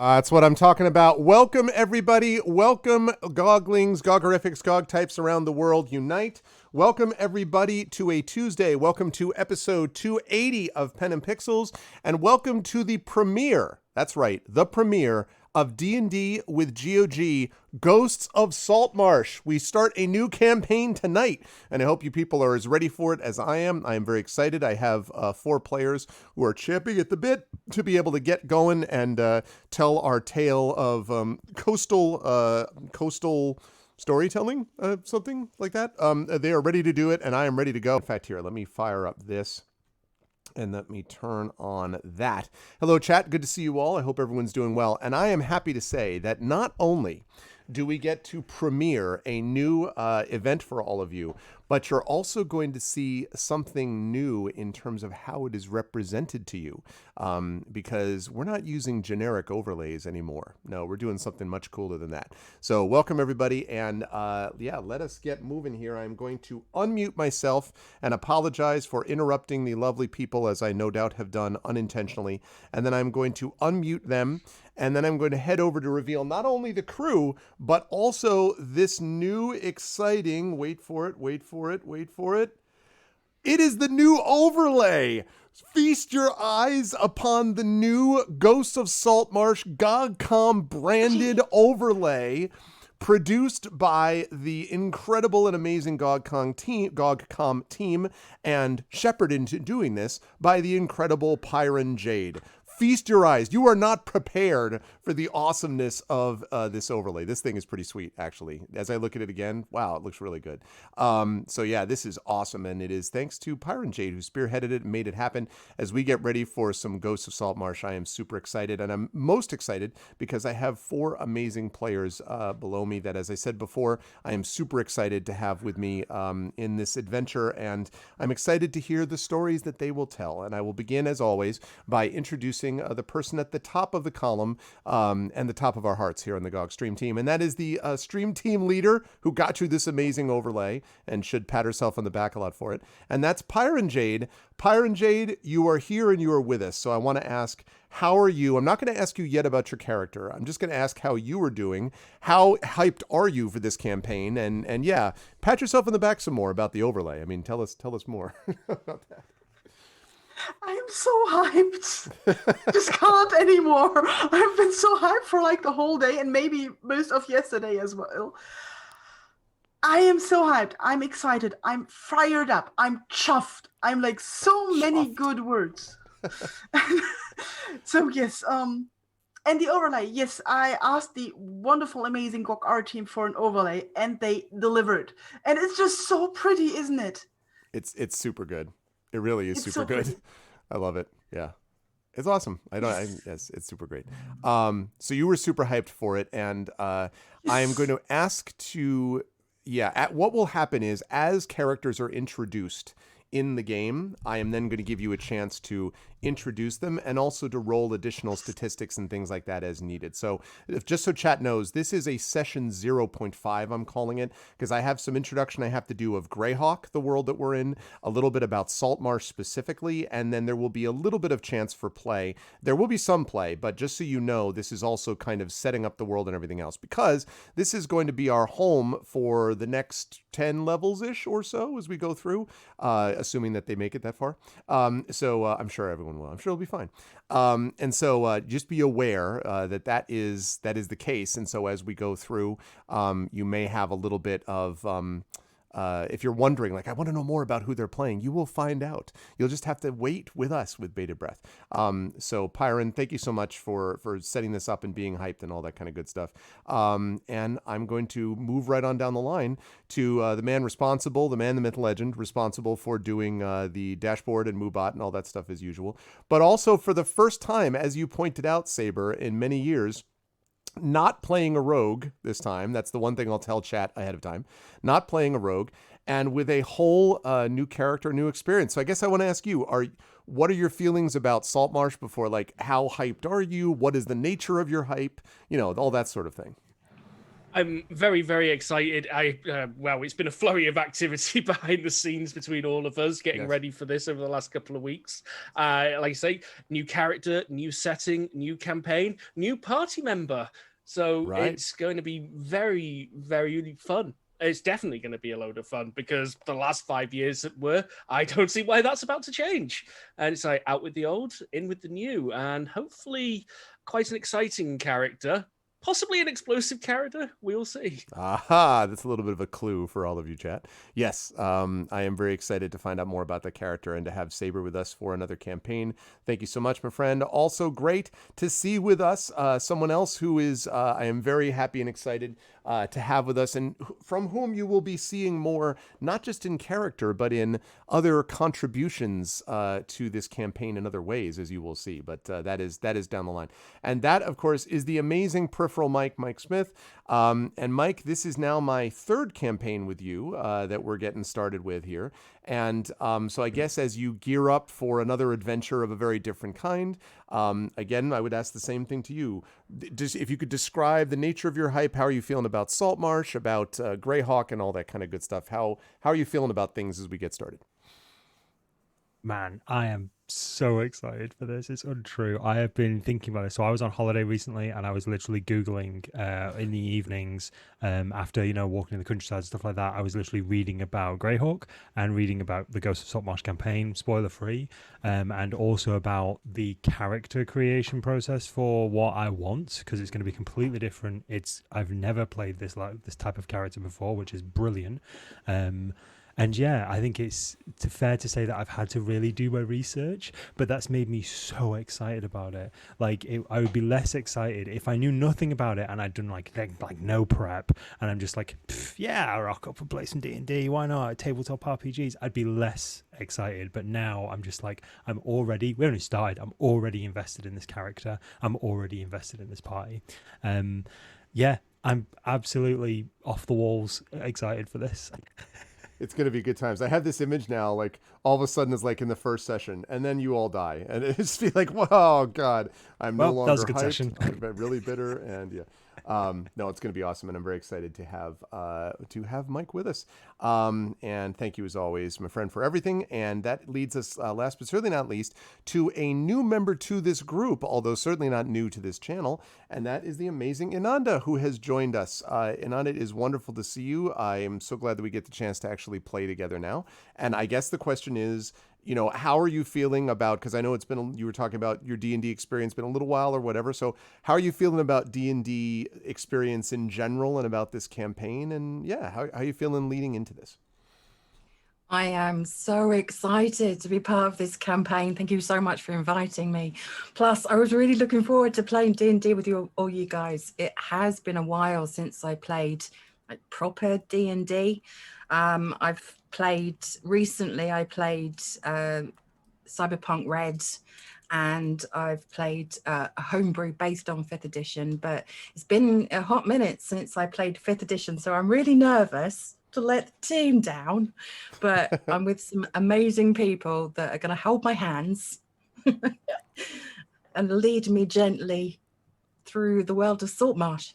That's what I'm talking about. Welcome, everybody. Welcome, Goglings, Gogorifics, Gog types around the world unite. Welcome, everybody, to a Tuesday. Welcome to episode 280 of Pen and Pixels, and welcome to the premiere. That's right, the premiere of D&D with GOG, Ghosts of Saltmarsh. We start a new campaign tonight, and I hope you people are as ready for it as I am. I am very excited. I have 4 players who are champing at the bit to be able to get going and tell our tale of coastal storytelling, something like that. They are ready to do it, and I am ready to go. In fact, here, let me fire up this. And let me turn on that. Hello, chat. Good to see you all. I hope everyone's doing well. And I am happy to say that not only do we get to premiere a new event for all of you, but you're also going to see something new in terms of how it is represented to you, because we're not using generic overlays anymore. No, we're doing something much cooler than that. So welcome, everybody, and yeah, let us get moving here. I'm going to unmute myself and apologize for interrupting the lovely people, as I no doubt have done unintentionally, and then I'm going to unmute them, and then I'm going to head over to reveal not only the crew, but also this new exciting, wait for it. It is the new overlay. Feast your eyes upon the new Ghosts of Saltmarsh GOG.com branded overlay, produced by the incredible and amazing GOG.com team, and shepherded into doing this by the incredible PiranJade. Feast your eyes. You are not prepared for the awesomeness of this overlay. This thing is pretty sweet, actually. As I look at it again, wow, it looks really good. So yeah, this is awesome, and it is thanks to PiranJade, who spearheaded it and made it happen. As we get ready for some Ghosts of Saltmarsh, I am super excited, and I'm most excited because I have 4 amazing players below me that, as I said before, I am super excited to have with me in this adventure, and I'm excited to hear the stories that they will tell. And I will begin, as always, by introducing the person at the top of the column and the top of our hearts here on the GOG stream team. And that is the stream team leader who got you this amazing overlay and should pat herself on the back a lot for it. And that's PiranJade. PiranJade, you are here and you are with us. So I want to ask, how are you? I'm not going to ask you yet about your character. I'm just going to ask how you are doing. How hyped are you for this campaign? And yeah, pat yourself on the back some more about the overlay. I mean, tell us more about that. I am so hyped. Just can't anymore. I've been so hyped for like the whole day and maybe most of yesterday as well. I am so hyped. I'm excited. I'm fired up. I'm chuffed. I'm like so many good words. So yes, and the overlay. Yes, I asked the wonderful, amazing GOG art team for an overlay and they delivered. And it's just so pretty, isn't it? It's super good. It really is super so good. Pretty. I love it. Yeah. It's awesome. Yes, it's super great. So you were super hyped for it, and I am going to ask to, what will happen is, as characters are introduced in the game, I am then going to give you a chance to introduce them and also to roll additional statistics and things like that as needed. So just so chat knows, this is a session 0.5, I'm calling it, because I have some introduction I have to do of Greyhawk, the world that we're in, a little bit about Saltmarsh specifically, and then there will be a little bit of chance for play. There will be some play, but just so you know, this is also kind of setting up the world and everything else, because this is going to be our home for the next 10 levels-ish or so as we go through, assuming that they make it that far. So I'm sure everyone will. I'm sure it'll be fine. And so just be aware that is the case. And so as we go through, you may have a little bit of if you're wondering, like, I want to know more about who they're playing, you will find out. You'll just have to wait with us with bated breath. So Piran, thank you so much for setting this up and being hyped and all that kind of good stuff. And I'm going to move right on down the line to the man, the myth, legend, responsible for doing the dashboard and Moobot and all that stuff as usual. But also for the first time, as you pointed out, Saber, in many years, not playing a rogue this time. That's the one thing I'll tell chat ahead of time. Not playing a rogue, and with a whole new character, new experience. So I guess I want to ask you, what are your feelings about Saltmarsh before, like, how hyped are you? What is the nature of your hype? You know, all that sort of thing. I'm very, very excited. Well, it's been a flurry of activity behind the scenes between all of us getting ready for this over the last couple of weeks. Like I say, new character, new setting, new campaign, new party member. So it's going to be very, very fun. It's definitely going to be a load of fun because the last 5 years I don't see why that's about to change. And it's like out with the old, in with the new, and hopefully quite an exciting character. Possibly an explosive character. We'll see. Aha, that's a little bit of a clue for all of you, chat. Yes, I am very excited to find out more about the character and to have Saber with us for another campaign. Thank you so much, my friend. Also great to see with us someone else who is, I am very happy and excited to have with us, and from whom you will be seeing more, not just in character, but in other contributions to this campaign in other ways, as you will see. But that is down the line. And that, of course, is the amazing PeripheralMike, Mike Smith. And Mike, this is now my third campaign with you that we're getting started with here. And so I guess as you gear up for another adventure of a very different kind, again, I would ask the same thing to you. Just if you could describe the nature of your hype, how are you feeling about Saltmarsh, about Greyhawk, and all that kind of good stuff? How are you feeling about things as we get started? Man, I am so excited for this. It's untrue. I have been thinking about it. So I was on holiday recently and I was literally Googling in the evenings after, walking in the countryside and stuff like that. I was literally reading about Greyhawk and reading about the Ghosts of Saltmarsh campaign, spoiler free, and also about the character creation process for what I want, because it's going to be completely different. I've never played this type of character before, which is brilliant. And yeah, I think it's fair to say that I've had to really do my research, but that's made me so excited about it. I would be less excited if I knew nothing about it and I'd done like no prep, and I'm just like, yeah, I'll rock up and play some D&D. Why not? Tabletop RPGs. I'd be less excited, but now I'm just like, we only started. I'm already invested in this character. I'm already invested in this party. Yeah, I'm absolutely off the walls excited for this. It's going to be good times. I have this image now, like all of a sudden it's like in the first session and then you all die. And it just be like, oh God, I'm no longer that was a good hyped. session. I'm really bitter. And yeah, no, it's going to be awesome. And I'm very excited to have Mike with us. And thank you as always, my friend, for everything. And that leads us last but certainly not least to a new member to this group, although certainly not new to this channel. And that is the amazing Inanda, who has joined us. Inanda, it is wonderful to see you. I am so glad that we get the chance to actually play together now. And I guess the question is, how are you feeling about, because I know you were talking about your D&D experience, been a little while or whatever. So how are you feeling about D&D experience in general and about this campaign? And yeah, how are you feeling leading into this? I am so excited to be part of this campaign. Thank you so much for inviting me. Plus, I was really looking forward to playing D&D with all you guys. It has been a while since I played proper D&D. I've played recently. I played Cyberpunk Red, and I've played a homebrew based on 5th edition. But it's been a hot minute since I played 5th edition, so I'm really nervous to let the team down. But I'm with some amazing people that are going to hold my hands and lead me gently through the world of Saltmarsh.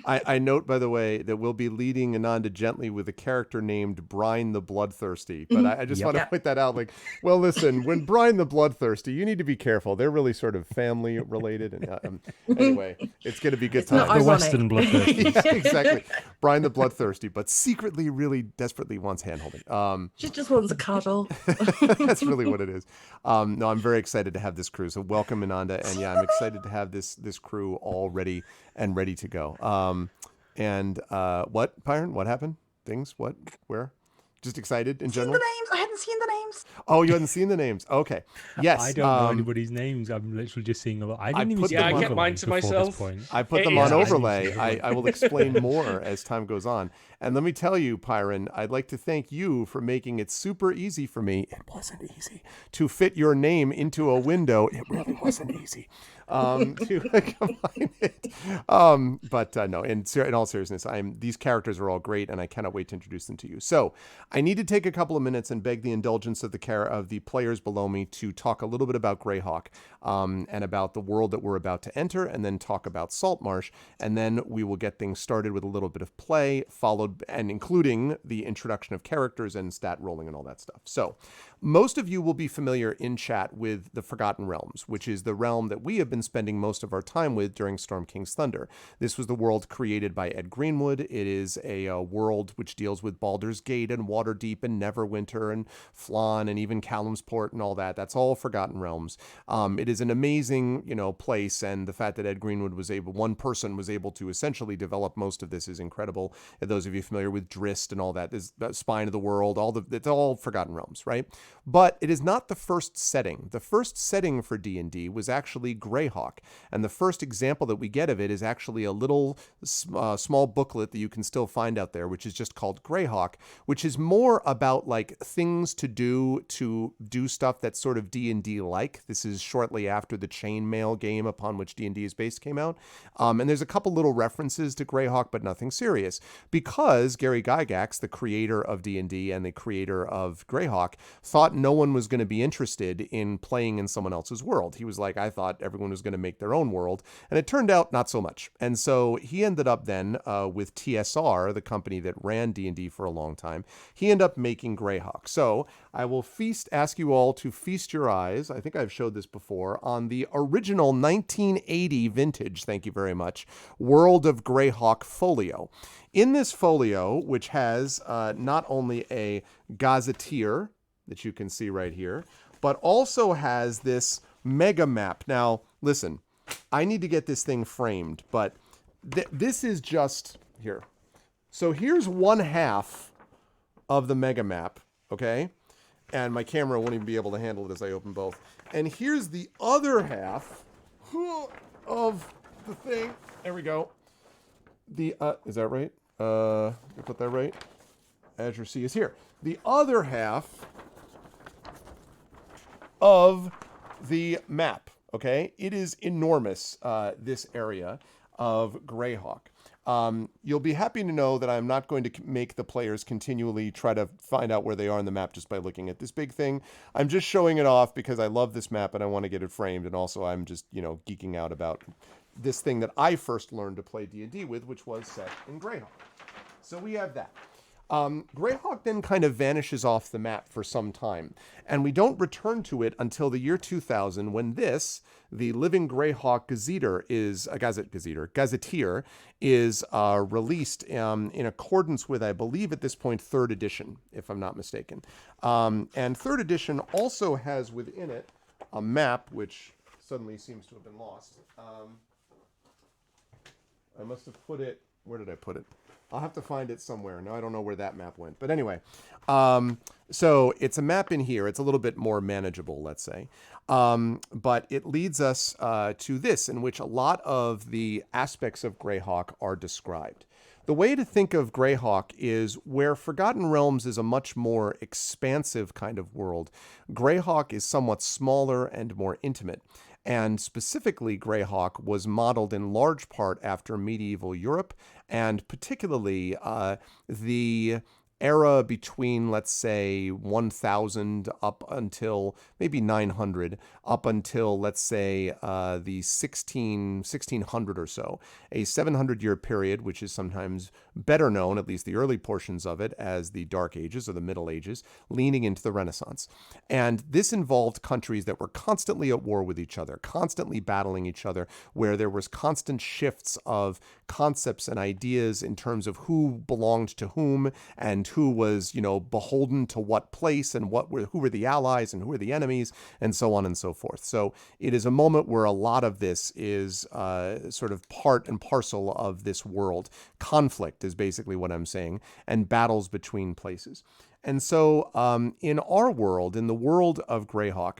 I note, by the way, that we'll be leading Inanda gently with a character named Brine the Bloodthirsty. But I just want to point that out. Like, well, listen, when Brine the Bloodthirsty, you need to be careful. They're really sort of family related. And anyway, it's going to be good time. The Western Bloodthirsty. Yeah, exactly. Brine the Bloodthirsty, but secretly really desperately wants handholding. She just wants a cuddle. That's really what it is. No, I'm very excited to have this crew. So welcome, Inanda. And yeah, I'm excited to have this crew all ready and ready to go. What, Piran? What happened? Things? What? Where? Just excited in general? The names. I hadn't seen the names. Oh, you hadn't seen the names. Okay. Yes. I don't know anybody's names. I'm literally just seeing a lot. I didn't even see I kept mine to myself. I put them on overlay. I will explain more as time goes on. And let me tell you, Piran, I'd like to thank you for making it super easy for me. It wasn't easy to fit your name into a window. It really wasn't easy to combine it. No, in all seriousness, these characters are all great, and I cannot wait to introduce them to you. So I need to take a couple of minutes and beg the indulgence of the players below me to talk a little bit about Greyhawk and about the world that we're about to enter, and then talk about Saltmarsh, and then we will get things started with a little bit of play, followed and including the introduction of characters and stat rolling and all that stuff. So, most of you will be familiar in chat with the Forgotten Realms, which is the realm that we have been spending most of our time with during Storm King's Thunder. This was the world created by Ed Greenwood. It is a world which deals with Baldur's Gate and Waterdeep and Neverwinter and Flan and even Callumsport and all that. That's all Forgotten Realms. It is an amazing, place, and the fact that Ed Greenwood one person was able to essentially develop most of this is incredible. And those of you familiar with Drist and all that, is the Spine of the World, it's all Forgotten Realms, right? But it is not the first setting. The first setting for D&D was actually Greyhawk, and the first example that we get of it is actually a little small booklet that you can still find out there, which is just called Greyhawk, which is more about like things to do stuff that's sort of D&D like. This is shortly after the chainmail game upon which D&D is based came out, and there's a couple little references to Greyhawk, but nothing serious, because Gary Gygax, the creator of D&D and the creator of Greyhawk, thought no one was going to be interested in playing in someone else's world. He was like, I thought everyone was going to make their own world, and it turned out not so much. And so he ended up then with TSR, the company that ran D&D for a long time, he ended up making Greyhawk. So I will ask you all to feast your eyes, I think I've showed this before, on the original 1980 vintage, thank you very much, World of Greyhawk folio. In this folio, which has not only a gazetteer that you can see right here, but also has this mega map. Now, listen, I need to get this thing framed, but this is just here. So here's one half of the mega map, okay? And my camera won't even be able to handle it as I open both. And here's the other half of the thing. There we go. Is that right? Did I put that right? Azure C is here. The other half of the map, okay? It is enormous, this area of Greyhawk. You'll be happy to know that I'm not going to make the players continually try to find out where they are on the map just by looking at this big thing. I'm just showing it off because I love this map and I want to get it framed, and also I'm just, geeking out about this thing that I first learned to play D&D with, which was set in Greyhawk. So we have that. Greyhawk then kind of vanishes off the map for some time, and we don't return to it until the year 2000, when the Living Greyhawk Gazetteer is released in accordance with, I believe at this point, 3rd edition, if I'm not mistaken. And 3rd edition also has within it a map, which suddenly seems to have been lost. I must have put it, where did I put it? I'll have to find it somewhere. Now I don't know where that map went. But anyway, so it's a map in here. It's a little bit more manageable, let's say. But it leads us to this, in which a lot of the aspects of Greyhawk are described. The way to think of Greyhawk is where Forgotten Realms is a much more expansive kind of world. Greyhawk is somewhat smaller and more intimate. And specifically, Greyhawk was modeled in large part after medieval Europe, and particularly the era between, let's say, 1000 up until maybe 900, up until, let's say, the 1600 or so. A 700-year period, which is sometimes better known, at least the early portions of it, as the Dark Ages or the Middle Ages, leaning into the Renaissance. And this involved countries that were constantly at war with each other, constantly battling each other, where there was constant shifts of concepts and ideas in terms of who belonged to whom and who was, beholden to what place and who were the allies and who were the enemies, and so on and so forth. So it is a moment where a lot of this is sort of part and parcel of this world. Conflict is basically what I'm saying, and battles between places. And so in our world, in the world of Greyhawk,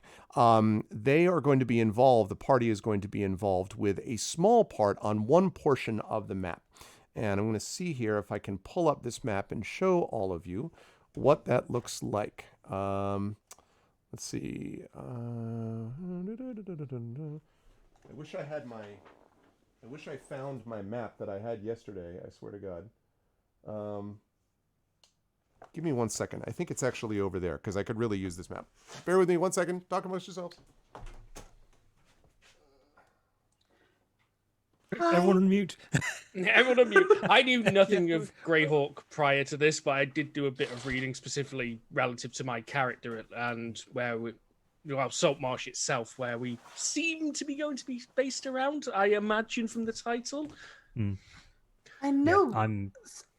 they are going to be involved, the party is going to be involved with a small part on one portion of the map. And I'm going to see here if I can pull up this map and show all of you what that looks like. Let's see. I wish I found my map that I had yesterday, I swear to God. Give me 1 second. I think it's actually over there because I could really use this map. Bear with me 1 second. Talk amongst yourselves. Everyone on mute. Everyone on mute. I knew nothing of Greyhawk prior to this, but I did do a bit of reading specifically relative to my character and where Saltmarsh itself, where we seem to be going to be based around, I imagine from the title. I know. Yeah,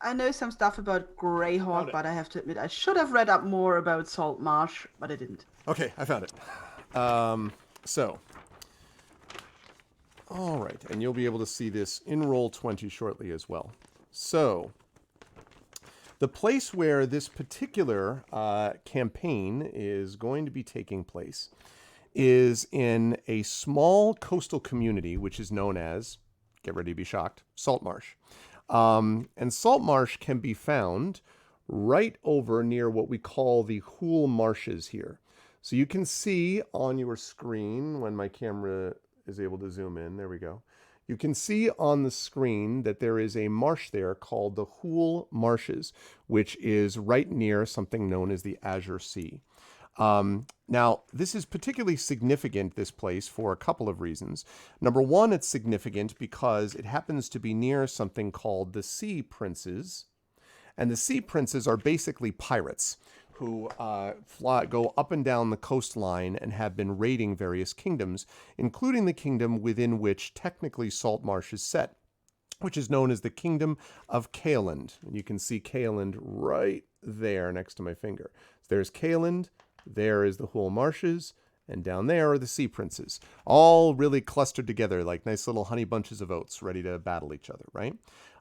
I know some stuff about Greyhawk, but I have to admit I should have read up more about Saltmarsh, but I didn't. Okay, I found it. So, all right, and you'll be able to see this in Roll20 shortly as well. So, the place where this particular campaign is going to be taking place is in a small coastal community, which is known as, get ready to be shocked, Saltmarsh. And Saltmarsh can be found right over near what we call the Hool Marshes here. So you can see on your screen when my camera is able to zoom in, there we go. You can see on the screen that there is a marsh there called the Hool Marshes, which is right near something known as the Azure Sea. Now, this is particularly significant, this place, for a couple of reasons. Number one, it's significant because it happens to be near something called the Sea Princes. And the Sea Princes are basically pirates who go up and down the coastline and have been raiding various kingdoms, including the kingdom within which technically Saltmarsh is set, which is known as the Kingdom of Caeland. And you can see Caeland right there next to my finger. So there's Caeland. There is the Hool Marshes, and down there are the Sea Princes, all really clustered together like nice little honey bunches of oats ready to battle each other, right?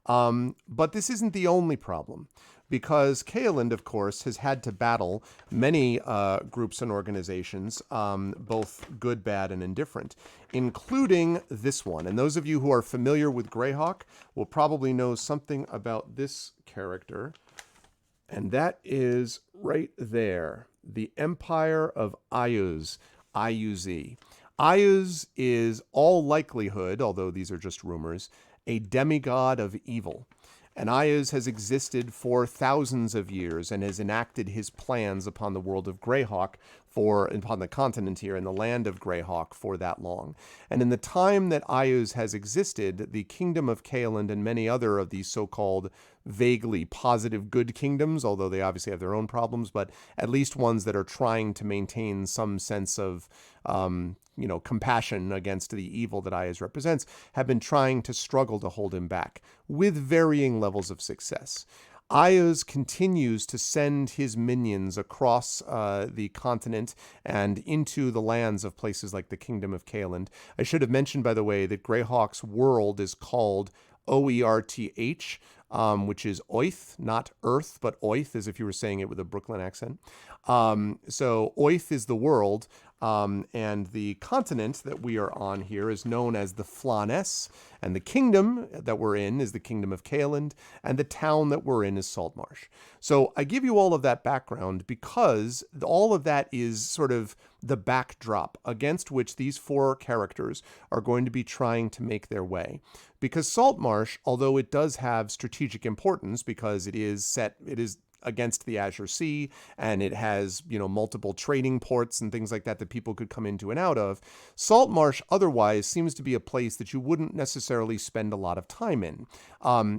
But this isn't the only problem, because Caeland, of course, has had to battle many groups and organizations, both good, bad, and indifferent, including this one. And those of you who are familiar with Greyhawk will probably know something about this character, and that is right there. The Empire of Ayuz, I-U-Z. Ayuz is all likelihood, although these are just rumors, a demigod of evil. And Ayuz has existed for thousands of years and has enacted his plans upon the world of Greyhawk upon the continent here in the land of Greyhawk for that long. And in the time that Ayuz has existed, the kingdom of Caeland and many other of these so-called vaguely positive good kingdoms, although they obviously have their own problems, but at least ones that are trying to maintain some sense of compassion against the evil that Ayuz represents, have been trying to struggle to hold him back with varying levels of success. Ayuz continues to send his minions across the continent and into the lands of places like the Kingdom of Caeland. I should have mentioned, by the way, that Greyhawk's world is called Oerth, which is Oith, not Earth, but Oith, as if you were saying it with a Brooklyn accent. So Oith is the world, and the continent that we are on here is known as the Flanaess, and the kingdom that we're in is the Kingdom of Caeland, and the town that we're in is Saltmarsh. So I give you all of that background because all of that is sort of the backdrop against which these four characters are going to be trying to make their way. Because Saltmarsh, although it does have strategic importance because it is against the Azure Sea, and it has, multiple trading ports and things like that that people could come into and out of. Saltmarsh otherwise seems to be a place that you wouldn't necessarily spend a lot of time in.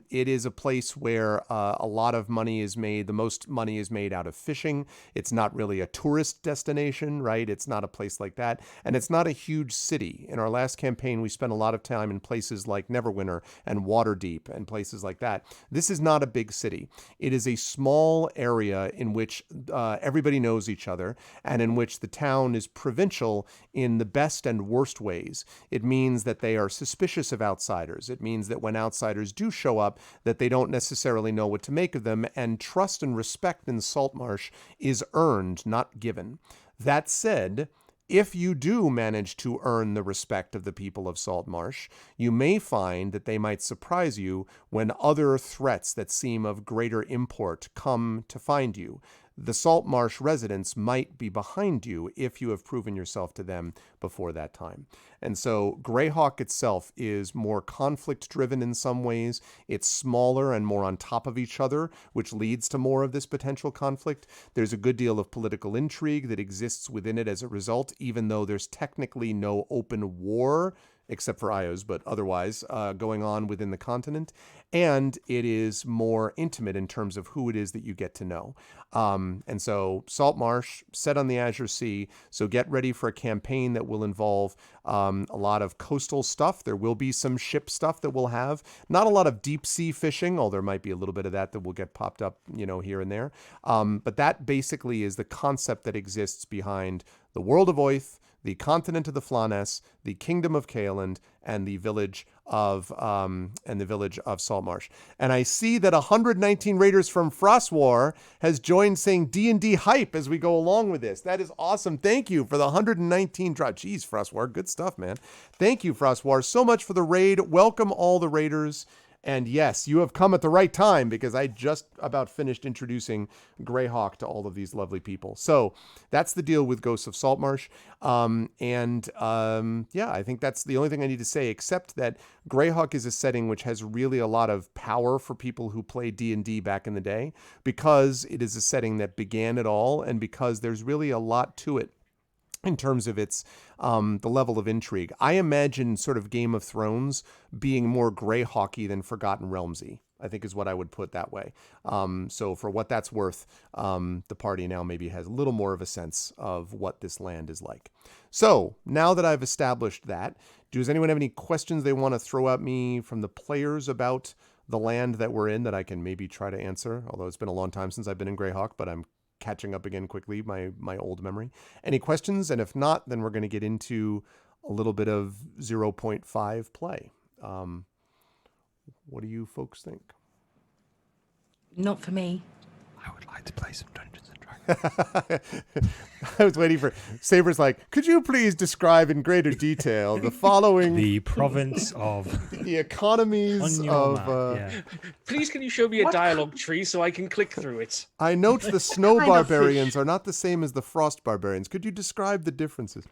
It is a place where a lot of money is made. The most money is made out of fishing. It's not really a tourist destination, right? It's not a place like that. And it's not a huge city. In our last campaign, we spent a lot of time in places like Neverwinter and Waterdeep and places like that. This is not a big city. It is a small area in which everybody knows each other and in which the town is provincial in the best and worst ways. It means that they are suspicious of outsiders. It means that when outsiders do show up, that they don't necessarily know what to make of them, and trust and respect in Saltmarsh is earned, not given. That said, if you do manage to earn the respect of the people of Saltmarsh, you may find that they might surprise you when other threats that seem of greater import come to find you. the Saltmarsh residents might be behind you if you have proven yourself to them before that time. And so Greyhawk itself is more conflict-driven in some ways. It's smaller and more on top of each other, which leads to more of this potential conflict. There's a good deal of political intrigue that exists within it as a result, even though there's technically no open war, except for Ios, but otherwise going on within the continent. And it is more intimate in terms of who it is that you get to know. And so Saltmarsh, set on the Azure Sea, so get ready for a campaign that will involve a lot of coastal stuff. There will be some ship stuff that we'll have. Not a lot of deep sea fishing, although there might be a little bit of that will get popped up, here and there. But that basically is the concept that exists behind the world of Oath, the continent of the Flanaess, the kingdom of Kaeland, and the village of Saltmarsh. And I see that 119 raiders from Frostwar has joined saying D&D hype as we go along with this. That is awesome. Thank you for the 119 drop. Jeez, Frostwar, good stuff, man. Thank you, Frostwar, so much for the raid. Welcome all the raiders. And yes, you have come at the right time because I just about finished introducing Greyhawk to all of these lovely people. So that's the deal with Ghosts of Saltmarsh. I think that's the only thing I need to say, except that Greyhawk is a setting which has really a lot of power for people who played D&D back in the day, because it is a setting that began it all, and because there's really a lot to it in terms of its the level of intrigue. I imagine sort of Game of Thrones being more Greyhawky than Forgotten Realmsy, I think is what I would put that way. So for what that's worth, the party now maybe has a little more of a sense of what this land is like. So now that I've established that, does anyone have any questions they want to throw at me from the players about the land that we're in that I can maybe try to answer? Although it's been a long time since I've been in Greyhawk, but I'm catching up again quickly, my old memory. Any questions? And if not, then we're going to get into a little bit of 0.5 play. What do you folks think? Not for me. I would like to play some Dungeons and Dragons. I was waiting for Saber's like, could you please describe in greater detail the following the province of the economies of Please can you show me a dialogue tree so I can click through it? I note the snow barbarians are not the same as the frost barbarians. Could you describe the differences?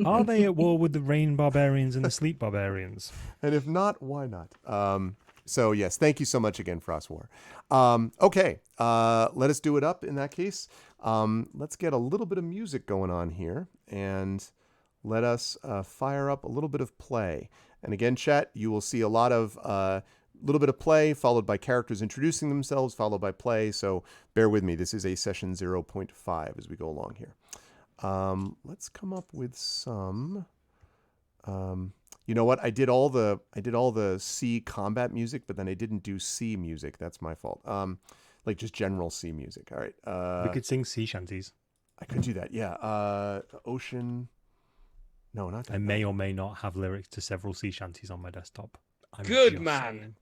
Are they at war with the rain barbarians and the sleep barbarians? And if not, why not? So yes, thank you so much again, Frostwar. Okay, let us do it up in that case. Let's get a little bit of music going on here, and let us fire up a little bit of play. And again, chat, you will see a lot of little bit of play followed by characters introducing themselves, followed by play. So bear with me. This is a session 0.5 as we go along here. Let's come up with some. You know what? I did all the C combat music, but then I didn't do C music. That's my fault. Like just general C music. All right. We could sing sea shanties. I could do that. Yeah. Ocean. No, not that. I may or may not have lyrics to several sea shanties on my desktop. Good man.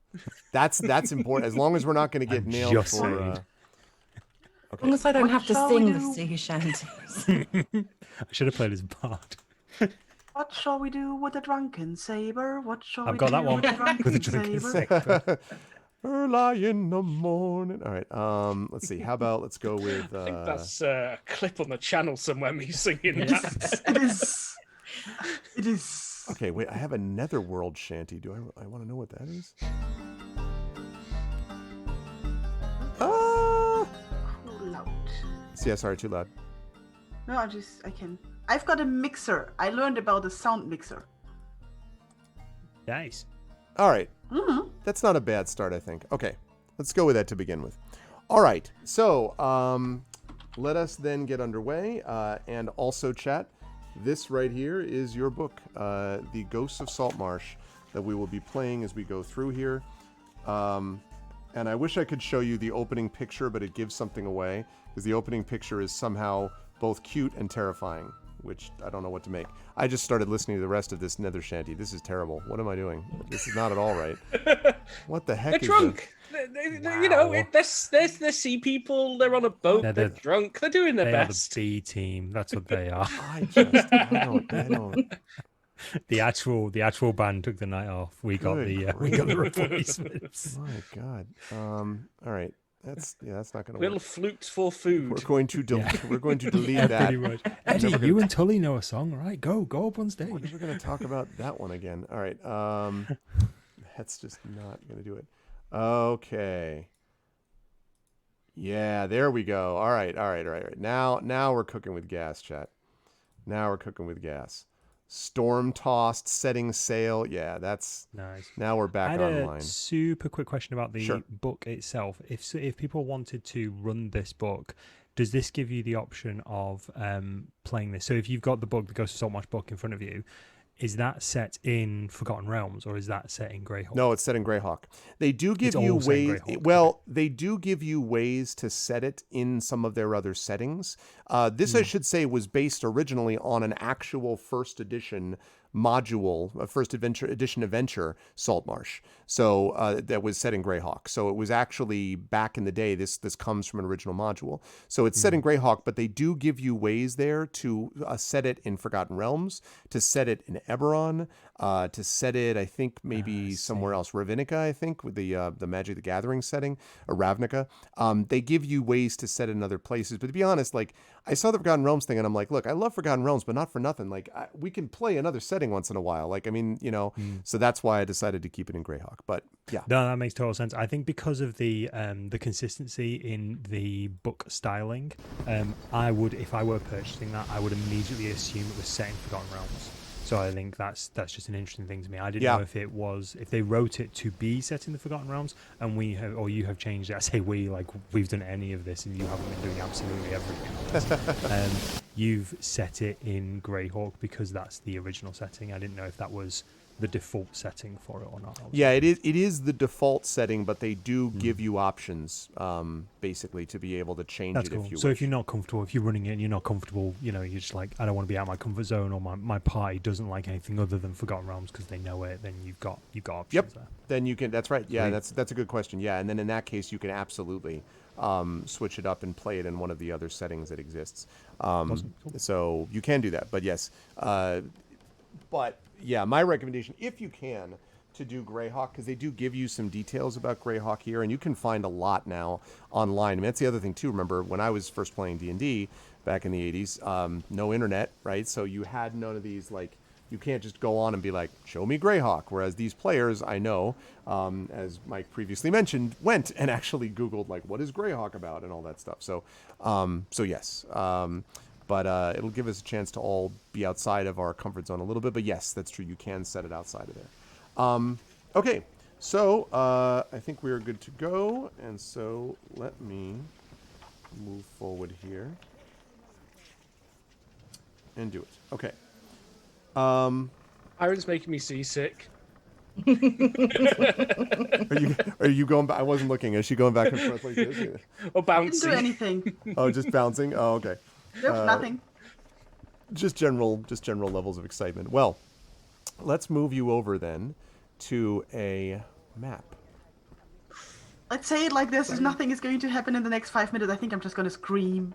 That's important. As long as we're not going to get nailed for. Okay. As long as I don't have to sing the sea shanties. I should have played as bard. What shall we do with a drunken saber? What shall I've we got do that one with a with a drunken saber? Early in the morning. All right. Let's see. How about let's go with. I think that's a clip on the channel somewhere. Me singing that. It is. It is. Okay. Wait. I have a Netherworld shanty. Do I want to know what that is? Too loud. Yeah. Sorry. Too loud. No, I can. I've got a mixer. I learned about a sound mixer. Nice. All right. Mm-hmm. That's not a bad start, I think. Okay. Let's go with that to begin with. All right. So let us then get underway. And also, chat, this right here is your book, The Ghosts of Saltmarsh, that we will be playing as we go through here. And I wish I could show you the opening picture, but it gives something away, because the opening picture is somehow both cute and terrifying, which I don't know what to make. I just started listening to the rest of this Nether Shanty. This is terrible. What am I doing? This is not at all right. What the heck They're is drunk. Wow. You know, they're sea people. They're on a boat. They're drunk. They're doing their They best. are the B team. That's what they are. I don't. The actual band took the night off. We got Good the replacements. My God. All right. That's not going to Little work. flute for food. We're going to delete Yeah, that. pretty much. Eddie, you and Tully know a song, right? Go up on stage. We're never going to talk about that one again. All right. That's just not going to do it. Okay. Yeah, there we go. All right. Now we're cooking with gas, chat. Now we're cooking with gas. Storm tossed, setting sail. Yeah, that's nice. Now we're back I had online. a super quick question about the Sure. book itself. If people wanted to run this book, does this give you the option of playing this? So if you've got the book, the Ghosts of Saltmarsh book in front of you, is that set in Forgotten Realms or is that set in Greyhawk? No, it's set in Greyhawk. They do give you all set in ways. Greyhawk, Well, they do give you ways to set it in some of their other settings. This, I should say, was based originally on an actual first edition module, a first edition adventure, Saltmarsh. So that was set in Greyhawk. So it was actually back in the day. This comes from an original module. So it's set in Greyhawk, but they do give you ways there to set it in Forgotten Realms, to set it in Eberron, to set it, I think, maybe somewhere else, Ravnica, I think, with the Magic the Gathering setting, or Ravnica. They give you ways to set it in other places. But to be honest, like, I saw the Forgotten Realms thing and I'm like, look, I love Forgotten Realms, but not for nothing. Like, we can play another setting once in a while. Like, I mean, so that's why I decided to keep it in Greyhawk. But yeah. No, that makes total sense. I think because of the consistency in the book styling, I would, if I were purchasing that, I would immediately assume it was set in Forgotten Realms. So I think that's just an interesting thing to me. I didn't know if they wrote it to be set in the Forgotten Realms, and you have changed it. I say we, like we've done any of this, and you haven't been doing absolutely everything. You've set it in Greyhawk because that's the original setting. I didn't know if that was the default setting for it or not. Yeah, it is the default setting, but they do give you options, basically, to be able to change That's it cool. if you So wish. if you're not comfortable, if you're running it and you're not comfortable, you're just like, I don't want to be out of my comfort zone, or my party doesn't like anything other than Forgotten Realms because they know it, then you've got options there. Then you can. That's right. Yeah, Sweet. that's a good question. Yeah, and then in that case, you can absolutely switch it up and play it in one of the other settings that exists. Awesome. Cool. So you can do that. But yes, but yeah, my recommendation, if you can, to do Greyhawk, because they do give you some details about Greyhawk here, and you can find a lot now online. I mean, that's the other thing too. Remember, when I was first playing D&D back in the 80s, no internet, right? So you had none of these, like, you can't just go on and be like, show me Greyhawk. Whereas these players, I know, as Mike previously mentioned, went and actually Googled, like, what is Greyhawk about and all that stuff. So, yes. But it'll give us a chance to all be outside of our comfort zone a little bit. But yes, that's true. You can set it outside of there. Okay, so I think we are good to go. And so let me move forward here and do it. Okay. Iron's making me seasick. Are you going back? I wasn't looking. Is she going back and forth like this? Or Didn't do bouncing. anything. Oh, just bouncing? Oh, okay. Nope, nothing. Just general levels of excitement. Well, let's move you over then to a map. Let's say it like this: if nothing is going to happen in the next 5 minutes, I think I'm just going to scream.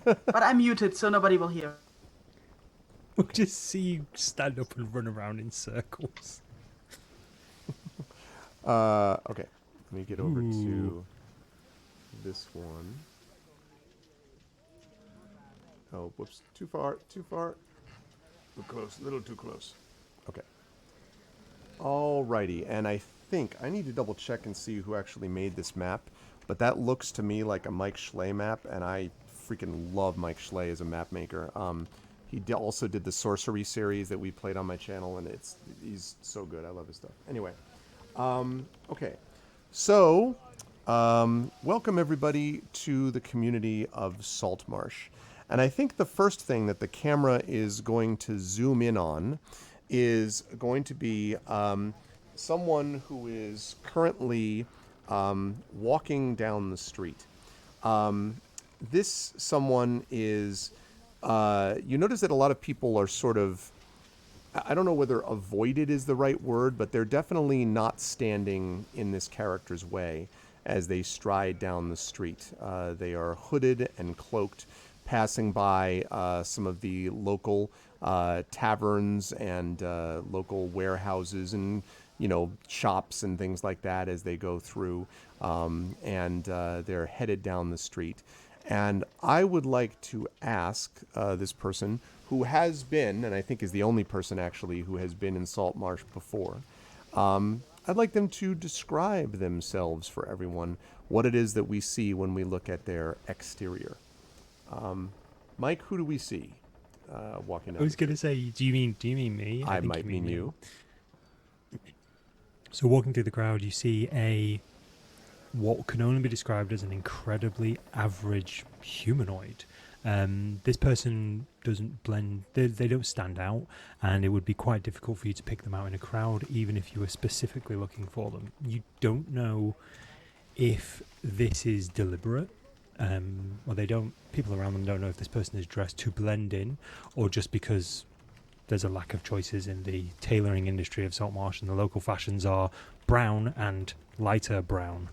But I'm muted, so nobody will hear. We'll just see you stand up and run around in circles. Okay. Let me get over to this one. Oh, whoops. Too far. Too close. A little too close. Okay. Alrighty. And I think I need to double check and see who actually made this map. But that looks to me like a Mike Schley map, and I freaking love Mike Schley as a map maker. He also did the Sorcery series that we played on my channel, and he's so good. I love his stuff. Anyway. Okay. So, welcome everybody to the community of Saltmarsh. And I think the first thing that the camera is going to zoom in on is going to be someone who is currently walking down the street. This someone is, you notice that a lot of people are sort of, I don't know whether avoided is the right word, but they're definitely not standing in this character's way as they stride down the street. They are hooded and cloaked, passing by some of the local taverns and local warehouses and shops and things like that as they go through, and they're headed down the street. And I would like to ask this person who has been, and I think is the only person actually who has been in Saltmarsh before, I'd like them to describe themselves for everyone, what it is that we see when we look at their exterior. Mike, who do we see walking down? I was going to say, do you mean me? I think might mean you. So walking through the crowd, you see what can only be described as an incredibly average humanoid. This person doesn't blend, they don't stand out, and it would be quite difficult for you to pick them out in a crowd, even if you were specifically looking for them. You don't know if this is deliberate, or people around them don't know if this person is dressed to blend in, or just because there's a lack of choices in the tailoring industry of Saltmarsh, and the local fashions are brown and lighter brown.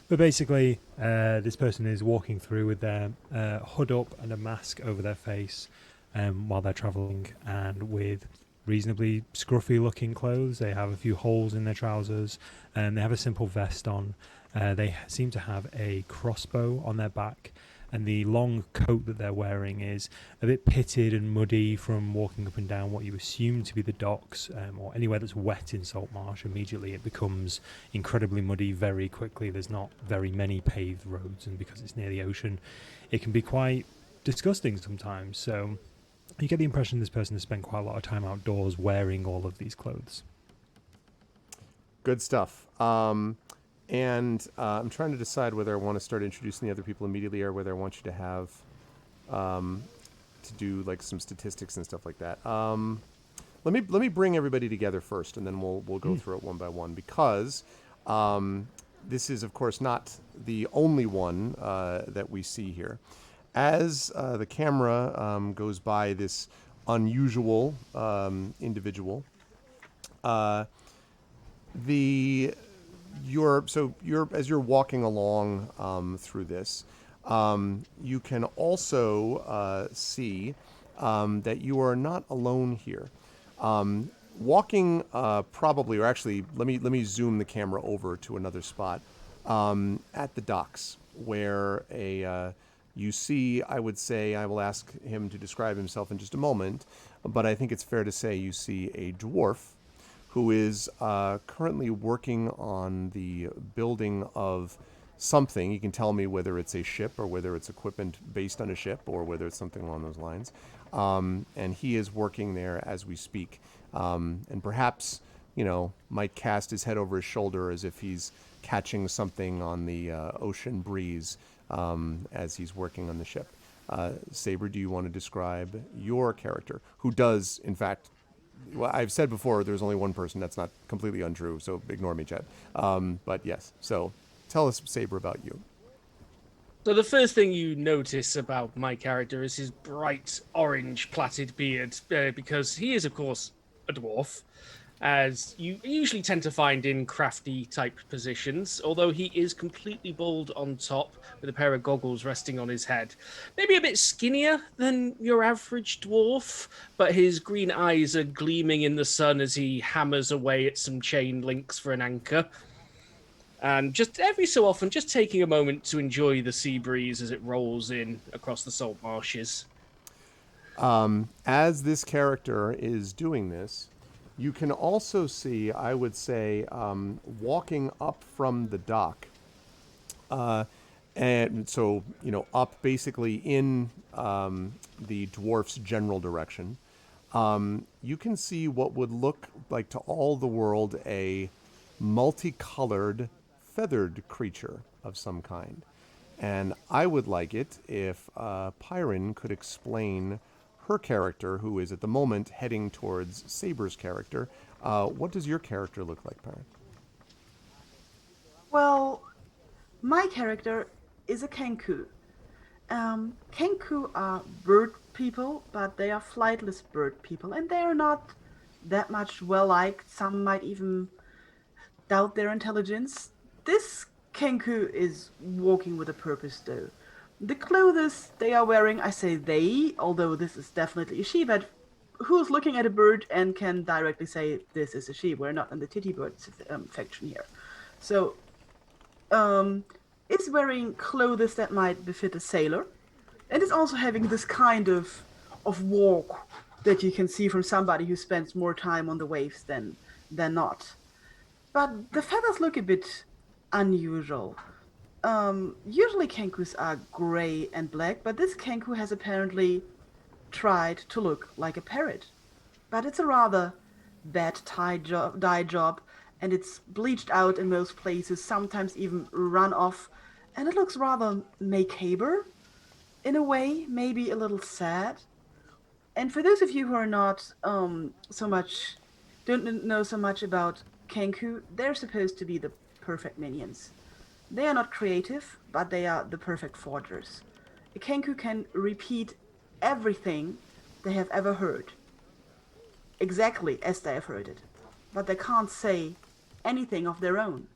But basically, this person is walking through with their hood up and a mask over their face while they're travelling, and with reasonably scruffy looking clothes. They have a few holes in their trousers, and they have a simple vest on. They seem to have a crossbow on their back, and the long coat that they're wearing is a bit pitted and muddy from walking up and down what you assume to be the docks, or anywhere that's wet in Saltmarsh. Immediately it becomes incredibly muddy very quickly. There's not very many paved roads, and because it's near the ocean, it can be quite disgusting sometimes. So you get the impression this person has spent quite a lot of time outdoors wearing all of these clothes. Good stuff. And I'm trying to decide whether I want to start introducing the other people immediately or whether I want you to have to do like some statistics and stuff like that. Let me bring everybody together first, and then we'll go through it one by one, because this is of course not the only one that we see here. As the camera goes by this unusual individual, as you're walking along through this, you can also see that you are not alone here. Walking probably, or actually, let me zoom the camera over to another spot at the docks, where you see, I would say, I will ask him to describe himself in just a moment, but I think it's fair to say you see a dwarf who is currently working on the building of something. You can tell me whether it's a ship or whether it's equipment based on a ship or whether it's something along those lines. And he is working there as we speak. And perhaps, might cast his head over his shoulder as if he's catching something on the ocean breeze as he's working on the ship. Saber, do you want to describe your character, who does, in fact, well, I've said before, there's only one person. That's not completely untrue, so ignore me, Chad. But yes, so tell us, Saber, about you. So the first thing you notice about my character is his bright orange plaited beard, because he is, of course, a dwarf, as you usually tend to find in crafty type positions, although he is completely bald on top with a pair of goggles resting on his head. Maybe a bit skinnier than your average dwarf, but his green eyes are gleaming in the sun as he hammers away at some chain links for an anchor. And just every so often, just taking a moment to enjoy the sea breeze as it rolls in across the salt marshes. As this character is doing this, you can also see, I would say, walking up from the dock, and so, up basically in the dwarf's general direction, you can see what would look like to all the world a multicolored, feathered creature of some kind. And I would like it if Piran could explain her character, who is at the moment heading towards Saber's character. What does your character look like, Piran? Well, my character is a kenku. Kenku are bird people, but they are flightless bird people, and they are not that much well-liked. Some might even doubt their intelligence. This kenku is walking with a purpose, though. The clothes they are wearing, I say they, although this is definitely a she, but who's looking at a bird and can directly say this is a she. We're not in the titty bird faction here. So, is wearing clothes that might befit a sailor, and is also having this kind of walk that you can see from somebody who spends more time on the waves than not. But the feathers look a bit unusual. Usually kenkus are gray and black, but this kenku has apparently tried to look like a parrot. But it's a rather bad dye job, and it's bleached out in most places, sometimes even run off, and it looks rather macabre in a way, maybe a little sad. And for those of you who are not don't know so much about kenku, they're supposed to be the perfect minions. They are not creative, but they are the perfect forgers. A kenku can repeat everything they have ever heard, exactly as they have heard it, but they can't say anything of their own.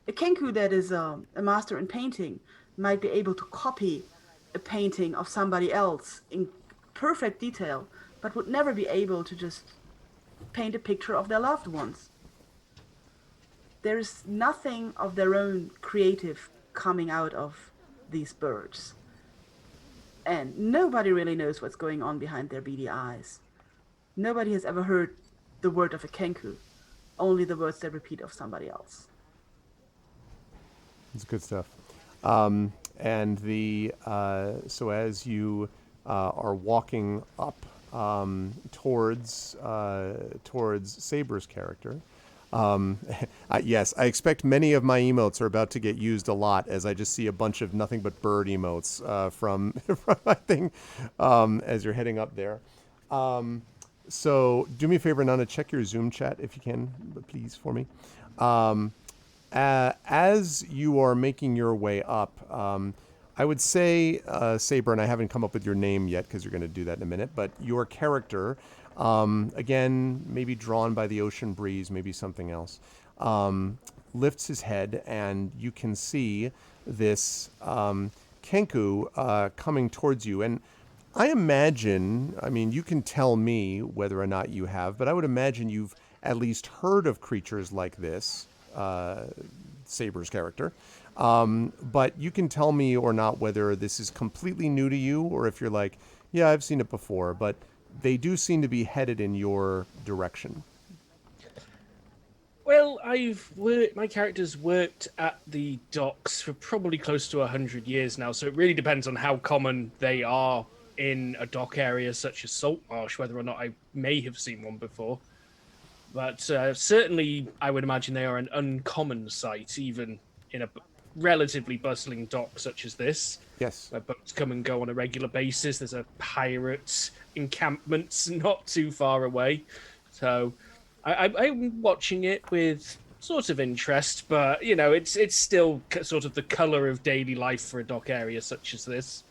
A kenku that is a master in painting might be able to copy a painting of somebody else in perfect detail, but would never be able to just paint a picture of their loved ones. There is nothing of their own creative coming out of these birds. And nobody really knows what's going on behind their beady eyes. Nobody has ever heard the word of a kenku, only the words they repeat of somebody else. It's good stuff. And so as you are walking up towards Saber's character, yes, I expect many of my emotes are about to get used a lot as I just see a bunch of nothing but bird emotes from my thing as you're heading up there. So do me a favor, Nana, check your Zoom chat if you can, please, for me. As you are making your way up, I would say, Saber, and I haven't come up with your name yet because you're going to do that in a minute, but your character, again, maybe drawn by the ocean breeze, maybe something else, lifts his head, and you can see this kenku coming towards you. And I imagine, I mean, you can tell me whether or not you have, but I would imagine you've at least heard of creatures like this, Saber's character. But you can tell me or not whether this is completely new to you, or if you're like, yeah, I've seen it before, but they do seem to be headed in your direction. Well, my character's worked at the docks for probably close to 100 years now, so it really depends on how common they are in a dock area such as Saltmarsh, whether or not I may have seen one before. But certainly, I would imagine they are an uncommon sight, even in a relatively bustling dock such as this. Yes. Where boats come and go on a regular basis. There's a pirate encampment not too far away. So I'm watching it with sort of interest, but, you know, it's still sort of the colour of daily life for a dock area such as this.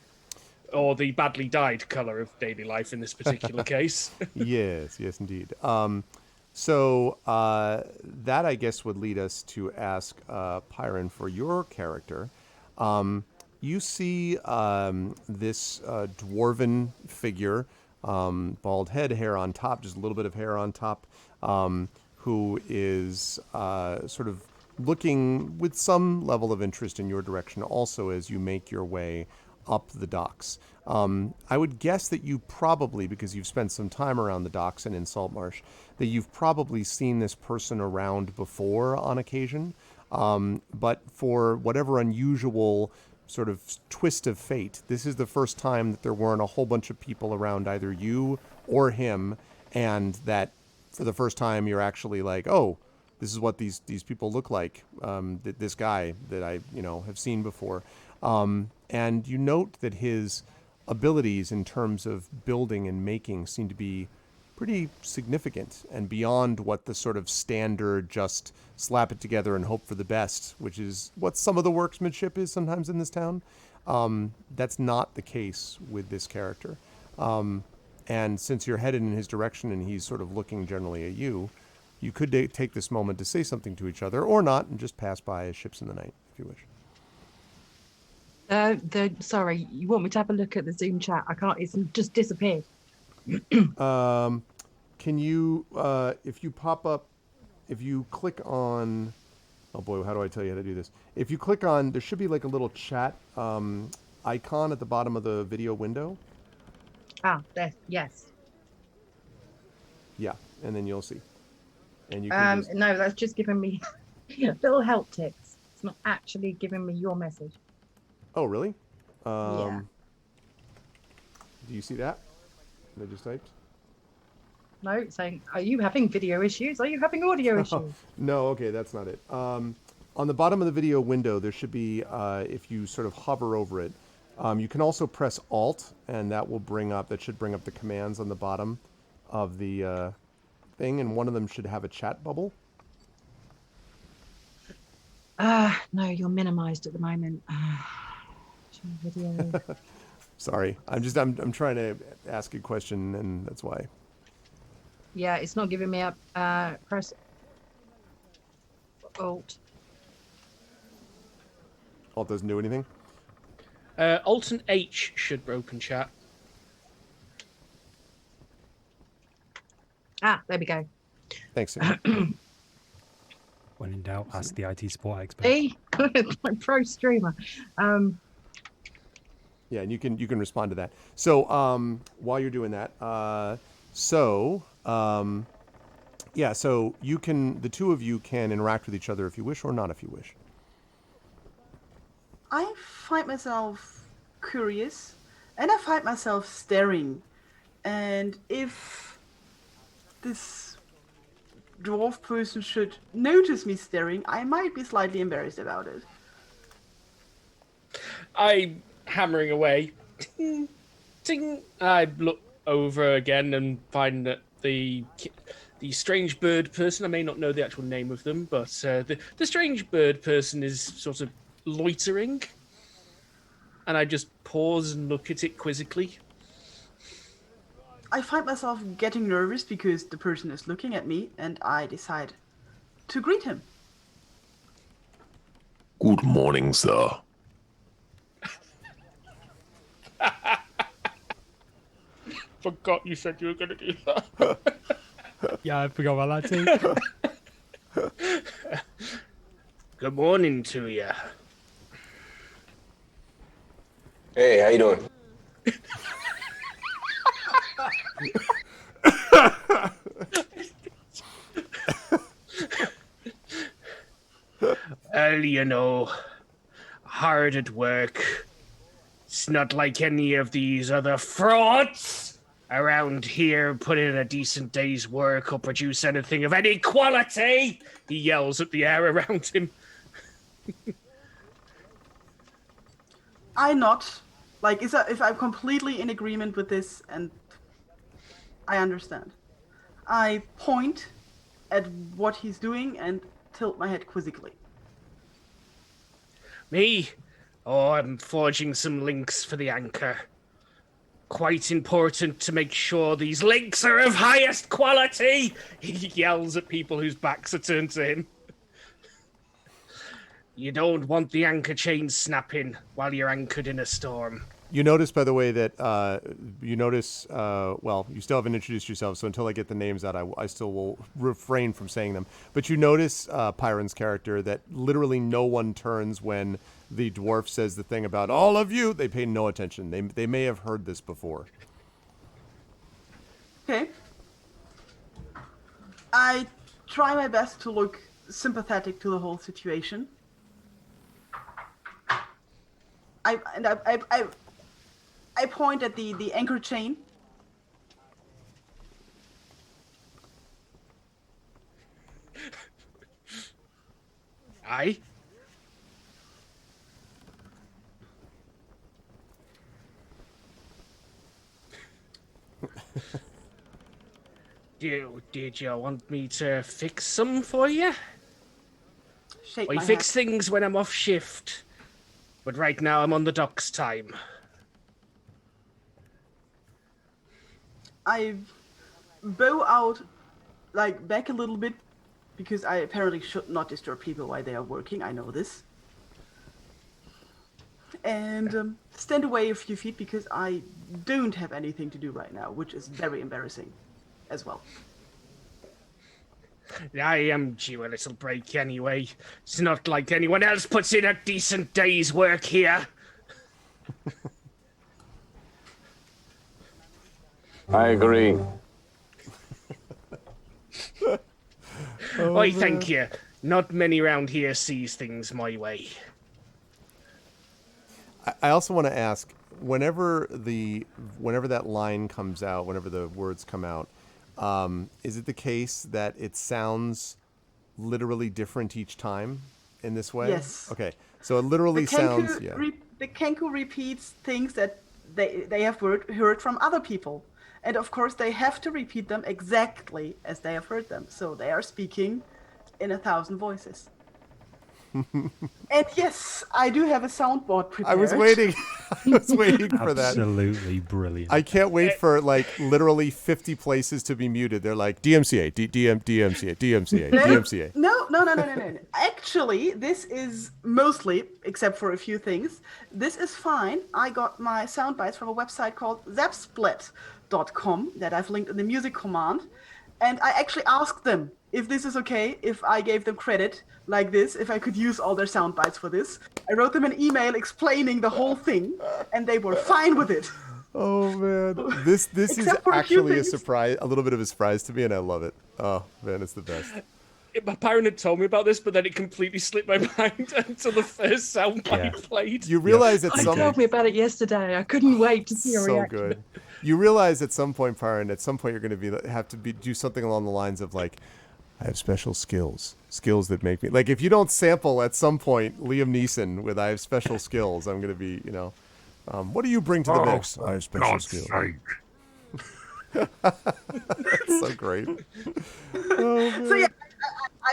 Or the badly dyed colour of daily life in this particular case. Yes, indeed. So that, I guess, would lead us to ask Piran for your character. You see this dwarven figure, bald head, hair on top, just a little bit of hair on top, who is sort of looking with some level of interest in your direction also as you make your way up the docks. I would guess that you probably, because you've spent some time around the docks and in Saltmarsh, that you've probably seen this person around before on occasion. But for whatever unusual sort of twist of fate, this is the first time that there weren't a whole bunch of people around either you or him, and that for the first time you're actually like, oh, this is what these people look like, this guy that I have seen before. And you note that his abilities in terms of building and making seem to be pretty significant and beyond what the sort of standard just slap it together and hope for the best, which is what some of the workmanship is sometimes in this town. That's not the case with this character. And since you're headed in his direction and he's sort of looking generally at you, you could take this moment to say something to each other or not and just pass by as ships in the night, if you wish. Sorry, you want me to have a look at the Zoom chat? I can't. It's just disappeared. can you, if you pop up, if you click on, oh boy, how do I tell you how to do this? If you click on, there should be like a little chat icon at the bottom of the video window. Ah, there. Yes. Yeah, and then you'll see. And you can just, No, that's just giving me little help tips. It's not actually giving me your message. oh, really? Yeah. Do you see that? I just typed? No, it's saying, are you having video issues? Are you having audio issues? No, okay, that's not it. On the bottom of the video window, there should be, if you sort of hover over it, you can also press Alt, and that will bring up, that should bring up the commands on the bottom of the thing, and one of them should have a chat bubble. No, you're minimized at the moment. Video. Sorry, I'm trying to ask a question, and that's why. Yeah, it's not giving me up. Press Alt. Alt doesn't do anything. Alt and H should open chat. Ah, there we go. Thanks, Sarah. When in doubt, ask the IT support expert. See, my pro streamer. Yeah, and you can respond to that. So while you're doing that, so you can, the two of you can interact with each other if you wish, or not if you wish. I find myself curious, and I find myself staring. And if this dwarf person should notice me staring, I might be slightly embarrassed about it. I'm hammering away. Ting, ting. I look over again and find that the strange bird person, I may not know the actual name of them, but the strange bird person is sort of loitering. And I just pause and look at it quizzically. I find myself getting nervous because the person is looking at me, and I decide to greet him. Good morning, sir. Forgot you said you were going to do that. Yeah, I forgot about that too. Good morning to you. Hey, how you doing? Well, you know, hard at work. It's not like any of these other frauds around here put in a decent day's work or produce anything of any quality. He yells at the air around him. I not. Like, if I'm completely in agreement with this, and I understand. I point at what he's doing and tilt my head quizzically. Me? Oh, I'm forging some links for the anchor. Quite important to make sure these links are of highest quality. He yells at people whose backs are turned to him. You don't want the anchor chain snapping while you're anchored in a storm. You notice, by the way, that well, you still haven't introduced yourself, so until I get the names out, I still will refrain from saying them. But you notice Piran's character that literally no one turns when the dwarf says the thing about all of you. They pay no attention. They may have heard this before. Okay. I try my best to look sympathetic to the whole situation. I point at the anchor chain. Aye? Did you want me to fix some for you? Shake I my fix head. things when I'm off shift. But right now I'm on the docks time. I bow out, like, back a little bit, because I apparently should not disturb people while they are working. I know this. And stand away a few feet because I don't have anything to do right now, which is very embarrassing. as well. I am due a little break anyway. It's not like anyone else puts in a decent day's work here. I agree. Why, thank you. Not many round here sees things my way. I also want to ask, whenever that line comes out, whenever the words come out, is it the case that it sounds literally different each time in this way? Yes. Okay, so it literally sounds, yeah. The kenku repeats things that they have heard from other people. And of course, they have to repeat them exactly as they have heard them. So they are speaking in 1,000 voices. And yes, I do have a soundboard prepared. I was waiting. I was waiting for that. Absolutely brilliant. I can't wait for like literally 50 places to be muted. They're like DMCA, DMCA, DMCA, DMCA. No. Actually, this is mostly, except for a few things, this is fine. I got my sound bites from a website called zapsplit.com that I've linked in the music command. And I actually asked them if this is okay, if I gave them credit like this, if I could use all their sound bites for this. I wrote them an email explaining the whole thing, and they were fine with it. Oh man, this is actually a surprise, a little bit of a surprise to me, and I love it. Oh man, it's the best. My parent had told me about this, but then it completely slipped my mind until the first soundbite played. You realize at He some told me about it yesterday. I couldn't wait to see your so reaction. good. You realize at some point, Piran, at some point you're going to have to do something along the lines of like, I have special skills that make me like. If you don't sample at some point Liam Neeson with "I have special skills," I'm going to be, what do you bring to the mix? I have special skills. That's so great. So yeah,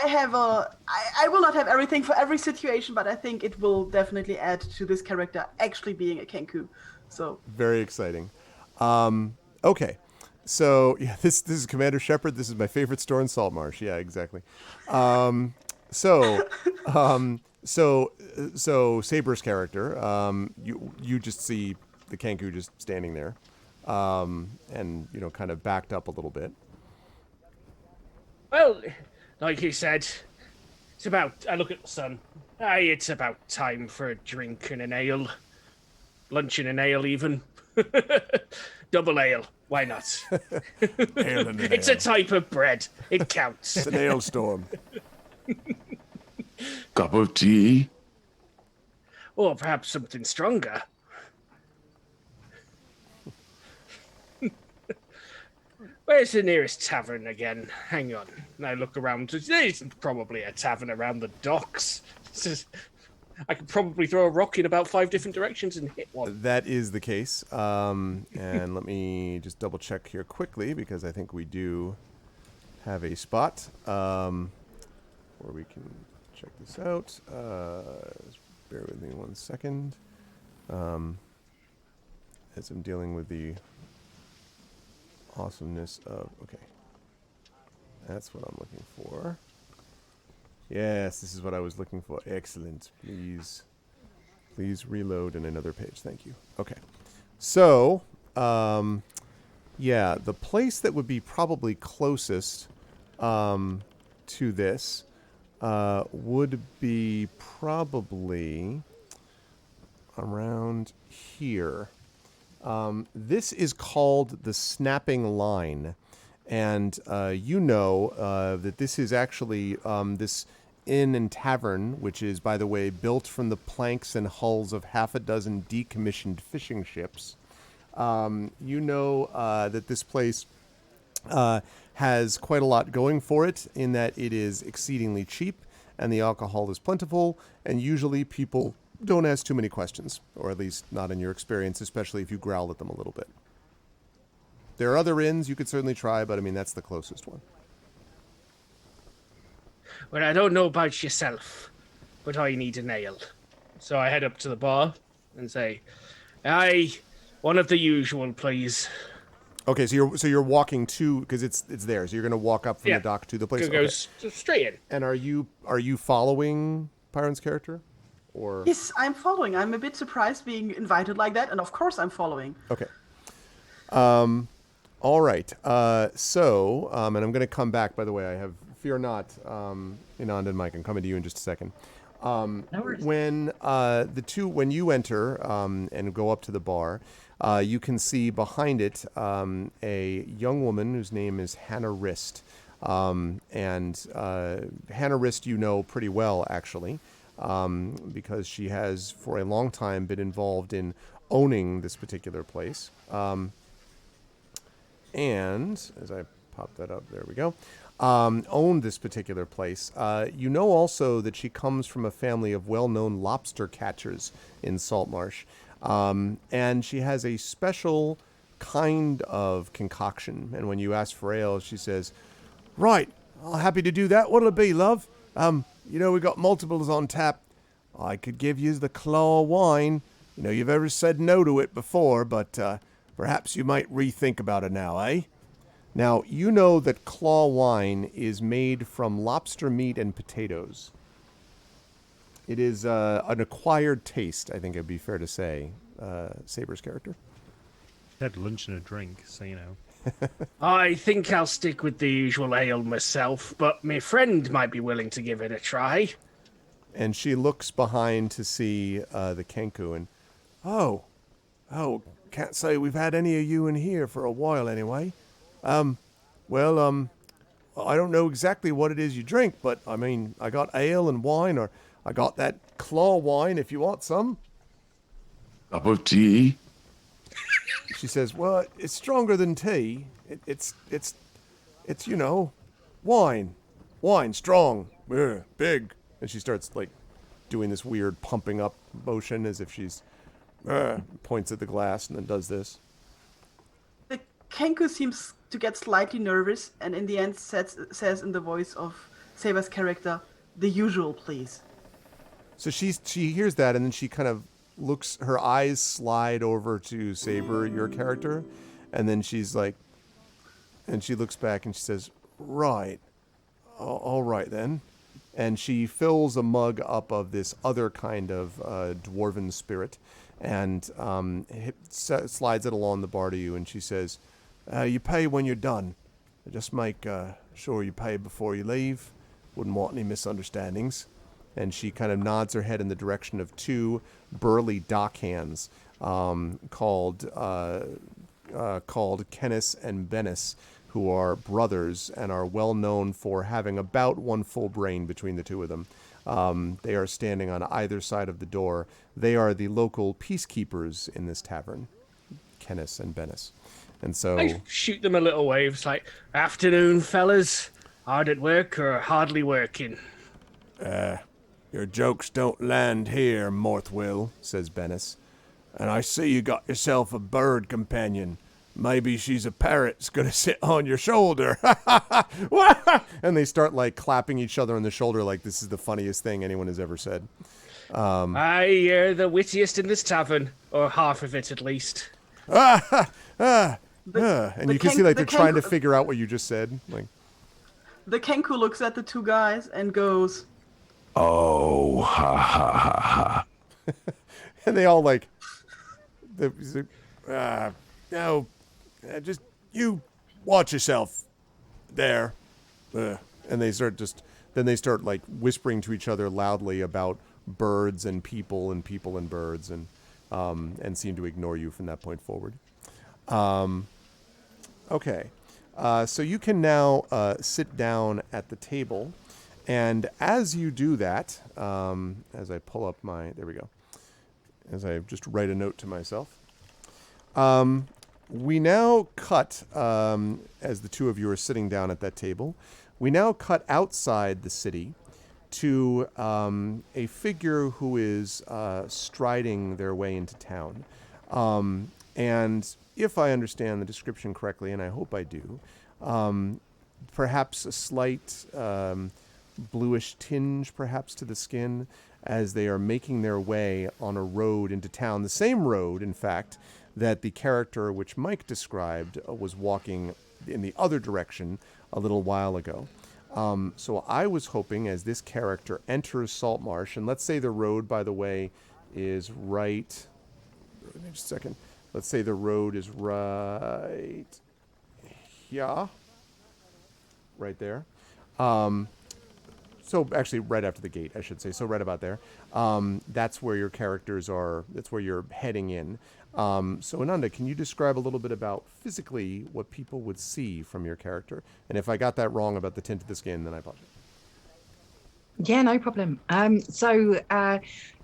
I will not have everything for every situation, but I think it will definitely add to this character actually being a kenku. So very exciting. Okay. So yeah, this is Commander Shepard. This is my favorite store in Saltmarsh. Yeah, exactly. So Saber's character, you just see the kenku just standing there, and kind of backed up a little bit. Well, like you said, it's about. I look at the sun. It's about time for a drink and an ale, lunch and an ale, even. Double ale. Why not? Ale and an it's ale. a type of bread. It counts. It's an ale storm. Cup of tea? Or perhaps something stronger. Where's the nearest tavern again? Hang on. I look around. There's probably a tavern around the docks. I could probably throw a rock in about 5 different directions and hit one. That is the case. And let me just double check here quickly, because I think we do have a spot where we can check this out. Just bear with me 1 second. As I'm dealing with the awesomeness of... Okay. That's what I'm looking for. Yes, this is what I was looking for. Excellent. Please reload in another page. Thank you. Okay. So, yeah, the place that would be probably closest to this would be probably around here. This is called the Snapping Line. And that this is actually this inn and tavern, which is, by the way, built from the planks and hulls of half a dozen decommissioned fishing ships. That this place has quite a lot going for it, in that it is exceedingly cheap and the alcohol is plentiful, and usually people don't ask too many questions, or at least not in your experience, especially if you growl at them a little bit. There are other inns you could certainly try, but I mean, that's the closest one. Well, I don't know about yourself, but I need an ale. So I head up to the bar and say, "Aye, one of the usual, please." Okay, so you're walking to, because it's there. So you're going to walk up from the dock to the place. Goes straight in. And are you following Piran's character, or? Yes, I'm following. I'm a bit surprised being invited like that, and of course I'm following. Okay. All right. And I'm going to come back, by the way. I have, fear not, Inanda and Mike, I'm coming to you in just a second. No worries. When you enter and go up to the bar, you can see behind it a young woman whose name is Hannah Rist. Hannah Rist you know pretty well, actually, because she has for a long time been involved in owning this particular place. And as I pop that up, there we go. Owned this particular place. You know also that she comes from a family of well-known lobster catchers in Saltmarsh. And she has a special kind of concoction. And when you ask for ale, she says, "Right, I'm happy to do that. What'll it be, love? We got multiples on tap. I could give you the claw wine. You've ever said no to it before, but perhaps you might rethink about it now, eh?" Now, you know that claw wine is made from lobster meat and potatoes. It is an acquired taste, I think it'd be fair to say, Saber's character. Had lunch and a drink, so you know. I think I'll stick with the usual ale myself, but my friend might be willing to give it a try. And she looks behind to see the kenku and, oh, can't say we've had any of you in here for a while anyway. I don't know exactly what it is you drink, but I mean, I got ale and wine, or I got that claw wine if you want some. Cup of tea? She says, "Well, it's stronger than tea. It's wine. Wine, strong, big." And she starts like doing this weird pumping up motion as if she's points at the glass and then does this. The kenku seems to get slightly nervous, and in the end says in the voice of Saber's character, "The usual, please." So she hears that, and then she kind of looks, her eyes slide over to Saber, your character, and then she's like, and she looks back and she says, "Right, all right then." And she fills a mug up of this other kind of dwarven spirit, and slides it along the bar to you, and she says, "You pay when you're done. Just make sure you pay before you leave. Wouldn't want any misunderstandings." And she kind of nods her head in the direction of two burly dockhands called Kennis and Bennis, who are brothers and are well known for having about one full brain between the two of them. They are standing on either side of the door. They are the local peacekeepers in this tavern, Kennis and Bennis. And so I shoot them a little wave. It's like, "Afternoon, fellas. Hard at work or hardly working?" "Your jokes don't land here, Morthwyl," says Bennis. "And I see you got yourself a bird companion. Maybe she's a parrot that's going to sit on your shoulder." And they start like clapping each other on the shoulder like this is the funniest thing anyone has ever said. You're the wittiest in this tavern, or half of it at least. And you can see like they're trying to figure out what you just said. Like, The kenku looks at the two guys and goes, Oh, ha ha ha ha. and they all like, no, just you watch yourself there. And they start like whispering to each other loudly about birds and people and birds, and seem to ignore you from that point forward. Okay. So you can now sit down at the table, and as you do that, as I pull up there we go, as I just write a note to myself, we now cut, as the two of you are sitting down at that table, we now cut outside the city to a figure who is striding their way into town. And if I understand the description correctly, and I hope I do, perhaps a slight bluish tinge perhaps to the skin as they are making their way on a road into town. The same road, in fact, that the character which Mike described was walking in the other direction a little while ago. So I was hoping as this character enters Saltmarsh, and let's say the road, by the way, is right... Just a second. Let's say the road is right yeah. Right there. So actually right after the gate, I should say. So right about there. That's where your characters are. That's where you're heading in. So Inanda, can you describe a little bit about physically what people would see from your character? And if I got that wrong about the tint of the skin, then I apologize. Yeah, no problem.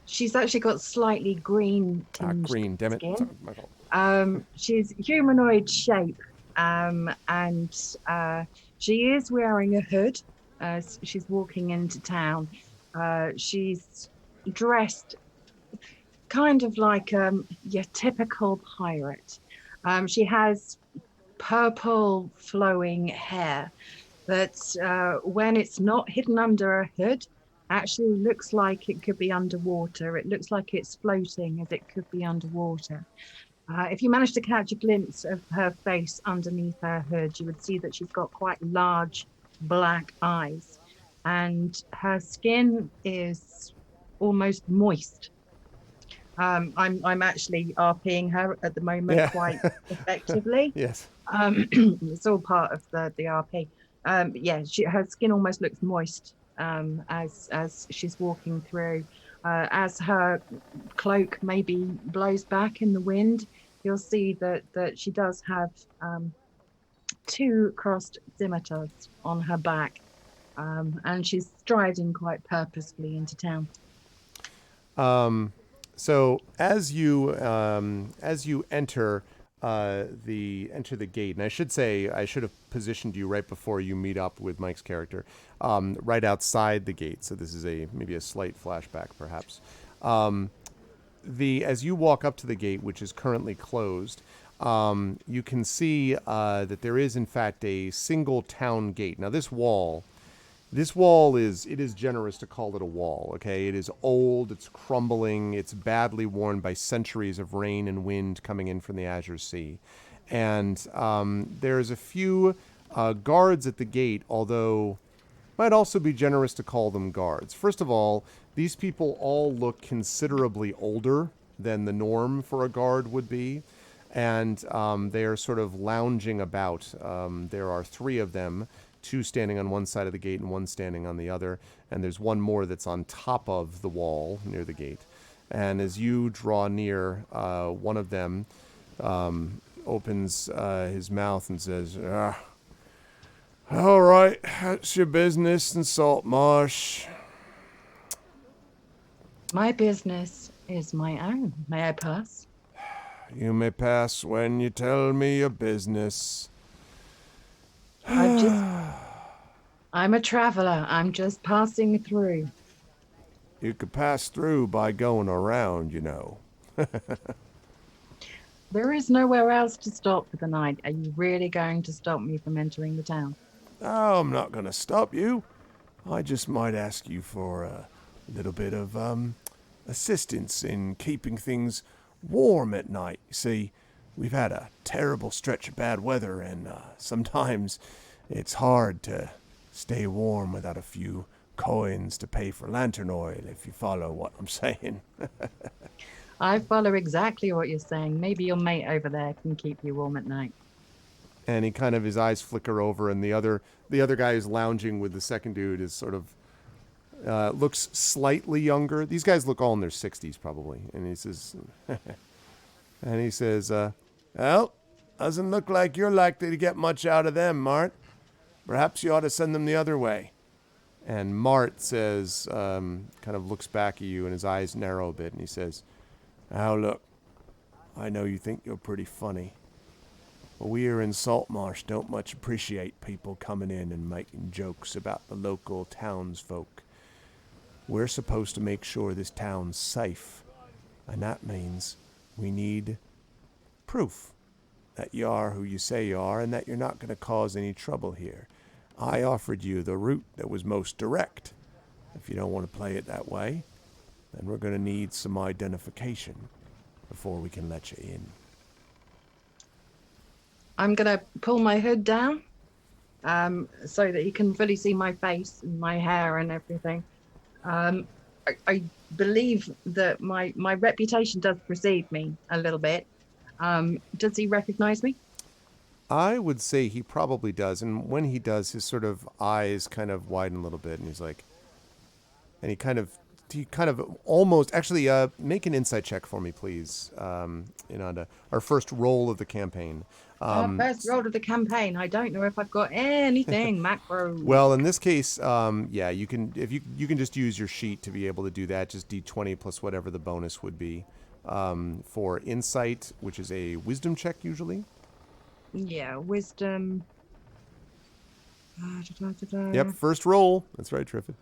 She's actually got slightly green tinged Green, damn it. skin. Sorry, my fault. She's humanoid shape, and she is wearing a hood as she's walking into town. She's dressed kind of like your typical pirate. She has purple flowing hair that when it's not hidden under a hood, actually looks like it could be underwater. It looks like it's floating as it could be underwater. If you manage to catch a glimpse of her face underneath her hood, you would see that she's got quite large black eyes, and her skin is almost moist. I'm actually RPing her at the moment quite effectively. Yes. It's all part of the RP. Her skin almost looks moist as she's walking through. As her cloak maybe blows back in the wind, you'll see that she does have 2 crossed scimitars on her back, and she's striding quite purposefully into town. So as you enter the gate, and I should say I should have positioned you right before you meet up with Mike's character, right outside the gate. So this is maybe a slight flashback, perhaps. As you walk up to the gate, which is currently closed, you can see that there is in fact a single town gate. Now this wall is generous to call it a wall, okay? It is old, it's crumbling, it's badly worn by centuries of rain and wind coming in from the Azure Sea. And there's a few guards at the gate, although might also be generous to call them guards. First of all, these people all look considerably older than the norm for a guard would be. And they are sort of lounging about. There are 3 of them, 2 standing on one side of the gate and 1 standing on the other, and there's 1 more that's on top of the wall near the gate. And as you draw near, one of them opens his mouth and says, "All right, that's your business in Saltmarsh." My business is my own. May I pass? "You may pass when you tell me your business." I'm a traveler. I'm just passing through. "You could pass through by going around, you know." There is nowhere else to stop for the night. Are you really going to stop me from entering the town? "Oh, I'm not going to stop you. I just might ask you for a little bit of assistance in keeping things warm at night. You see, we've had a terrible stretch of bad weather, and sometimes it's hard to stay warm without a few coins to pay for lantern oil, if you follow what I'm saying." I follow exactly what you're saying. Maybe your mate over there can keep you warm at night. And he kind of, his eyes flicker over, and the other guy who's lounging with the second dude is sort of looks slightly younger. These guys look all in their 60s probably. And he says, "Well, doesn't look like you're likely to get much out of them, Mart. Perhaps you ought to send them the other way." And Mart says, kind of looks back at you, and his eyes narrow a bit, and he says, "Now look, I know you think you're pretty funny, but we here in Saltmarsh don't much appreciate people coming in and making jokes about the local townsfolk. We're supposed to make sure this town's safe, and that means we need proof that you are who you say you are and that you're not going to cause any trouble here. I offered you the route that was most direct. If you don't want to play it that way, then we're going to need some identification before we can let you in." I'm going to pull my hood down so that you can fully see my face and my hair and everything. I believe that my reputation does precede me a little bit. Does he recognize me? I would say he probably does. And when he does, his sort of eyes kind of widen a little bit. And he's like, and he kind of almost, actually, make an insight check for me, please, Inanda. Our first roll of the campaign. Our first roll of the campaign. I don't know if I've got anything macro. Well, in this case, yeah, you can you can just use your sheet to be able to do that. Just D20 plus whatever the bonus would be for insight, which is a wisdom check usually. Yeah, wisdom. Yep, first roll. That's right, Triffid.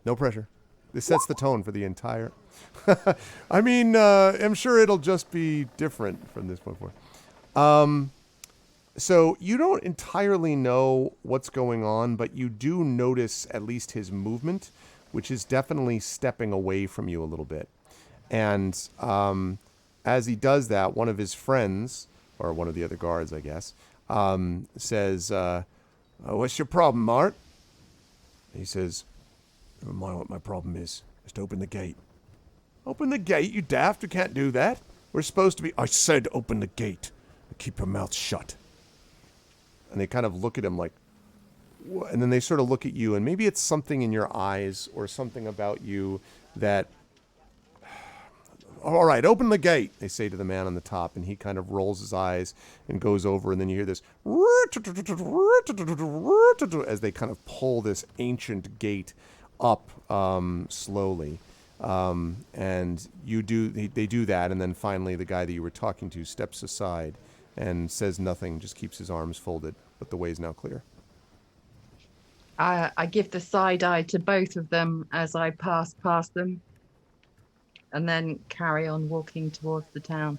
No pressure. This sets the tone for the entire. I mean, I'm sure it'll just be different from this point forward. So you don't entirely know what's going on, but you do notice at least his movement, which is definitely stepping away from you a little bit. And as he does that, one of his friends, or one of the other guards, I guess, says, what's your problem, Mart? He says, never mind what my problem is. Just open the gate. Open the gate, you daft. You can't do that. We're supposed to be... I said open the gate. Keep your mouth shut. And they kind of look at him like... And then they sort of look at you, and maybe it's something in your eyes or something about you that... All right, open the gate, they say to the man on the top, and he kind of rolls his eyes and goes over, and then you hear this... as they kind of pull this ancient gate up slowly. And they do that, and then finally the guy that you were talking to steps aside and says nothing, just keeps his arms folded, but the way's now clear. I give the side eye to both of them as I pass past them, and then carry on walking towards the town.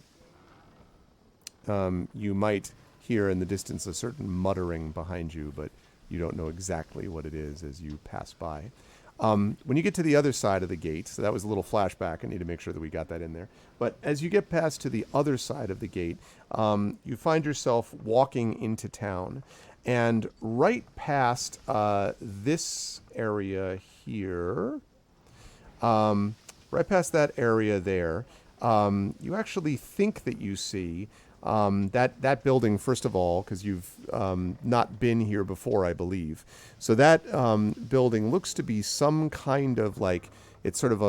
You might hear in the distance a certain muttering behind you, but you don't know exactly what it is as you pass by. When you get to the other side of the gate, so that was a little flashback, I need to make sure that we got that in there. But as you get past to the other side of the gate, you find yourself walking into town. And right past this area here, right past that area there, you actually think that you see that building, first of all, because you've not been here before, I believe. So that building looks to be some kind of like, it's sort of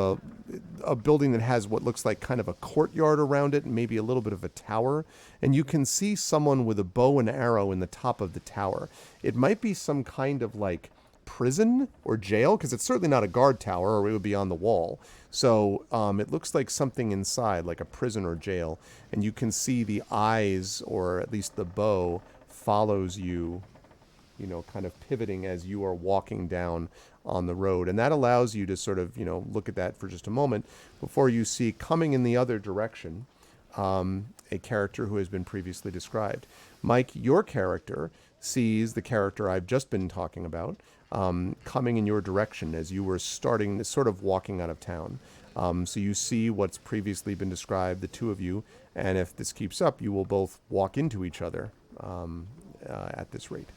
a building that has what looks like kind of a courtyard around it and maybe a little bit of a tower. And you can see someone with a bow and arrow in the top of the tower. It might be some kind of like prison or jail, because it's certainly not a guard tower, or it would be on the wall. So it looks like something inside, like a prison or jail, and you can see the eyes, or at least the bow, follows you, you know, kind of pivoting as you are walking down on the road. And that allows you to sort of, you know, look at that for just a moment before you see coming in the other direction a character who has been previously described. Mike, your character sees the character I've just been talking about coming in your direction as you were starting, sort of walking out of town. So you see what's previously been described, the two of you, and if this keeps up, you will both walk into each other at this rate.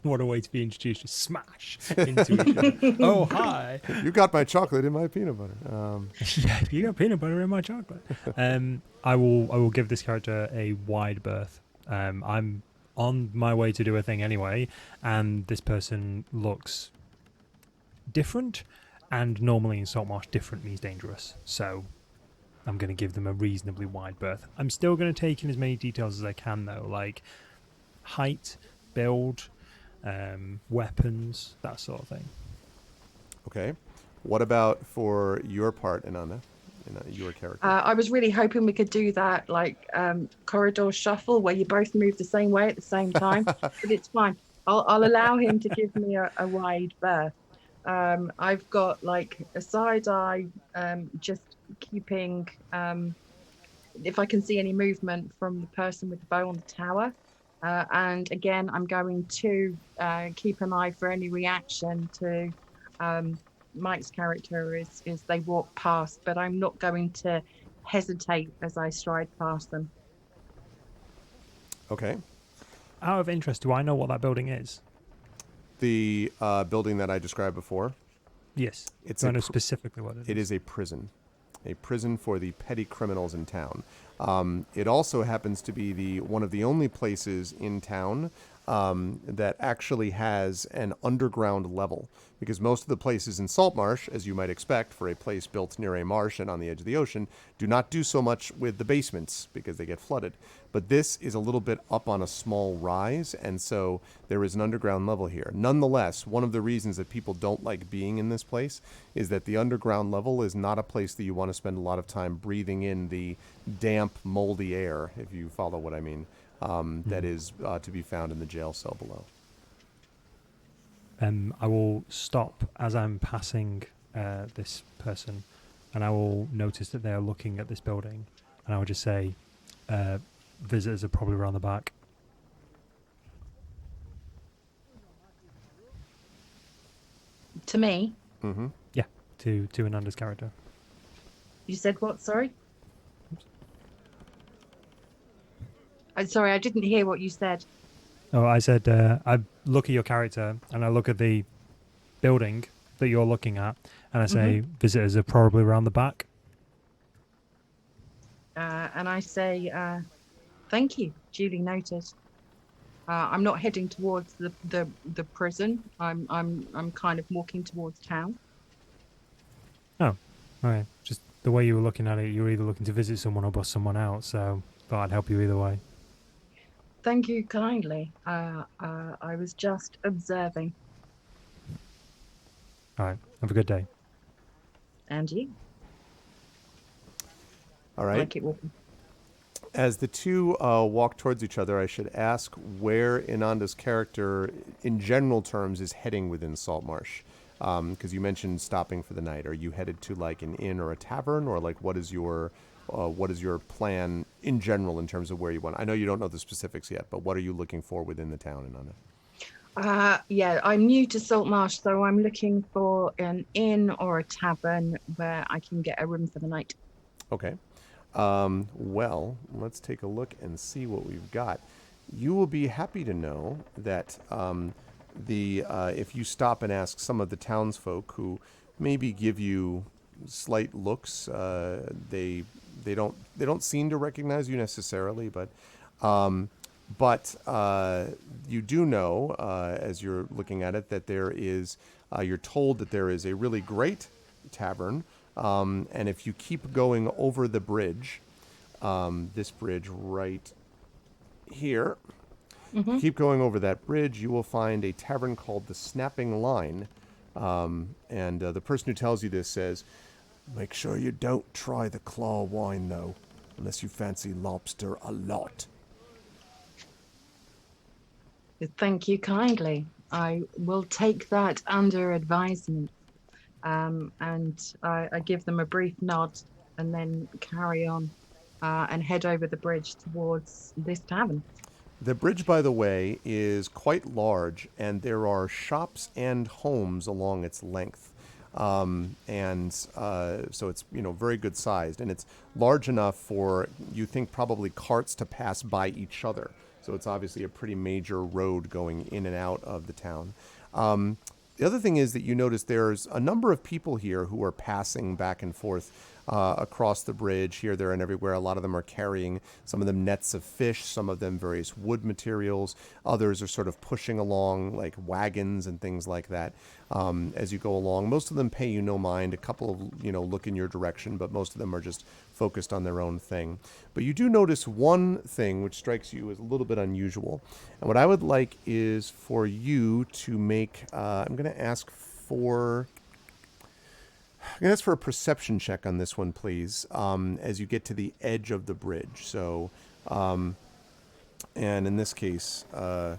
What a way to be introduced. Just smash into each other. Oh, hi. You got my chocolate in my peanut butter. Yeah, you got peanut butter in my chocolate. I will give this character a wide berth. I'm on my way to do a thing anyway, and this person looks different, and normally in Saltmarsh, different means dangerous. So I'm going to give them a reasonably wide berth. I'm still going to take in as many details as I can, though, like height, build, weapons, that sort of thing. Okay. What about for your part, Inanda? Your character? I was really hoping we could do that, like corridor shuffle, where you both move the same way at the same time. But it's fine. I'll allow him to give me a wide berth. I've got like a side eye, just keeping, if I can see any movement from the person with the bow on the tower. And again, I'm going to keep an eye for any reaction to Mike's character as they walk past, but I'm not going to hesitate as I stride past them. Okay. Out of interest, do I know what that building is? The building that I described before? Yes. It's I know specifically what it is. It is a prison. a prison for the petty criminals in town. It also happens to be one of the only places in town that actually has an underground level, because most of the places in Saltmarsh, as you might expect for a place built near a marsh and on the edge of the ocean, do not do so much with the basements because they get flooded. But this is a little bit up on a small rise, and so there is an underground level here. Nonetheless, one of the reasons that people don't like being in this place is that the underground level is not a place that you want to spend a lot of time breathing in the damp, moldy air, if you follow what I mean. That is to be found in the jail cell below. I will stop as I'm passing this person, and I will notice that they are looking at this building, and I will just say, visitors are probably around the back. To me? Mm-hmm. Yeah, to Inanda's character. You said what? Sorry? I'm sorry, I didn't hear what you said. Oh, I said, I look at your character, and I look at the building that you're looking at, and I say, visitors are probably around the back. And I say, thank you, duly noted. I'm not heading towards the prison. I'm kind of walking towards town. Oh, okay. Just the way you were looking at it, you were either looking to visit someone or bust someone out, so thought I'd help you either way. Thank you kindly. I was just observing. All right. Have a good day. And you? All right. I keep walking. As the two walk towards each other, I should ask where Inanda's character, in general terms, is heading within Saltmarsh. Because you mentioned stopping for the night. Are you headed to like an inn or a tavern, or like what is your plan in general in terms of where you want? I know you don't know the specifics yet, but what are you looking for within the town, Inanda? Yeah, I'm new to Saltmarsh, so I'm looking for an inn or a tavern where I can get a room for the night. Okay. Well, let's take a look and see what we've got. You will be happy to know that if you stop and ask some of the townsfolk who maybe give you slight looks, they don't seem to recognize you necessarily, but you do know, as you're looking at it, that there is, you're told that there is a really great tavern, and if you keep going over the bridge, this bridge right here, keep going over that bridge, you will find a tavern called the Snapping Line, and the person who tells you this says, "Make sure you don't try the claw wine, though, unless you fancy lobster a lot." Thank you kindly. I will take that under advisement. And I give them a brief nod and then carry on and head over the bridge towards this tavern. The bridge, by the way, is quite large, and there are shops and homes along its length. So it's, very good sized, and it's large enough for, you think, probably carts to pass by each other. So it's obviously a pretty major road going in and out of the town. The other thing is that you notice there's a number of people here who are passing back and forth across the bridge here, there, and everywhere. A lot of them are carrying, some of them nets of fish, some of them various wood materials. Others are sort of pushing along like wagons and things like that as you go along. Most of them pay you no mind. A couple of, look in your direction, but most of them are just focused on their own thing. But you do notice one thing which strikes you as a little bit unusual. And what I would like is for you to make, I'm going to ask for a perception check on this one, please, as you get to the edge of the bridge. So, and in this case, we're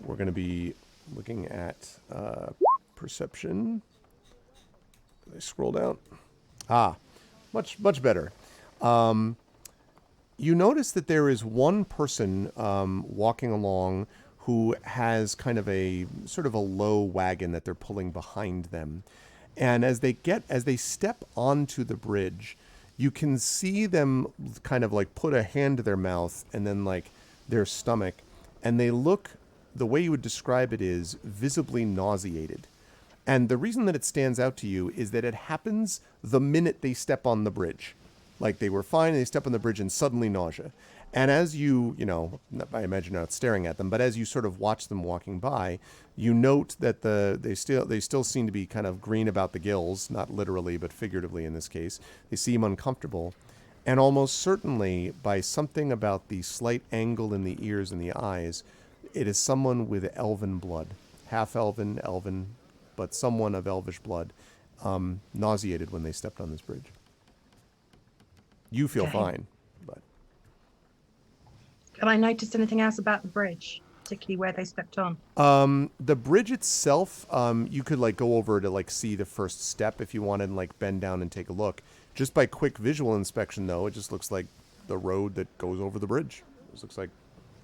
going to be looking at perception. Did I scroll down? Much better. You notice that there is one person walking along who has kind of a sort of a low wagon that they're pulling behind them. And as they step onto the bridge, you can see them kind of like put a hand to their mouth and then like their stomach, and they look, the way you would describe it is visibly nauseated. And the reason that it stands out to you is that it happens the minute they step on the bridge. Like they were fine and they step on the bridge and suddenly nausea. And as you I imagine not staring at them, but as you sort of watch them walking by, you note that they still seem to be kind of green about the gills, not literally, but figuratively in this case. They seem uncomfortable. And almost certainly by something about the slight angle in the ears and the eyes, it is someone with elven blood, half-elven, elven, but someone of elvish blood, nauseated when they stepped on this bridge. You feel fine, but... Can I notice anything else about the bridge, particularly where they stepped on? The bridge itself, you could like go over to like see the first step if you wanted and like bend down and take a look. Just by quick visual inspection, though, it just looks like the road that goes over the bridge. It looks like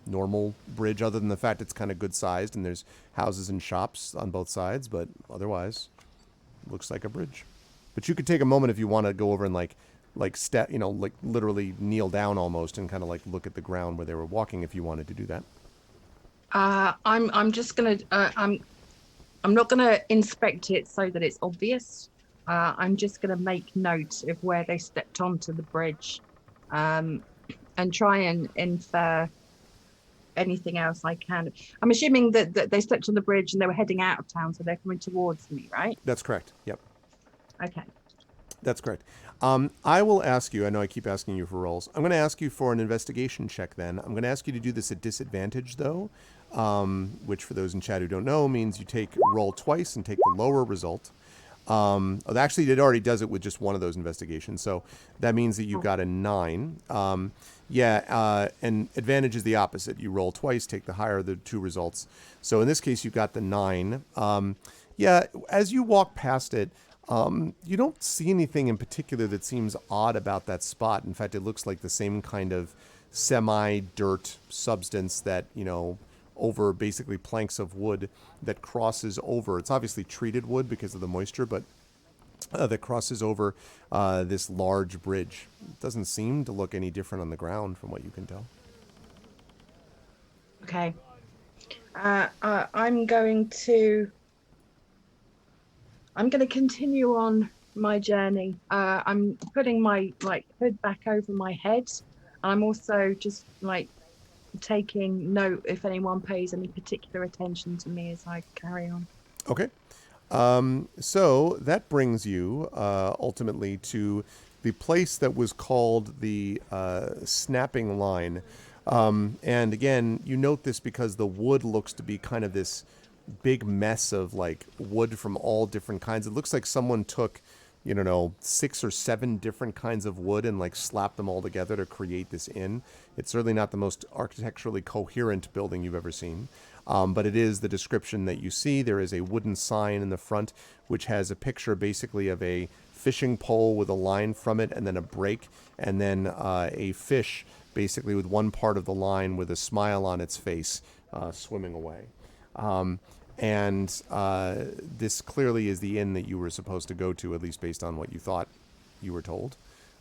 normal bridge, other than the fact it's kind of good sized and there's houses and shops on both sides, but otherwise, looks like a bridge. But you could take a moment if you want to go over and like step, like literally kneel down almost and kind of like look at the ground where they were walking if you wanted to do that. I'm just gonna I'm not gonna inspect it so that it's obvious. I'm just gonna make note of where they stepped onto the bridge, and try and infer anything else I can. I'm assuming that they stepped on the bridge and they were heading out of town, so they're coming towards me, right? That's correct. Yep. Okay. That's correct. I will ask you, I know I keep asking you for rolls. I'm going to ask you for an investigation check then. I'm going to ask you to do this at disadvantage, though, which for those in chat who don't know means you roll twice and take the lower result. Actually, it already does it with just one of those investigations, so that means that you got a 9. And advantage is the opposite. You roll twice, take the higher of the two results. So in this case, you got the 9. As you walk past it, you don't see anything in particular that seems odd about that spot. In fact, it looks like the same kind of semi-dirt substance that, over basically planks of wood that crosses over. It's obviously treated wood because of the moisture, but that crosses over this large bridge. It doesn't seem to look any different on the ground from what you can tell. Okay. I'm going to continue on my journey. I'm putting my hood back over my head. I'm also just taking note if anyone pays any particular attention to me as I carry on. Okay. So that brings you ultimately to the place that was called the Snapping Line. And again, you note this because the wood looks to be kind of this big mess of wood from all different kinds. It looks like someone took 6 or 7 different kinds of wood and slapped them all together to create this inn. It's certainly not the most architecturally coherent building you've ever seen, but it is the description that you see. There is a wooden sign in the front which has a picture basically of a fishing pole with a line from it and then a break, and then a fish basically with one part of the line with a smile on its face swimming away. And this clearly is the inn that you were supposed to go to, at least based on what you thought you were told.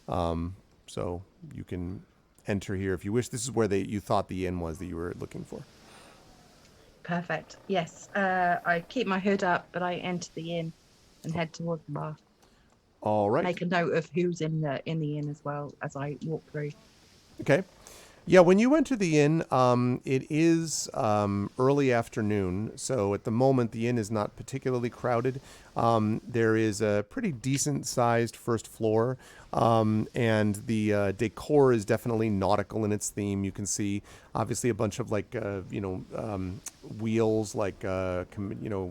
So you can enter here if you wish. This is where you thought the inn was that you were looking for. Perfect. Yes. I keep my hood up, but I enter the inn and head towards the bar. All right. Make a note of who's in the inn as well as I walk through. Okay. Yeah, when you enter the inn, it is early afternoon, so at the moment the inn is not particularly crowded. There is a pretty decent-sized first floor, and the decor is definitely nautical in its theme. You can see, obviously, a bunch of wheels,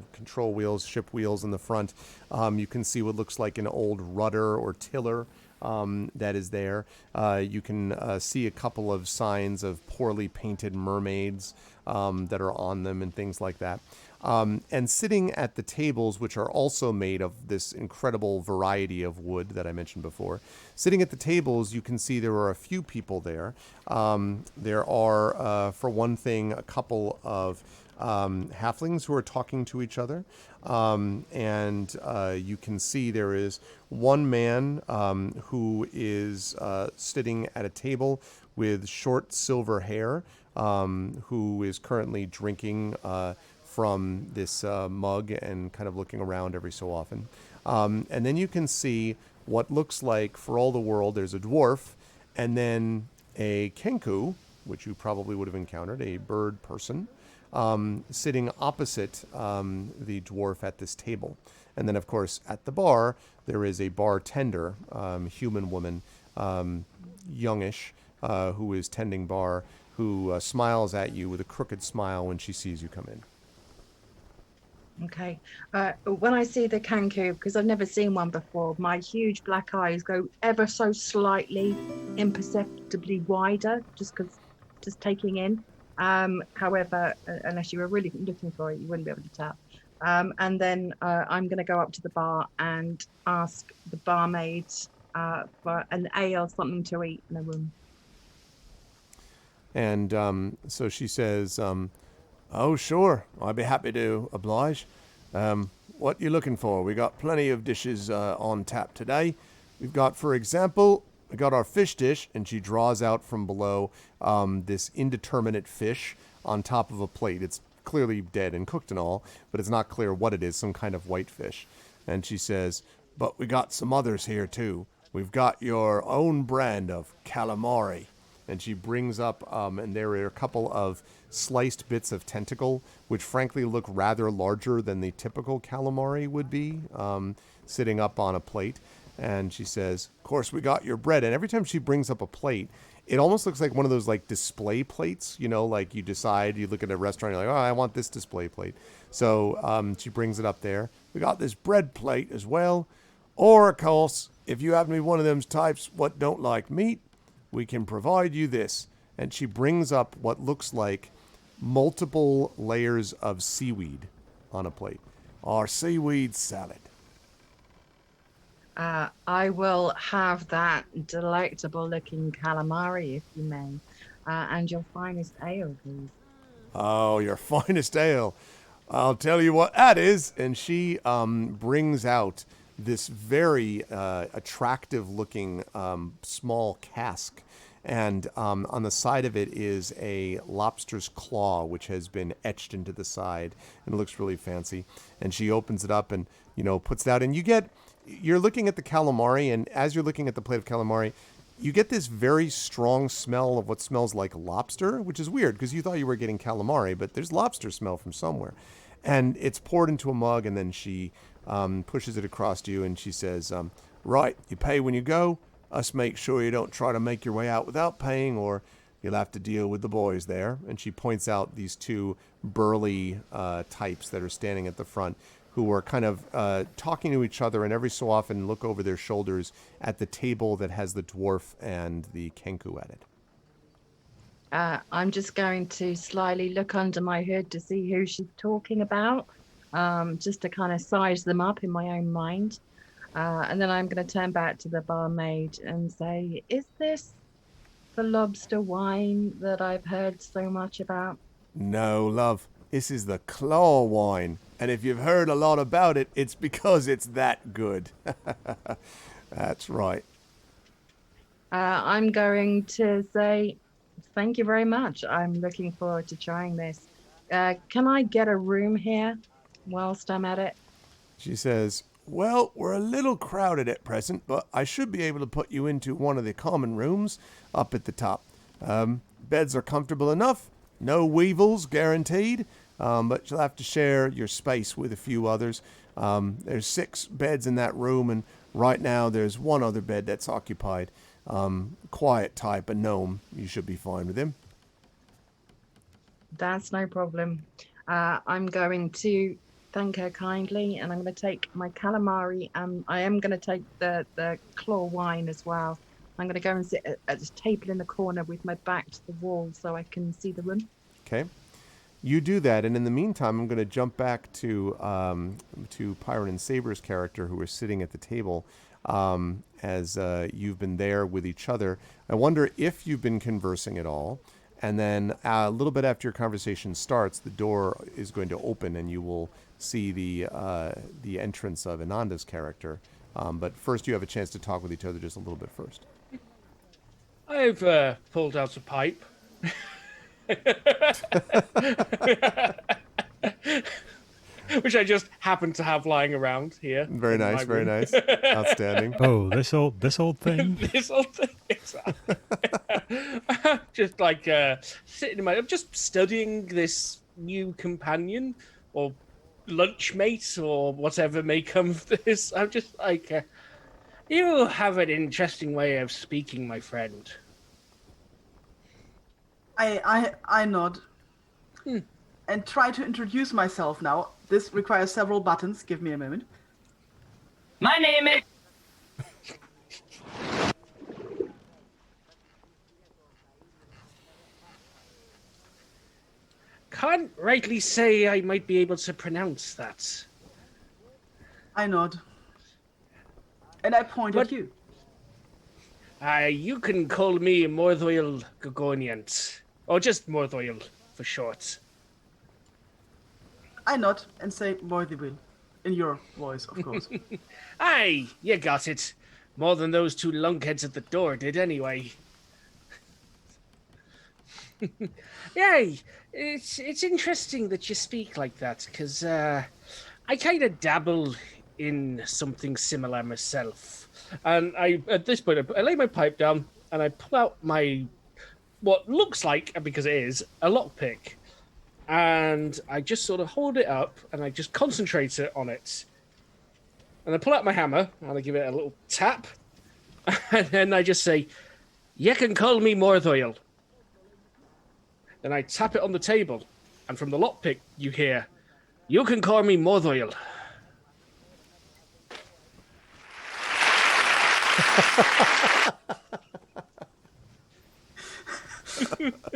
control wheels, ship wheels in the front. You can see what looks like an old rudder or tiller that is there. You can see a couple of signs of poorly painted mermaids that are on them and things like that. And sitting at the tables, which are also made of this incredible variety of wood that I mentioned before, sitting at the tables, you can see there are a few people there. There are, for one thing, a couple of halflings who are talking to each other. And you can see there is one man who is sitting at a table with short silver hair, who is currently drinking from this mug and kind of looking around every so often. And then you can see what looks like, for all the world, there's a dwarf, and then a kenku, which you probably would have encountered, a bird person, sitting opposite the dwarf at this table. And then, of course, at the bar, there is a bartender, human woman, youngish, who is tending bar, who smiles at you with a crooked smile when she sees you come in. Okay. When I see the kenku, because I've never seen one before, my huge black eyes go ever so slightly, imperceptibly wider, just taking in. However, unless you were really looking for it, you wouldn't be able to tell. And then I'm going to go up to the bar and ask the barmaid for an ale, something to eat in the room. And so she says, oh, sure, I'd be happy to oblige. What you looking for? We got plenty of dishes on tap today. We've got, for example, we got our fish dish, and she draws out from below this indeterminate fish on top of a plate. It's clearly dead and cooked and all, but it's not clear what it is, some kind of white fish. And she says, but we got some others here too. We've got your own brand of calamari. And she brings up, and there are a couple of sliced bits of tentacle, which frankly look rather larger than the typical calamari would be, sitting up on a plate. And she says, of course, we got your bread. And every time she brings up a plate, it almost looks like one of those like display plates, you know, like you decide, you look at a restaurant, you're like, oh, I want this display plate. So she brings it up there. We got this bread plate as well. Or, of course, if you happen to be one of them types what don't like meat, we can provide you this. And she brings up what looks like multiple layers of seaweed on a plate. Our seaweed salad. I will have that delectable looking calamari, if you may, and your finest ale, please. Oh, your finest ale. I'll tell you what that is. And she brings out this very attractive looking small cask. And on the side of it is a lobster's claw, which has been etched into the side. And it looks really fancy. And she opens it up and, you know, puts it out. And you're looking at the calamari. And as you're looking at the plate of calamari, you get this very strong smell of what smells like lobster, which is weird because you thought you were getting calamari, but there's lobster smell from somewhere. And it's poured into a mug, and then she pushes it across to you, and she says, right, you pay when you go. Us make sure you don't try to make your way out without paying, or you'll have to deal with the boys there. And she points out these two burly types that are standing at the front, who are kind of talking to each other, and every so often look over their shoulders at the table that has the dwarf and the kenku at it. I'm just going to slyly look under my hood to see who she's talking about, just to kind of size them up in my own mind. And then I'm going to turn back to the barmaid and say, is this the lobster wine that I've heard so much about? No, love. This is the claw wine. And if you've heard a lot about it, it's because it's that good. That's right. I'm going to say, thank you very much. I'm looking forward to trying this. Can I get a room here whilst I'm at it? She says, well, we're a little crowded at present, but I should be able to put you into one of the common rooms up at the top. Beds are comfortable enough. No weevils, guaranteed. But you'll have to share your space with a few others. There's 6 beds in that room, and right now there's one other bed that's occupied. Quiet type, a gnome. You should be fine with him. That's no problem. I'm going to thank her kindly, and I'm going to take my calamari, and I am going to take the claw wine as well. I'm going to go and sit at this table in the corner with my back to the wall so I can see the room. Okay. You do that, and in the meantime, I'm going to jump back to Pyron and Saber's character, who are sitting at the table as you've been there with each other. I wonder if you've been conversing at all, and then a little bit after your conversation starts, the door is going to open, and you will see the entrance of Inanda's character. But first, you have a chance to talk with each other just a little bit first. I've pulled out a pipe. Which I just happen to have lying around here. Very nice, very nice. Outstanding. Oh, this old thing. This whole thing. Exactly. Just like sitting in my, I'm just studying this new companion or lunchmate or whatever may come of this. I'm just like, you have an interesting way of speaking, my friend. I nod and try to introduce myself now. This requires several buttons. Give me a moment. My name is... Can't rightly say I might be able to pronounce that. I nod. And I point What? at you. You can call me Morthwyl Gogoniant, or just Morthwyl for short. I nod and say Morthwyl. In your voice, of course. Aye, you got it. More than those two lunkheads at the door did anyway. Yay, it's interesting that you speak like that, because I kind of dabble in something similar myself. And at this point, I lay my pipe down and I pull out my, what looks like, because it is, a lockpick. And I just sort of hold it up and I just concentrate it on it. And I pull out my hammer and I give it a little tap. And then I just say, you can call me Morthwyl. Then I tap it on the table. And from the lockpick, you hear, you can call me Morthwyl.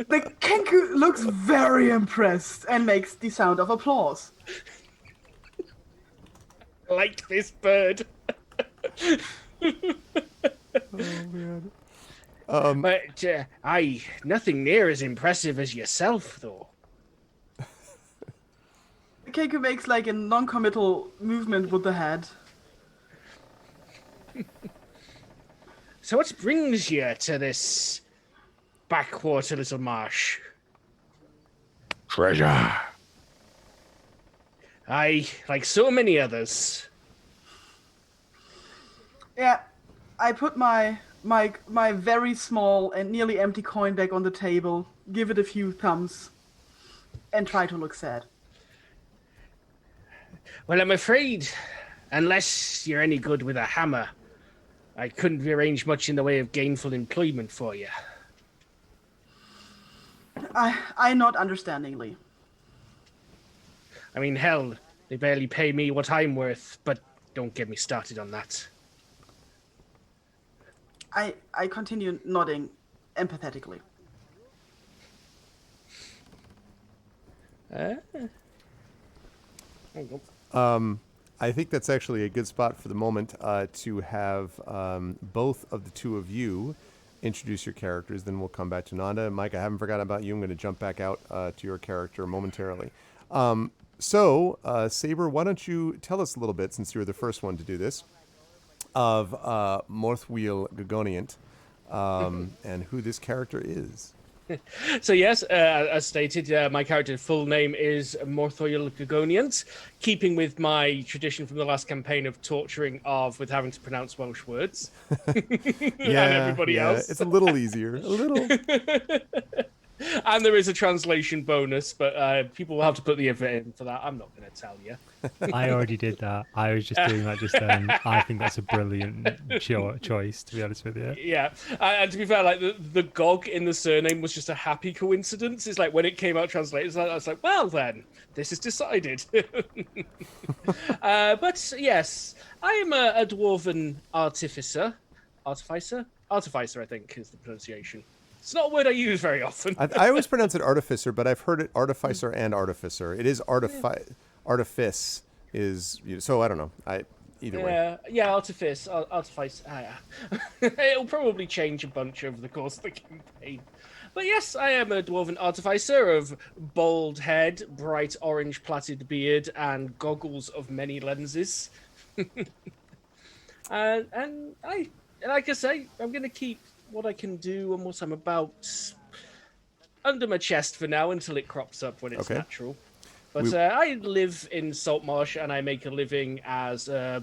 The kenku looks very impressed and makes the sound of applause. Like this bird. Oh man. But nothing near as impressive as yourself, though. The kenku makes like a non-committal movement with the head. So what brings you to this backwater little marsh? Treasure. Aye, like so many others. Yeah, I put my very small and nearly empty coin back on the table, give it a few thumbs, and try to look sad. Well, I'm afraid, unless you're any good with a hammer, I couldn't arrange much in the way of gainful employment for you. I nod understandingly. I mean, hell, they barely pay me what I'm worth, but don't get me started on that. I continue nodding empathetically. I think that's actually a good spot for the moment to have both of the two of you introduce your characters. Then we'll come back to Inanda. Mike, I haven't forgotten about you. I'm going to jump back out to your character momentarily. So, Saber, why don't you tell us a little bit, since you were the first one to do this, of Morthwyl Gogoniant and who this character is. So yes, as stated, my character's full name is Morthwyl Gogoniant, keeping with my tradition from the last campaign of torturing Arv with having to pronounce Welsh words. And everybody else. It's a little easier. A little. And there is a translation bonus, but people will have to put the effort in for that. I'm not going to tell you. I already did that. I was just doing that just then. I think that's a brilliant choice, to be honest with you. Yeah, and to be fair, like the GOG in the surname was just a happy coincidence. It's like when it came out translated, I was like, well then, this is decided. But yes, I am a dwarven artificer. Artificer, I think is the pronunciation. It's not a word I use very often. I always pronounce it artificer, but I've heard it artificer and artificer. It is artifice is, so I don't know. Either way. Yeah, artifice. It'll probably change a bunch over the course of the campaign. But yes, I am a dwarven artificer of bald head, bright orange plaited beard, and goggles of many lenses. and like I say, I'm going to keep what I can do and what I'm about under my chest for now until it crops up when it's natural. But I live in Saltmarsh, and I make a living as as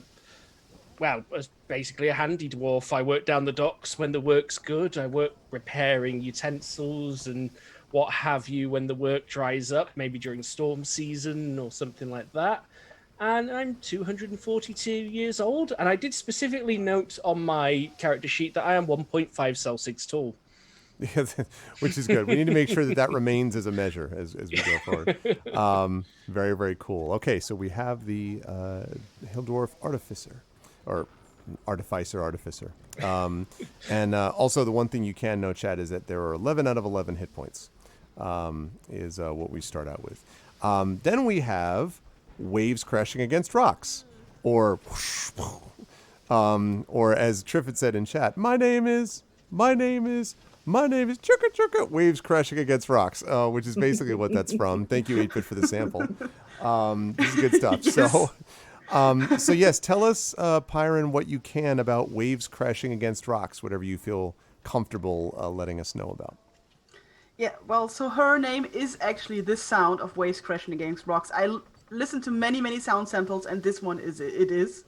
basically a handy dwarf. I work down the docks when the work's good. I work repairing utensils and what have you when the work dries up, maybe during storm season or something like that. And I'm 242 years old, and I did specifically note on my character sheet that I am 1.5 Celsius tall. Which is good. We need to make sure that that remains as a measure as we go forward. Very, very cool. Okay, so we have the Hill Dwarf Artificer, or Artificer. And also the one thing you can know, Chad, is that there are 11 out of 11 hit points is what we start out with. Then we have waves crashing against rocks, or as Triffid said in chat, my name is Chugga Chugga, waves crashing against rocks, which is basically what that's from. Thank you, 8-Bit, for the sample. This is good stuff. So yes, tell us, Piran, what you can about waves crashing against rocks, whatever you feel comfortable letting us know about. Yeah, well, so her name is actually this sound of waves crashing against rocks. I listened to many, many sound samples, and this one is it is.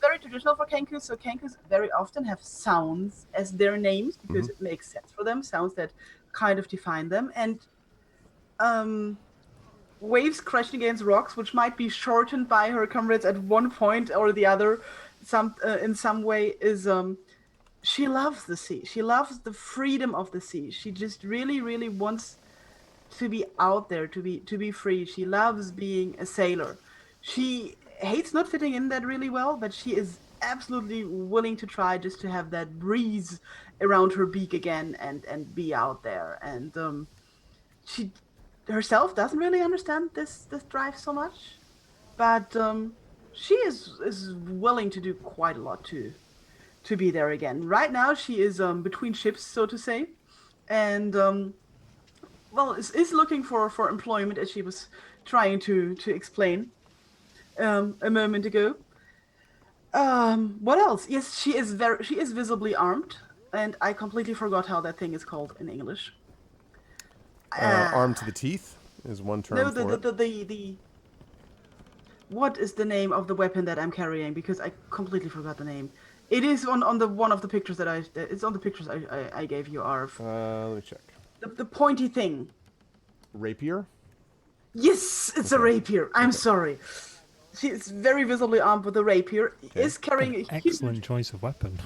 Very traditional for kenkus, so kenkus very often have sounds as their names because it makes sense for them, sounds that kind of define them. And waves crashing against rocks, which might be shortened by her comrades at one point or the other, in some way, is she loves the sea. She loves the freedom of the sea. She just really, really wants to be out there, to be free. She loves being a sailor. She hates not fitting in that really well, but she is absolutely willing to try just to have that breeze around her beak again and be out there. And she herself doesn't really understand this drive so much, but she is willing to do quite a lot to be there again. Right now she is between ships, so to say, and is looking for employment, as she was trying to explain a moment ago. What else? Yes, she is visibly armed, and I completely forgot how that thing is called in English. Armed to the teeth is one term for it. The what is the name of the weapon that I'm carrying? Because I completely forgot the name. It is on the one of the pictures that it's on the pictures I gave you, Arv. Let me check. The pointy thing. Rapier? Yes, it's a rapier. I'm sorry. She is very visibly armed with a rapier. Okay. Is carrying An excellent choice of weapon.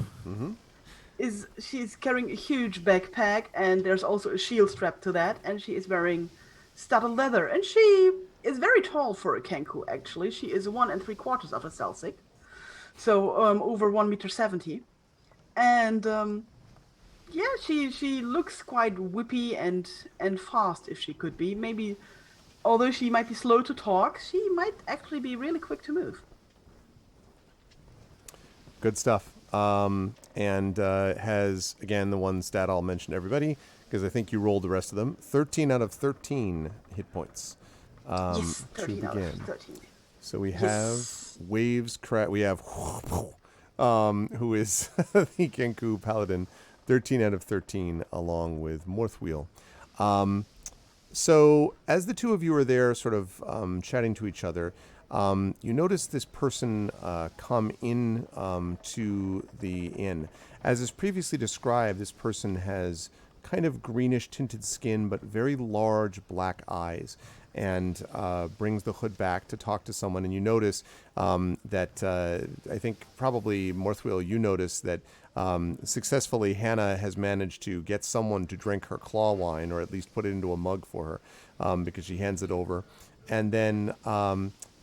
She's carrying a huge backpack, and there's also a shield strapped to that, and she is wearing studded leather, and she is very tall for a kenku. Actually, she is 1 3/4 of a Celsius, so over 1.70 meters, and she looks quite whippy and fast if she could be. Maybe, although she might be slow to talk, she might actually be really quick to move. Good stuff. And has, again, the one stat I'll mention to everybody, because I think you rolled the rest of them, 13 out of 13 hit points. Yes, 13 out of 13. So we have waves, we have who is the Kenku Paladin, 13 out of 13, along with Morthwyl. So as the two of you are there sort of chatting to each other, you notice this person come in to the inn. As is previously described, this person has kind of greenish tinted skin, but very large black eyes, and brings the hood back to talk to someone. And you notice that I think probably Morthwyl, you notice that successfully Hannah has managed to get someone to drink her claw wine, or at least put it into a mug for her, because she hands it over. And then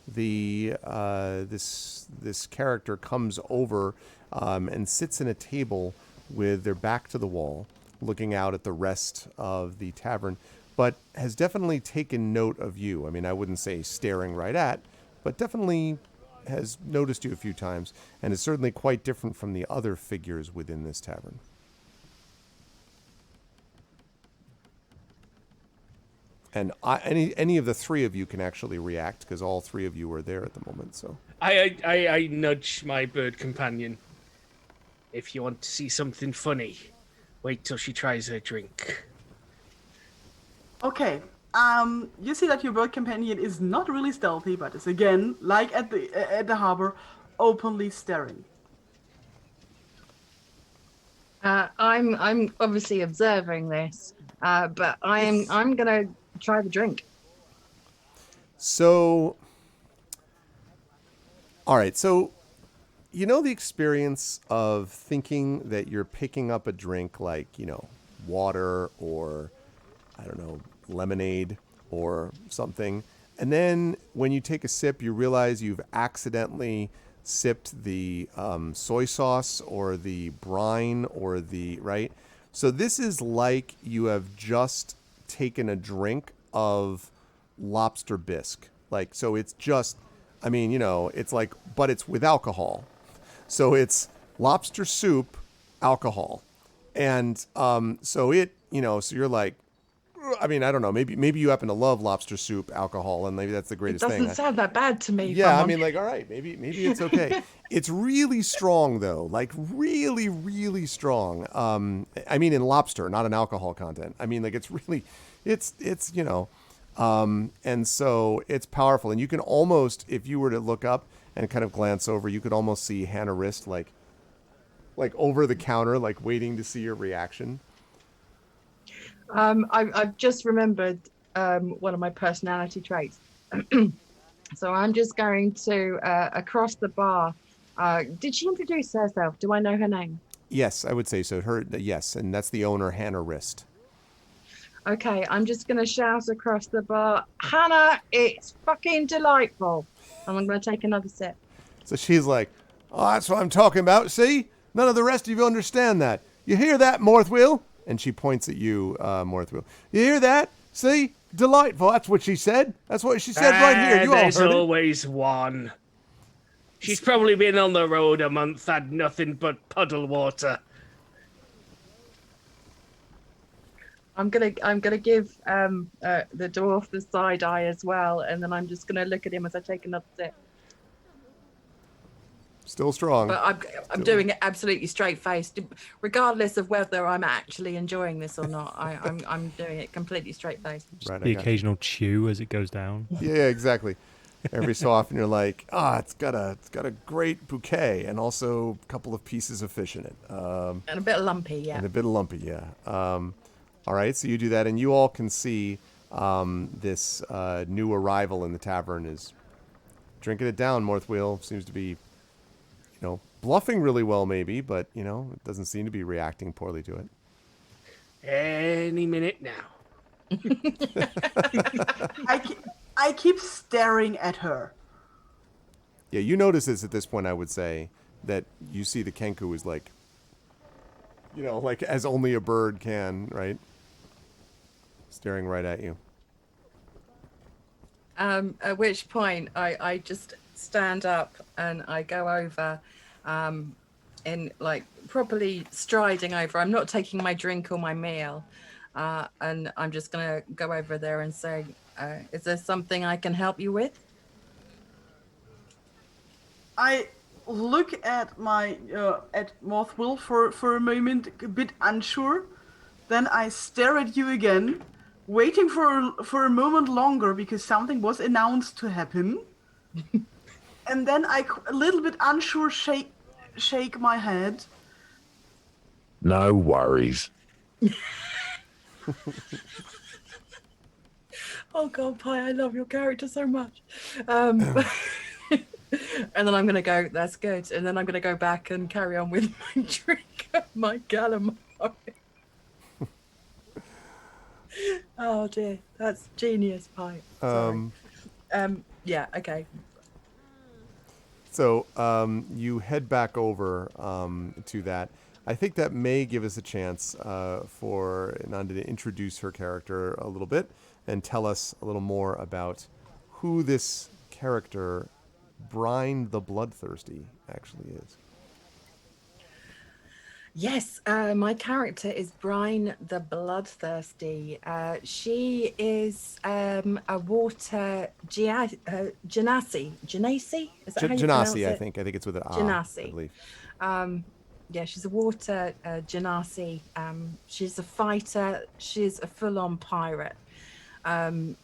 this character comes over and sits in a table with their back to the wall, looking out at the rest of the tavern, but has definitely taken note of you. I mean, I wouldn't say staring right at, but definitely has noticed you a few times, and is certainly quite different from the other figures within this tavern. And any of the three of you can actually react, because all three of you are there at the moment. So I nudge my bird companion. If you want to see something funny, Wait till she tries her drink. Okay. You see that your bird companion is not really stealthy, but is again, like at the harbor, openly staring. I'm obviously observing this, but I'm gonna try the drink. So, all right. So, you know the experience of thinking that you're picking up a drink like, water or, I don't know, lemonade or something. And then when you take a sip, you realize you've accidentally sipped the soy sauce or the brine or right? So this is like you have just taken a drink of lobster bisque. Like, so it's just, it's like, but it's with alcohol. So it's lobster soup, alcohol. And so you're like, I don't know, maybe you happen to love lobster soup, alcohol, and maybe that's the It greatest thing. doesn't sound that bad to me. Yeah, all right, maybe it's okay. It's really strong though, like really, really strong. In lobster, not in alcohol content. It's really, it's and so it's powerful, and you can almost, if you were to look up and kind of glance over, you could almost see Hannah Wrist like over the counter, like waiting to see your reaction. I've just remembered one of my personality traits. So I'm just going to across the bar. Did she introduce herself? Do I know her name? Yes, I would say so. Yes, and that's the owner, Hannah Wrist. Okay, I'm just going to shout across the bar, Hannah, it's fucking delightful. And I'm going to take another sip. So she's like, oh, that's what I'm talking about. See? None of the rest of you understand that. You hear that, Morthwyl? And she points at you, Morthwyl. You hear that? See? Delightful. That's what she said. That's what she said right here. You all There's heard always one. She's probably been on the road a month, had nothing but puddle water. I'm gonna give the dwarf the side eye as well, and then I'm just gonna look at him as I take another sip. Still strong. But I'm doing it absolutely straight faced, regardless of whether I'm actually enjoying this or not. I'm doing it completely straight faced. Right, The occasional chew as it goes down. Yeah, exactly. Every so often you're like, it's got a great bouquet and also a couple of pieces of fish in it. And a bit lumpy, yeah. And a bit lumpy, yeah. All right, so you do that, and you all can see this new arrival in the tavern is drinking it down. Morthwyl seems to be, bluffing really well, maybe, but it doesn't seem to be reacting poorly to it. Any minute now. I keep staring at her. Yeah, you notice this at this point. I would say that you see the kenku is like, like as only a bird can, right? Staring right at you. At which point I just stand up and I go over in like properly striding over. I'm not taking my drink or my meal. And I'm just going to go over there and say, is there something I can help you with? I look at at Morthwyl for a moment, a bit unsure. Then I stare at you again, waiting for a moment longer because something was announced to happen. And then I, a little bit unsure, shake my head. No worries. Oh God, Pi, I love your character so much. And then I'm going to go, that's good. And then I'm going to go back and carry on with my drink, my calamari. Oh dear, that's genius, Pi. Sorry. Yeah, okay. So you head back over to that. I think that may give us a chance for Inanda to introduce her character a little bit and tell us a little more about who this character, Brine the Bloodthirsty, actually is. Yes, my character is Brine the Bloodthirsty. She is a water genasi. Genasi? Is that how you pronounce Genasi, it? I think. I think it's with an I Genasi. believe. she's a water genasi. She's a fighter. She's a full-on pirate. Do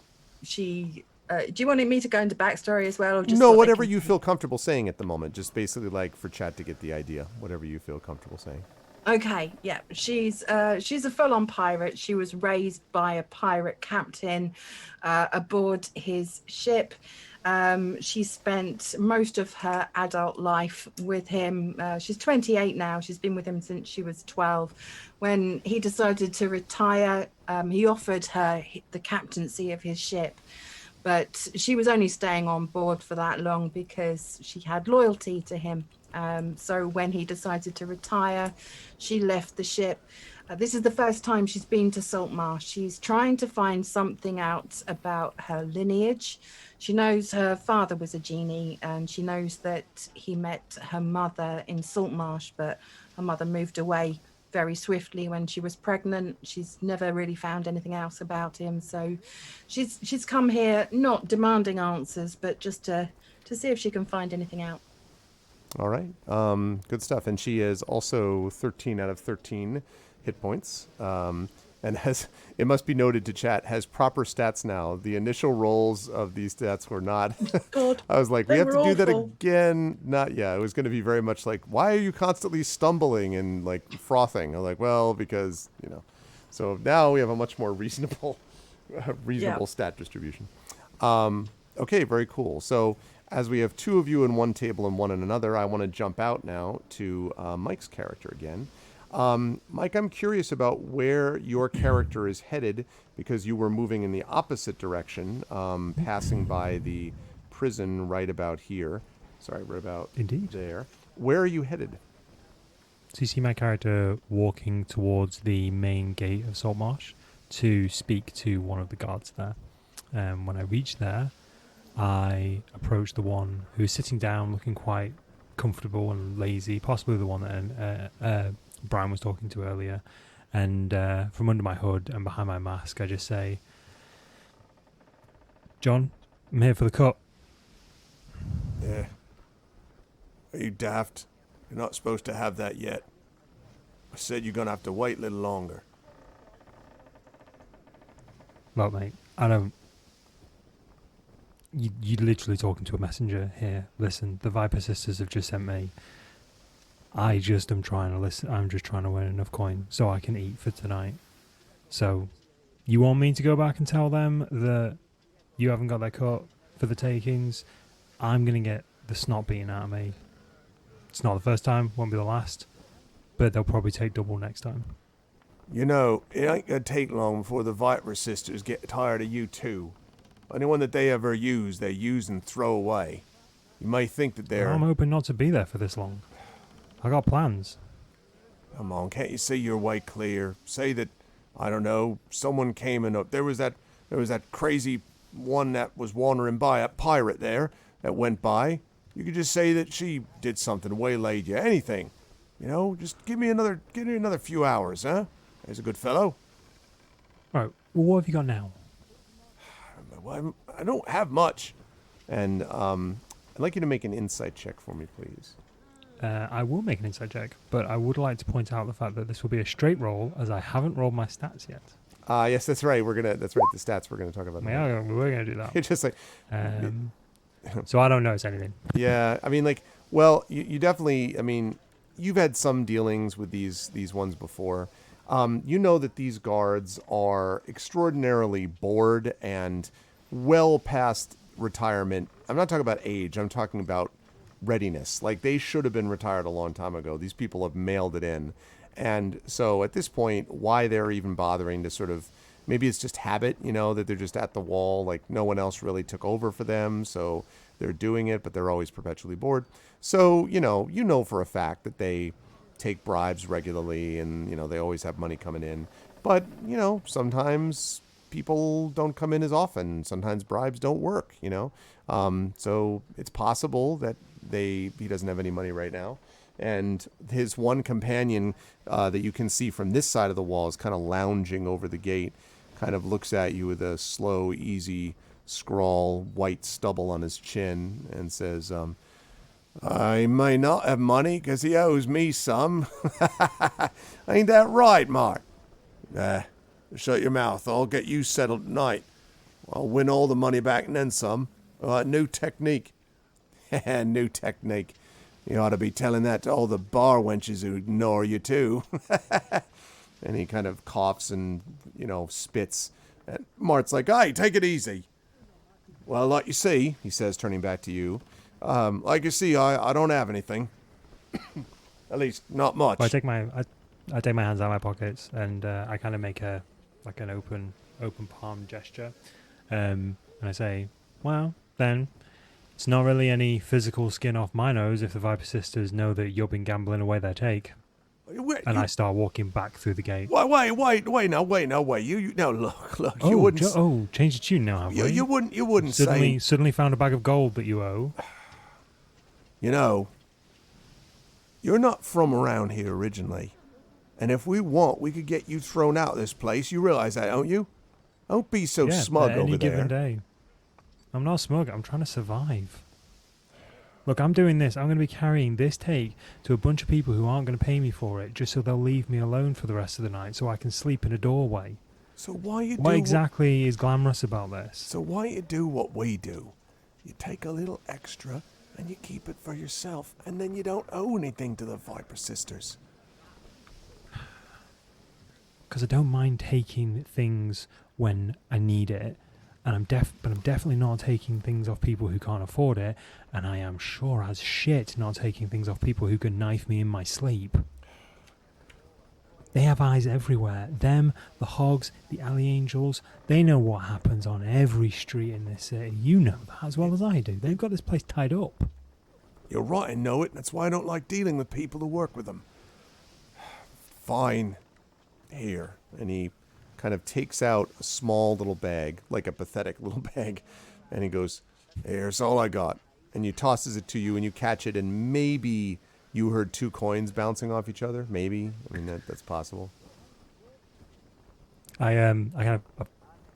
you want me to go into backstory as well, or just No, what they whatever can you see? feel comfortable saying at the moment. Just basically like for chat to get the idea. Whatever you feel comfortable saying. Okay, yeah, she's a full-on pirate. She was raised by a pirate captain aboard his ship. She spent most of her adult life with him. She's 28 now. She's been with him since she was 12. When he decided to retire, he offered her the captaincy of his ship. But she was only staying on board for that long because she had loyalty to him. So when he decided to retire, she left the ship. This is the first time she's been to Saltmarsh. She's trying to find something out about her lineage. She knows her father was a genie, and she knows that he met her mother in Saltmarsh, but her mother moved away very swiftly when she was pregnant. She's never really found anything else about him. So she's come here not demanding answers, but just to see if she can find anything out. All right. Good stuff. And she is also 13 out of 13 hit points. And it must be noted to chat, has proper stats now. The initial rolls of these stats were not. God, I was like, we they have to were do that awful. again. Not, yeah, it was going to be very much like, why are you constantly stumbling and like frothing? I'm like, well, because, So now we have a much more reasonable stat distribution. Okay, very cool. So as we have two of you in one table and one in another, I want to jump out now to Mike's character again. Mike, I'm curious about where your character is headed because you were moving in the opposite direction, passing by the prison right about here. Sorry, right about Indeed. there. Where are you headed? So you see my character walking towards the main gate of Saltmarsh to speak to one of the guards there. When I reach there, I approach the one who's sitting down looking quite comfortable and lazy, possibly the one that Brian was talking to earlier. And from under my hood and behind my mask, I just say, John, I'm here for the cut. Yeah. Are you daft? You're not supposed to have that yet. I said you're going to have to wait a little longer. Look, mate, I don't... You're literally talking to a messenger here. Listen, the Viper Sisters have just sent me. I just am trying to listen. I'm just trying to win enough coin so I can eat for tonight. So, you want me to go back and tell them that you haven't got their cut for the takings? I'm going to get the snot beaten out of me. It's not the first time, won't be the last, but they'll probably take double next time. It ain't going to take long before the Viper Sisters get tired of you too. Anyone that they ever use, they use and throw away. You may think that they're... I'm hoping not to be there for this long. I got plans. Come on, can't you see your way clear? Say that, I don't know, someone came and there was that crazy one that was wandering by, a pirate there that went by. You could just say that she did something, waylaid you, anything. Just give me another few hours, huh? There's a good fellow. Right, well, what have you got now? Well, I don't have much. And I'd like you to make an insight check for me, please. I will make an insight check, but I would like to point out the fact that this will be a straight roll, as I haven't rolled my stats yet. Yes, that's right. That's right. The stats we're gonna talk about. Yeah, we're gonna do that. It's just like, so I don't notice anything. yeah. I mean, you definitely. I mean, you've had some dealings with these ones before. You know that these guards are extraordinarily bored and well past retirement. I'm not talking about age. I'm talking about readiness. Like, they should have been retired a long time ago. These people have mailed it in. And so at this point, why they're even bothering to sort of, maybe it's just habit, that they're just at the wall, like no one else really took over for them. So they're doing it, but they're always perpetually bored. So, for a fact that they take bribes regularly and, they always have money coming in. But, sometimes people don't come in as often. Sometimes bribes don't work, So it's possible that he doesn't have any money right now. And his one companion that you can see from this side of the wall is kind of lounging over the gate, kind of looks at you with a slow, easy scrawl, white stubble on his chin, and says, I may not have money 'cause he owes me some. Ain't that right, Mart? Shut your mouth. I'll get you settled tonight. I'll win all the money back and then some. New technique. New technique. You ought to be telling that to all the bar wenches who ignore you, too. And he kind of coughs and, spits. And Mart's like, hey, take it easy. Well, like you see, he says, turning back to you, like you see, I don't have anything. At least, not much. Well, I take my hands out of my pockets and I kind of make an open palm gesture. And I say, well, then, it's not really any physical skin off my nose if the Viper Sisters know that you've been gambling away their take. And I start walking back through the gate. Wait, you no, look, you wouldn't... Change the tune now, have we? You wouldn't say... Suddenly found a bag of gold that you owe. You're not from around here originally. And if we want, we could get you thrown out of this place. You realize that, don't you? Don't be so smug over there. Any given day. I'm not smug. I'm trying to survive. Look, I'm doing this. I'm going to be carrying this take to a bunch of people who aren't going to pay me for it, just so they'll leave me alone for the rest of the night so I can sleep in a doorway. So why you What exactly is glamorous about this? So why you do what we do? You take a little extra and you keep it for yourself, and then you don't owe anything to the Viper Sisters. Because I don't mind taking things when I need it, and I'm definitely not taking things off people who can't afford it, and I am sure as shit not taking things off people who can knife me in my sleep. They have eyes everywhere. Them, the hogs, the alley angels, they know what happens on every street in this city. You know that as well as I do. They've got this place tied up. You're right, I know it. That's why I don't like dealing with people who work with them. Fine. Here. And he kind of takes out a small little bag, like a pathetic little bag, and he goes, here's all I got. And he tosses it to you, and you catch it, and maybe you heard 2 coins bouncing off each other. Maybe. I mean, that's possible. I kind of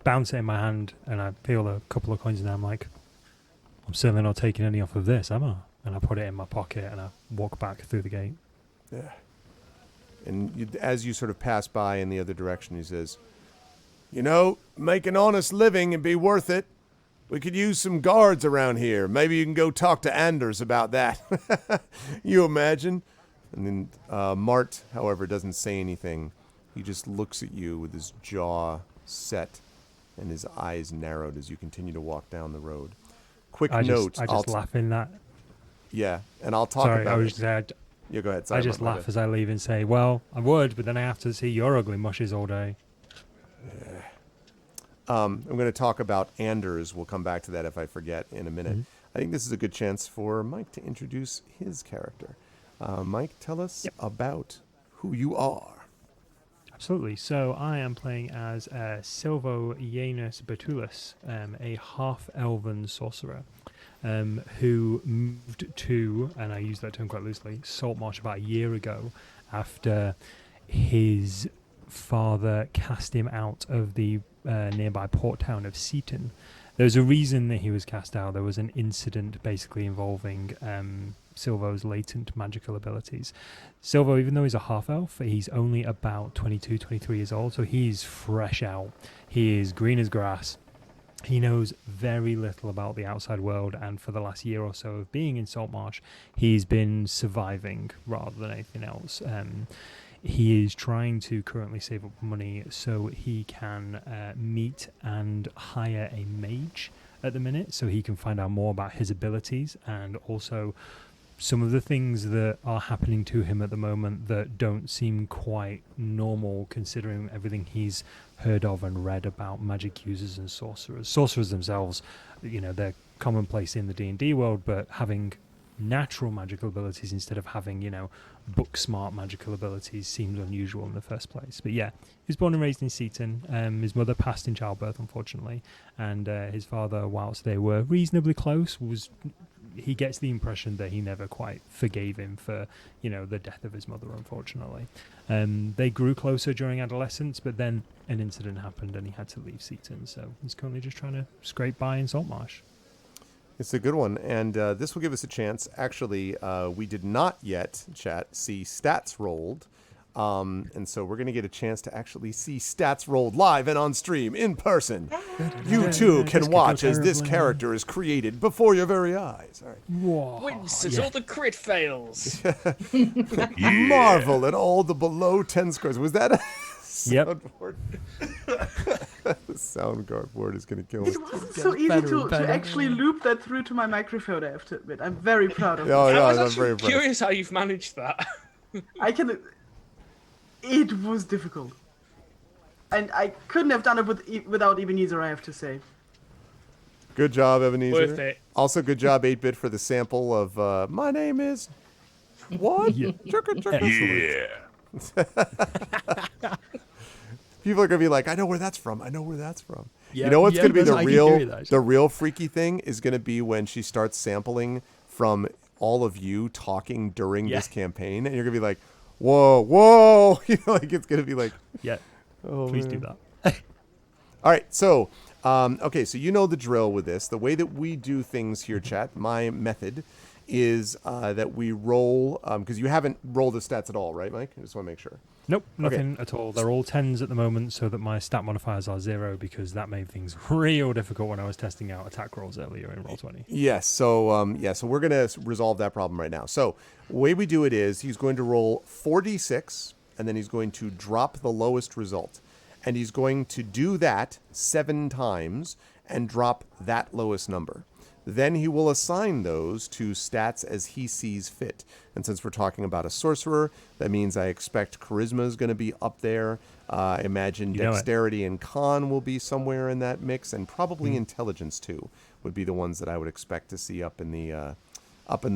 bounce it in my hand, and I feel a couple of coins, and I'm like, I'm certainly not taking any off of this, am I? And I put it in my pocket, and I walk back through the gate. Yeah. And as you sort of pass by in the other direction, he says, make an honest living and be worth it. We could use some guards around here. Maybe you can go talk to Anders about that. You imagine? And then Mart, however, doesn't say anything. He just looks at you with his jaw set and his eyes narrowed as you continue to walk down the road. Quick note. I just laugh in that. Yeah, and I'll talk about it. Yeah, go ahead. Sorry, I just laugh as I leave and say, well, I would, but then I have to see your ugly mushes all day. Yeah. I'm going to talk about Anders. We'll come back to that if I forget in a minute. Mm-hmm. I think this is a good chance for Mike to introduce his character. Mike, tell us about who you are. Absolutely. So I am playing as Silvo Janus Betulus, a half-elven sorcerer. Who moved to, and I use that term quite loosely, Saltmarsh about a year ago after his father cast him out of the nearby port town of Seaton. There was a reason that he was cast out. There was an incident basically involving Silvo's latent magical abilities. Silvo, even though he's a half-elf, he's only about 22, 23 years old, so he's fresh out. He is green as grass. He knows very little about the outside world, and for the last year or so of being in Saltmarsh, he's been surviving rather than anything else. He is trying to currently save up money so he can meet and hire a mage at the minute, so he can find out more about his abilities and also some of the things that are happening to him at the moment that don't seem quite normal considering everything he's heard of and read about magic users and sorcerers. Sorcerers themselves, they're commonplace in the D&D world, but having natural magical abilities instead of having, book smart magical abilities seems unusual in the first place. But yeah, he was born and raised in Seaton. His mother passed in childbirth, unfortunately, and his father, whilst they were reasonably close, he gets the impression that he never quite forgave him for, the death of his mother, unfortunately. They grew closer during adolescence, but then an incident happened and he had to leave Seaton, so he's currently just trying to scrape by in Saltmarsh. It's a good one, and this will give us a chance. Actually, we did not yet, chat, see stats rolled, and so we're going to get a chance to actually see stats rolled live and on stream in person. You too can watch as this character is created before your very eyes. All right. Whoa. Witnesses all the crit fails. Marvel at all the below 10 scores. Was that a soundboard? The soundboard is going to kill us. It wasn't so easy to actually loop that through to my microphone, I have to admit. I'm very proud of it. Oh, no, I was I'm actually very impressed. curious how you've managed that. It was difficult. And I couldn't have done it without Ebenezer, I have to say. Good job, Ebenezer. Worth it. Also, good job, 8-Bit, for the sample of my name is... What? Yeah. Yeah. People are going to be like, I know where that's from. I know where that's from. Yeah, you know what's going to be I can hear that. the real freaky thing is going to be when she starts sampling from all of you talking during this campaign. And you're going to be like, whoa. You know, like it's going to be like... Yeah. Oh, Please man. do that. All right, so, okay, so you know the drill with this. The way that we do things here, chat, my method is that we roll, because you haven't rolled the stats at all, right, Mike? I just want to make sure. Nope, nothing at all. They're all 10s at the moment, so that my stat modifiers are 0, because that made things real difficult when I was testing out attack rolls earlier in Roll20. Yes, so, so we're going to resolve that problem right now. So the way we do it is he's going to roll 4d6, and then he's going to drop the lowest result. And he's going to do that 7 times and drop that lowest number. Then he will assign those to stats as he sees fit. And since we're talking about a sorcerer, that means I expect charisma is going to be up there. I imagine dexterity and con will be somewhere in that mix, and probably intelligence too would be the ones that I would expect to see up in the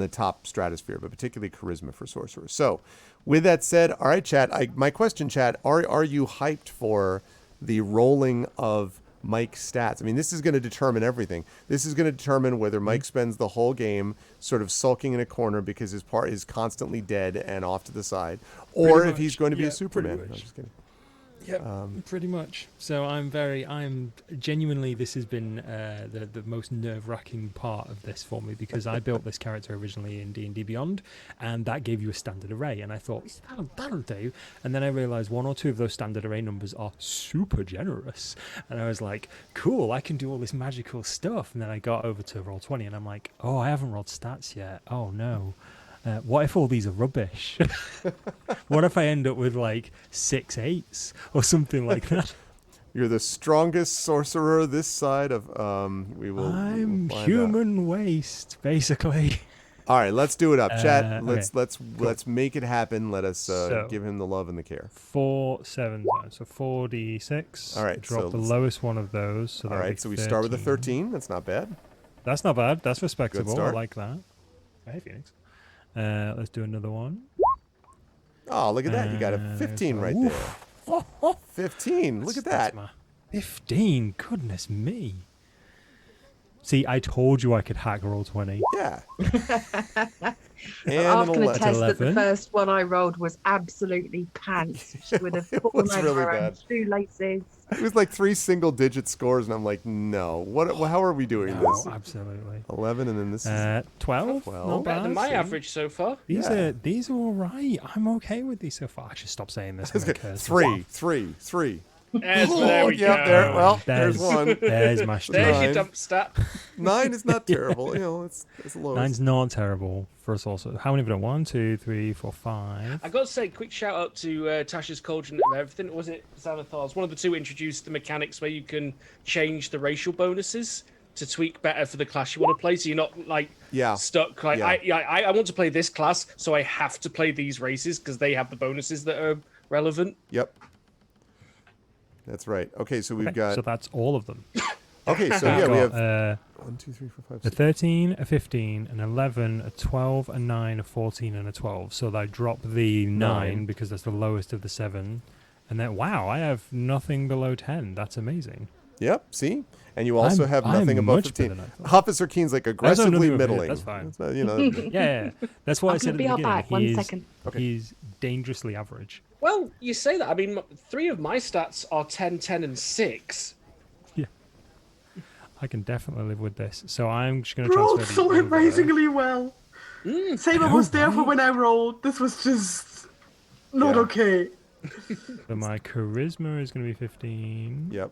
top stratosphere, but particularly charisma for sorcerers. So, with that said, all right, chat. My question, chat: Are you hyped for the rolling of Mike's stats? I mean, this is going to determine everything. This is going to determine whether Mike spends the whole game sort of sulking in a corner because his part is constantly dead and off to the side, or if he's going to be a Superman. No, I'm just kidding. Yeah, pretty much. So I'm genuinely, this has been the most nerve-wracking part of this for me, because I built this character originally in D&D Beyond, and that gave you a standard array, and I thought, that'll do. And then I realized 1 or 2 of those standard array numbers are super generous, and I was like, cool, I can do all this magical stuff. And then I got over to Roll20, and I'm like, oh, I haven't rolled stats yet. Oh no. What if all these are rubbish? What if I end up with like 6 8s or something like that? You're the strongest sorcerer this side of. I'm human waste, basically. All right, let's do it up, chat. Okay. Let's make it happen. Let us give him the love and the care. 4 7 times, so 4d6. All right, drop so the lowest one of those. So all right, so we start with a 13. That's not bad. That's not bad. That's respectable. I start. like that. Hey, Phoenix. Let's do another one. Oh, look at that! You got a 15 right there. 15. Look at that. 15. Goodness me. See, I told you I could hack Roll20. Yeah. And an after the 11. test that the first one I rolled was absolutely pants. She would have fallen was over really her own bad. shoelaces. It was like 3 single-digit scores, and I'm like, no. What? How are we doing No, this? absolutely. 11, and then this is 12. 12. Not Better bad. than my see? average so far. These are all right. I'm okay with these so far. I should stop saying this. I'm gonna curse 3. There we Yep, go. there. Well, there's one. There's my There's strength. your 9. dump stat. 9 is not terrible. You know, it's low. 9's not terrible for us also. How many have we done? 1, 2, 3, 4, 5. I got to say, quick shout out to Tasha's Cauldron and everything. Was it Xanathar's? One of the two introduced the mechanics where you can change the racial bonuses to tweak better for the class you want to play, so you're not like stuck. Like I want to play this class, so I have to play these races because they have the bonuses that are relevant. Yep. That's right. Okay, so we've got. So that's all of them. Okay, so I've we got, have 1, 2, 3, 4, 5, a 6. 13, a 15, an 11, a 12, a 9, a 14, and a 12. So I drop the 9 because that's the lowest of the 7. And then, wow, I have nothing below 10. That's amazing. Yep. See, and you also have nothing I'm above much 15. better than I thought. Officer Keen's like aggressively middling. That's fine. You know. Yeah. That's what I said at the be beginning. back. 1 second. He's dangerously average. Well, you say that. I mean, 3 of my stats are 10, 10, and 6. I can definitely live with this. So I'm just going to Rolled transfer so these over. amazingly well. Saber was there for right? when I rolled. This was just not Yeah. okay. So my charisma is going to be 15. Yep.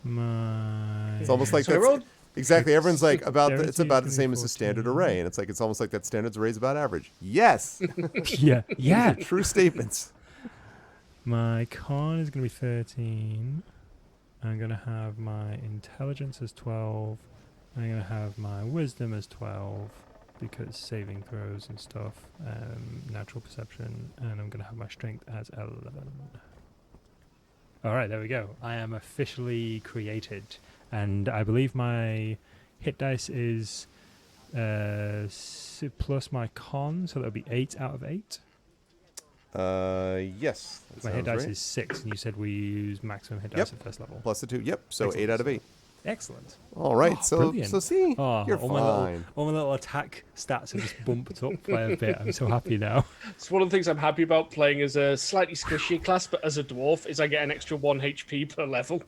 My It's almost like So I that's rolled- exactly. Everyone's like it's Dexterity about the is same gonna as be the standard 14. array, and it's like it's almost like that standard array is about average. Yes, yeah. true statements. My con is going to be 13. I'm going to have my intelligence as 12. I'm going to have my wisdom as 12 because saving throws and stuff, natural perception, and I'm going to have my strength as 11. All right, there we go. I am officially created, and I believe my hit dice is plus my con, so that'll be 8 out of 8. Yes. that My hit sounds dice right. is 6, and you said we use maximum hit Yep. dice at first level. Plus the 2. Yep. So Excellent. 8 out of 8. Excellent. All right. Oh, so brilliant. so see, Oh, you're all fine. my little attack stats have just bumped up by a bit. I'm so happy now. It's one of the things I'm happy about playing as a slightly squishy class, but as a dwarf, is I get an extra 1 HP per level.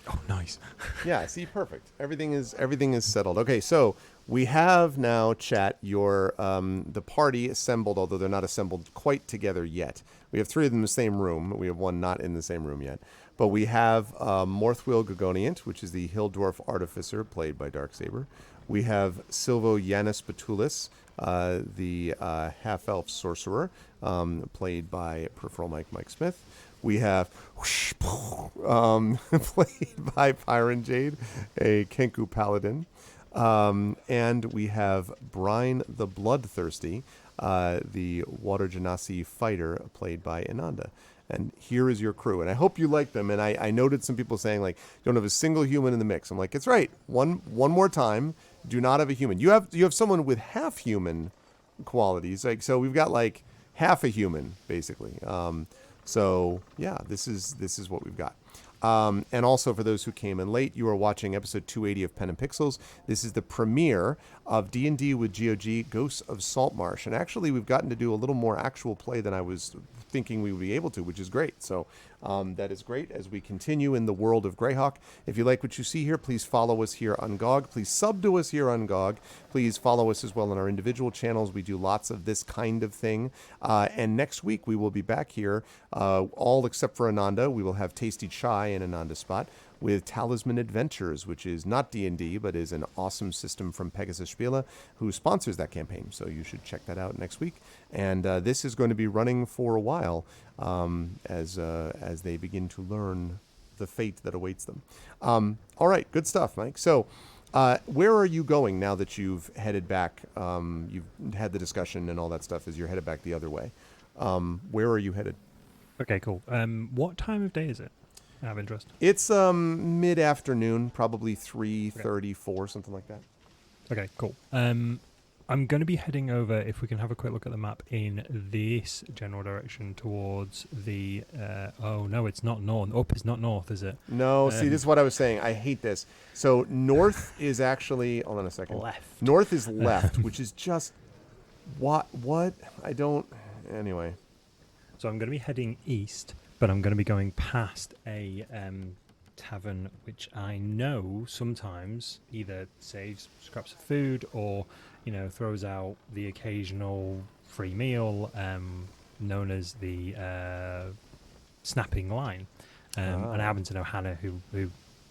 Oh, nice. Yeah, see, perfect. Everything is settled. Okay, so we have now, chat, your the party assembled, although they're not assembled quite together yet. We have 3 of them in the same room. We have 1 not in the same room yet. But we have Morthwyl Gogoniant, which is the Hill Dwarf Artificer, played by Darksaber. We have Silvo Yanis Batulis, the half-elf sorcerer, played by PeripheralMike Mike Smith. We have played by PiranJade, a kenku Paladin. And we have Brine the Bloodthirsty, the water genasi fighter, played by Inanda. And here is your crew. And I hope you like them. And I noted some people saying, like, you don't have a single human in the mix. I'm like, it's right. One more time. Do not have a human. You have someone with half human qualities. Like, so we've got like half a human, basically. So yeah, this is what we've got. And also for those who came in late, you are watching episode 280 of Pen and Pixels. This is the premiere of D&D with GOG, Ghosts of Saltmarsh. And actually, we've gotten to do a little more actual play than I was thinking we would be able to, which is great. So that is great as we continue in the world of Greyhawk. If you like what you see here, please follow us here on GOG. Please sub to us here on GOG. Please follow us as well on our individual channels. We do lots of this kind of thing. And next week, we will be back here, all except for Inanda. We will have Tasty Chai in Inanda spot with Talisman Adventures, which is not D&D, but is an awesome system from Pegasus Spiele, who sponsors that campaign. So you should check that out next week. And this is going to be running for a while as they begin to learn the fate that awaits them. All right, good stuff, Mike. So where are you going now that you've headed back? You've had the discussion and all that stuff as you're headed back the other way. Where are you headed? Okay, cool. What time of day is it? I have interest. It's mid-afternoon, probably 3:30, 4, something like that. Okay, cool. I'm going to be heading over, if we can have a quick look at the map, in this general direction towards the... oh, no, it's not north. Up is not north, is it? No, see, this is what I was saying. I hate this. So north is actually... Hold on a second. Left. North is left, which is just... What? I don't... Anyway. So I'm going to be heading east, but I'm going to be going past a tavern which I know sometimes either saves scraps of food or, you know, throws out the occasional free meal, known as the Snapping Line. And I happen to know Hannah, who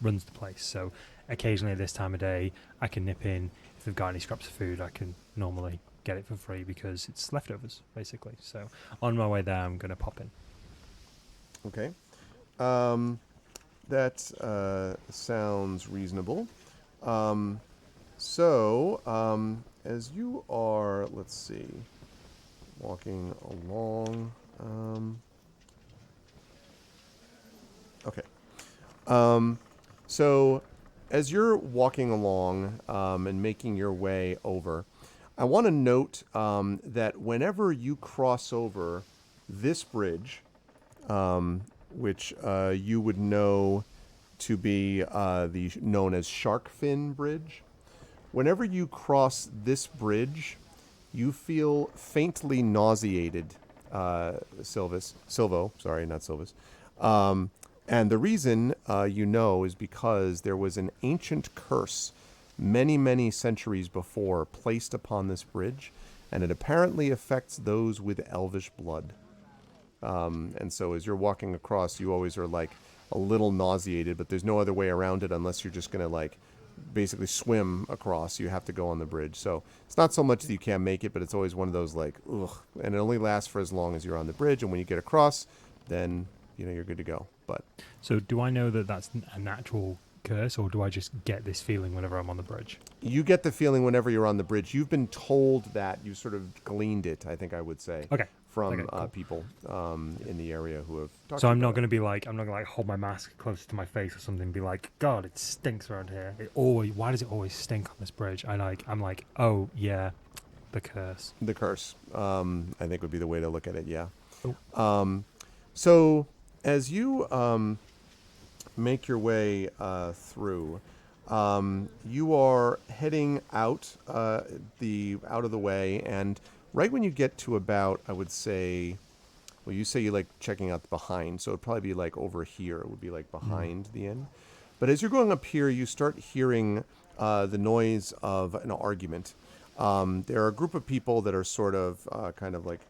runs the place. So occasionally this time of day, I can nip in. If they've got any scraps of food, I can normally get it for free because it's leftovers, basically. So on my way there, I'm going to pop in. Okay. That sounds reasonable. As you are, let's see, walking along. Okay. So as you're walking along and making your way over, I want to note that whenever you cross over this bridge, which you would know to be the known as Shark Fin Bridge. Whenever you cross this bridge, you feel faintly nauseated, Silvo, sorry, not Silvis, And the reason is because there was an ancient curse many, many centuries before placed upon this bridge, and it apparently affects those with elvish blood. And so as you're walking across, you always are like a little nauseated, but there's no other way around it unless you're just going to like basically swim across. You have to go on the bridge. So it's not so much that you can't make it, but it's always one of those like, ugh. And it only lasts for as long as you're on the bridge. And when you get across, then, you're good to go. But So do I know that that's a natural curse, or do I just get this feeling whenever I'm on the bridge? you get the feeling whenever you're on the bridge. You've been told that. You sort of gleaned it, I think I would say. Okay. From Okay, cool. people in the area who have talked So I'm about not it. going to be like, I'm not going to like hold my mask closer to my face or something and be like, God, it stinks around here. Why does it always stink on this bridge? I'm like, oh yeah, the curse. The curse, I think would be the way to look at it, yeah. Oh. So as you make your way through, you are heading out out of the way, and right when you get to about, I would say, well, you say you like checking out the behind, so it'd probably be like over here. It would be like behind the inn. But as you're going up here, you start hearing the noise of an argument. There are a group of people that are sort of kind of like,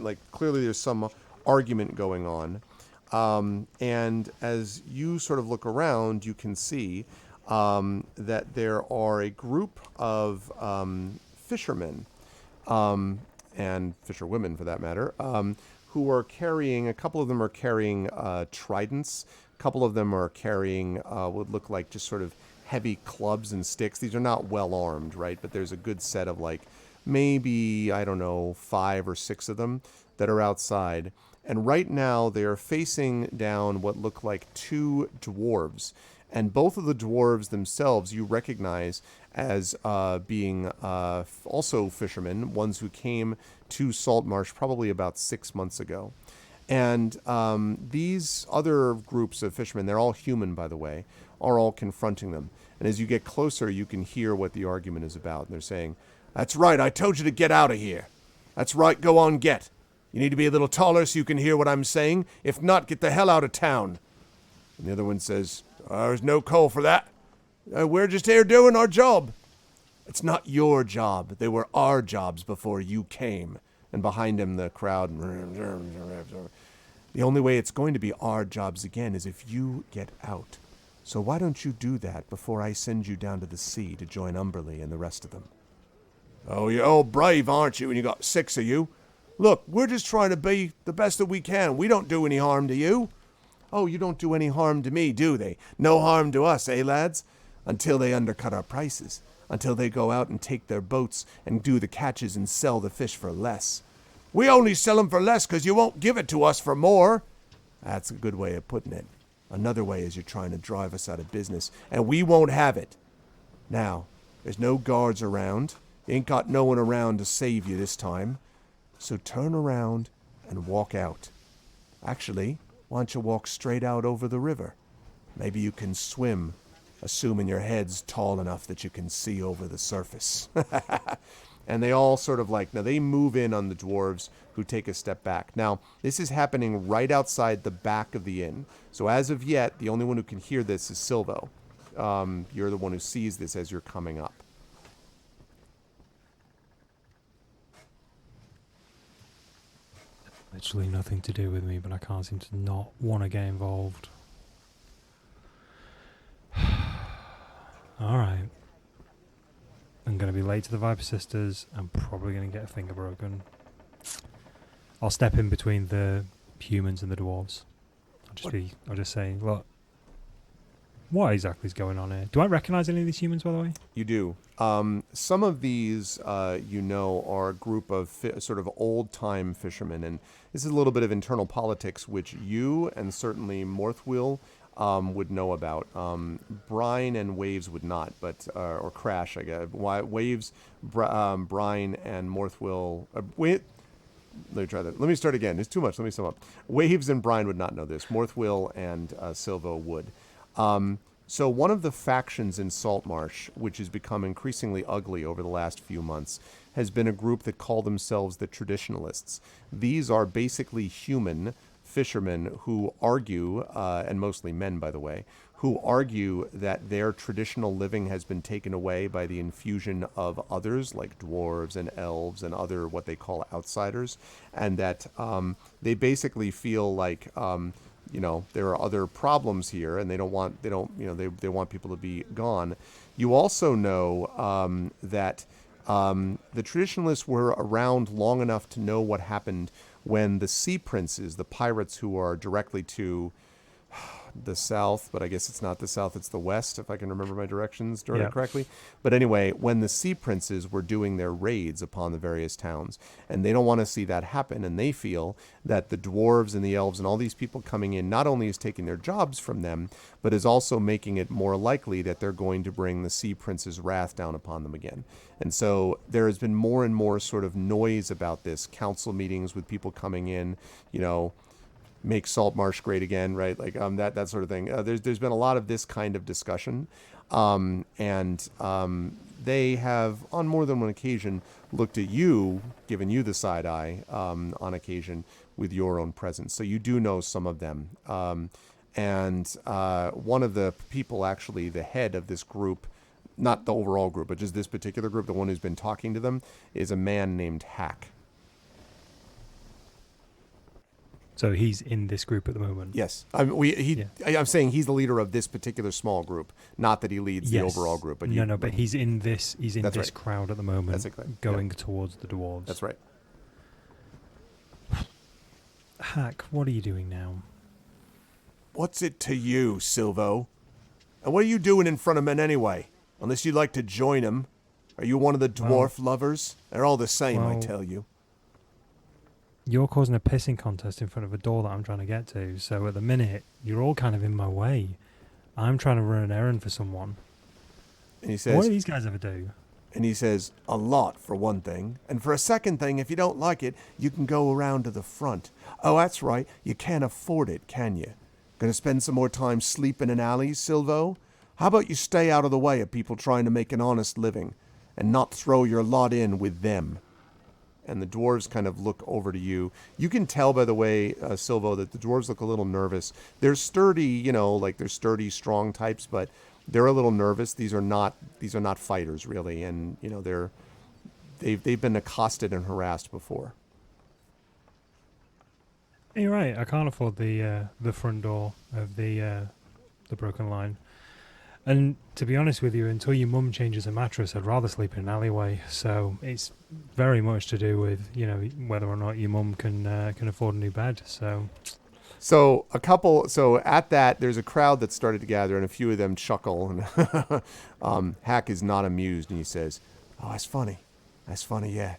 like clearly there's some argument going on. And as you sort of look around, you can see that there are a group of fishermen, and fisherwomen for that matter, who are carrying, a couple of them are carrying tridents, a couple of them are carrying what look like just sort of heavy clubs and sticks. These are not well armed, right? But there's a good set of like maybe, I don't know, 5 or 6 of them that are outside. And right now they are facing down what look like 2 dwarves. And both of the dwarves themselves you recognize as being also fishermen, ones who came to Saltmarsh probably about 6 months ago. And these other groups of fishermen, they're all human, by the way, are all confronting them. And as you get closer, you can hear what the argument is about. And they're saying, "That's right, I told you to get out of here. That's right, go on, get. You need to be a little taller so you can hear what I'm saying. If not, get the hell out of town." And the other one says, "There's no call for that. We're just here doing our job." "It's not your job. They were our jobs before you came." And behind him, the crowd. "The only way it's going to be our jobs again is if you get out. So why don't you do that before I send you down to the sea to join Umberly and the rest of them?" "Oh, you're all brave, aren't you, when you got 6 of you? Look, we're just trying to be the best that we can. We don't do any harm to you." "Oh, you don't do any harm to me, do they? No harm to us, eh, lads? Until they undercut our prices. Until they go out and take their boats and do the catches and sell the fish for less. We only sell them for less because you won't give it to us for more." "That's a good way of putting it. Another way is you're trying to drive us out of business, and we won't have it. Now, there's no guards around. You ain't got no one around to save you this time. So turn around and walk out. Actually, why don't you walk straight out over the river? Maybe you can swim, assuming your head's tall enough that you can see over the surface." And they all sort of like, now they move in on the dwarves who take a step back. Now, this is happening right outside the back of the inn. So as of yet, the only one who can hear this is Silvo. You're the one who sees this as you're coming up. Literally nothing to do with me, but I can't seem to not want to get involved. Alright. I'm going to be late to the Viper Sisters. I'm probably going to get a finger broken. I'll step in between the humans and the dwarves. I'll just say, look, what exactly is going on here? Do I recognize any of these humans, by the way? You do. Some of these, are a group of sort of old-time fishermen, and this is a little bit of internal politics, which you and certainly Morthwyl would know about. Brine and Waves would not, but or Crash, I guess. Waves, Brine, and Morthwyl. Wait. Let me try that. Let me start again. It's too much. Let me sum up. Waves and Brine would not know this. Morthwyl and Silvo would. So one of the factions in Saltmarsh, which has become increasingly ugly over the last few months, has been a group that call themselves the Traditionalists. These are basically human fishermen who argue, and mostly men, by the way, who argue that their traditional living has been taken away by the infusion of others like dwarves and elves and other what they call outsiders, and that they basically feel like there are other problems here, and they want people to be gone. You also know that the Traditionalists were around long enough to know what happened when the Sea Princes, the pirates who are directly to the south, but I guess it's not the south, it's the west, if I can remember my directions correctly. But anyway, when the Sea Princes were doing their raids upon the various towns, and they don't want to see that happen, and they feel that the dwarves and the elves and all these people coming in not only is taking their jobs from them, but is also making it more likely that they're going to bring the Sea Prince's wrath down upon them again. And so there has been more and more sort of noise about this, council meetings with people coming in, make Saltmarsh great again, right? Like that sort of thing. There's been a lot of this kind of discussion, and they have on more than one occasion looked at you, given you the side eye on occasion with your own presence. So you do know some of them, and one of the people, actually the head of this group, not the overall group, but just this particular group, the one who's been talking to them, is a man named Hack. So he's in this group at the moment. Yes, I'm saying he's the leader of this particular small group, not that he leads the overall group. But but he's in this. He's in this right. crowd at the moment. That's exactly. Going towards the dwarves. That's right. Hack, what are you doing now? What's it to you, Silvo? And what are you doing in front of men anyway? Unless you'd like to join them. Are you one of the dwarf lovers? They're all the same, I tell you. You're causing a pissing contest in front of a door that I'm trying to get to, so at the minute, you're all kind of in my way. I'm trying to run an errand for someone. And he says, what do these guys ever do? And he says, a lot, for one thing. And for a second thing, if you don't like it, you can go around to the front. Oh, that's right, you can't afford it, can you? Gonna spend some more time sleeping in alleys, Silvo? How about you stay out of the way of people trying to make an honest living, and not throw your lot in with them? And the dwarves kind of look over to you. You can tell, by the way, Silvo, that the dwarves look a little nervous. They're sturdy, they're sturdy, strong types, but they're a little nervous. These are not fighters, really, and they've been accosted and harassed before. You're right. I can't afford the front door of the broken line. And to be honest with you, until your mum changes a mattress, I'd rather sleep in an alleyway. So it's very much to do with whether or not your mum can afford a new bed. So at that, there's a crowd that started to gather, and a few of them chuckle. And Hack is not amused, and he says, "Oh, that's funny, yeah.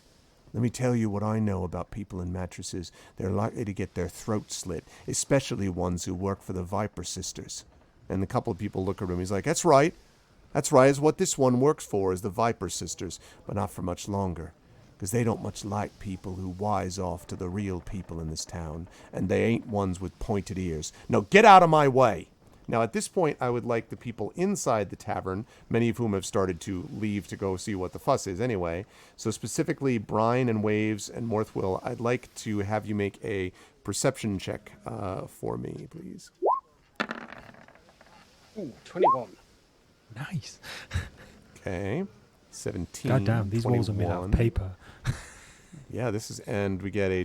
Let me tell you what I know about people in mattresses. They're likely to get their throats slit, especially ones who work for the Viper Sisters." And a couple of people look at him. He's like, That's right. Is what this one works for, is the Viper Sisters, but not for much longer. Because they don't much like people who wise off to the real people in this town, and they ain't ones with pointed ears. No, get out of my way. Now, at this point, I would like the people inside the tavern, many of whom have started to leave to go see what the fuss is anyway. So specifically, Brine and Waves and Morthwyl, I'd like to have you make a perception check for me, please. Ooh, 21. Nice. Okay. 17. God damn, these walls are made out of paper. Yeah, and we get a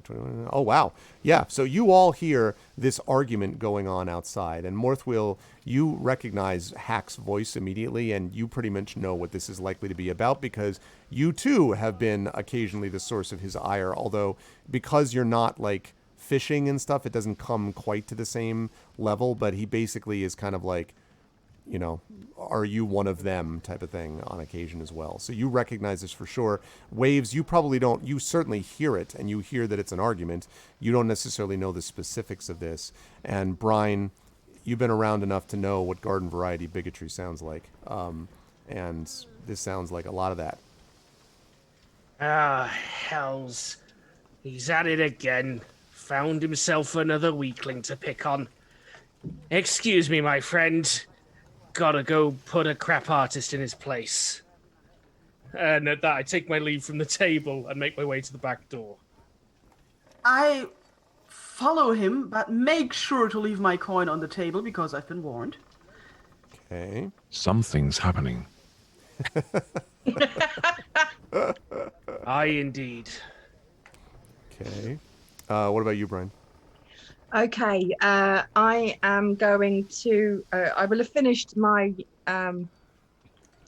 21. Oh, wow. Yeah, so you all hear this argument going on outside. And Morthwyl, you recognize Hack's voice immediately, and you pretty much know what this is likely to be about, because you, too, have been occasionally the source of his ire. Although, because you're not, fishing and stuff, it doesn't come quite to the same level. But he basically is kind of like, are you one of them type of thing on occasion as well. So you recognize this for sure. Waves, you certainly hear it, and you hear that it's an argument. You don't necessarily know the specifics of this. And Brine, you've been around enough to know what garden variety bigotry sounds like. And this sounds like a lot of that. Ah, hells. He's at it again. Found himself another weakling to pick on. Excuse me, my friend. Gotta go put a crap artist in his place. And at that, I take my leave from the table and make my way to the back door. I follow him, but make sure to leave my coin on the table because I've been warned. Okay. Something's happening. Aye, indeed. Okay. What about you, Brian? Okay, I am going to. I will have finished my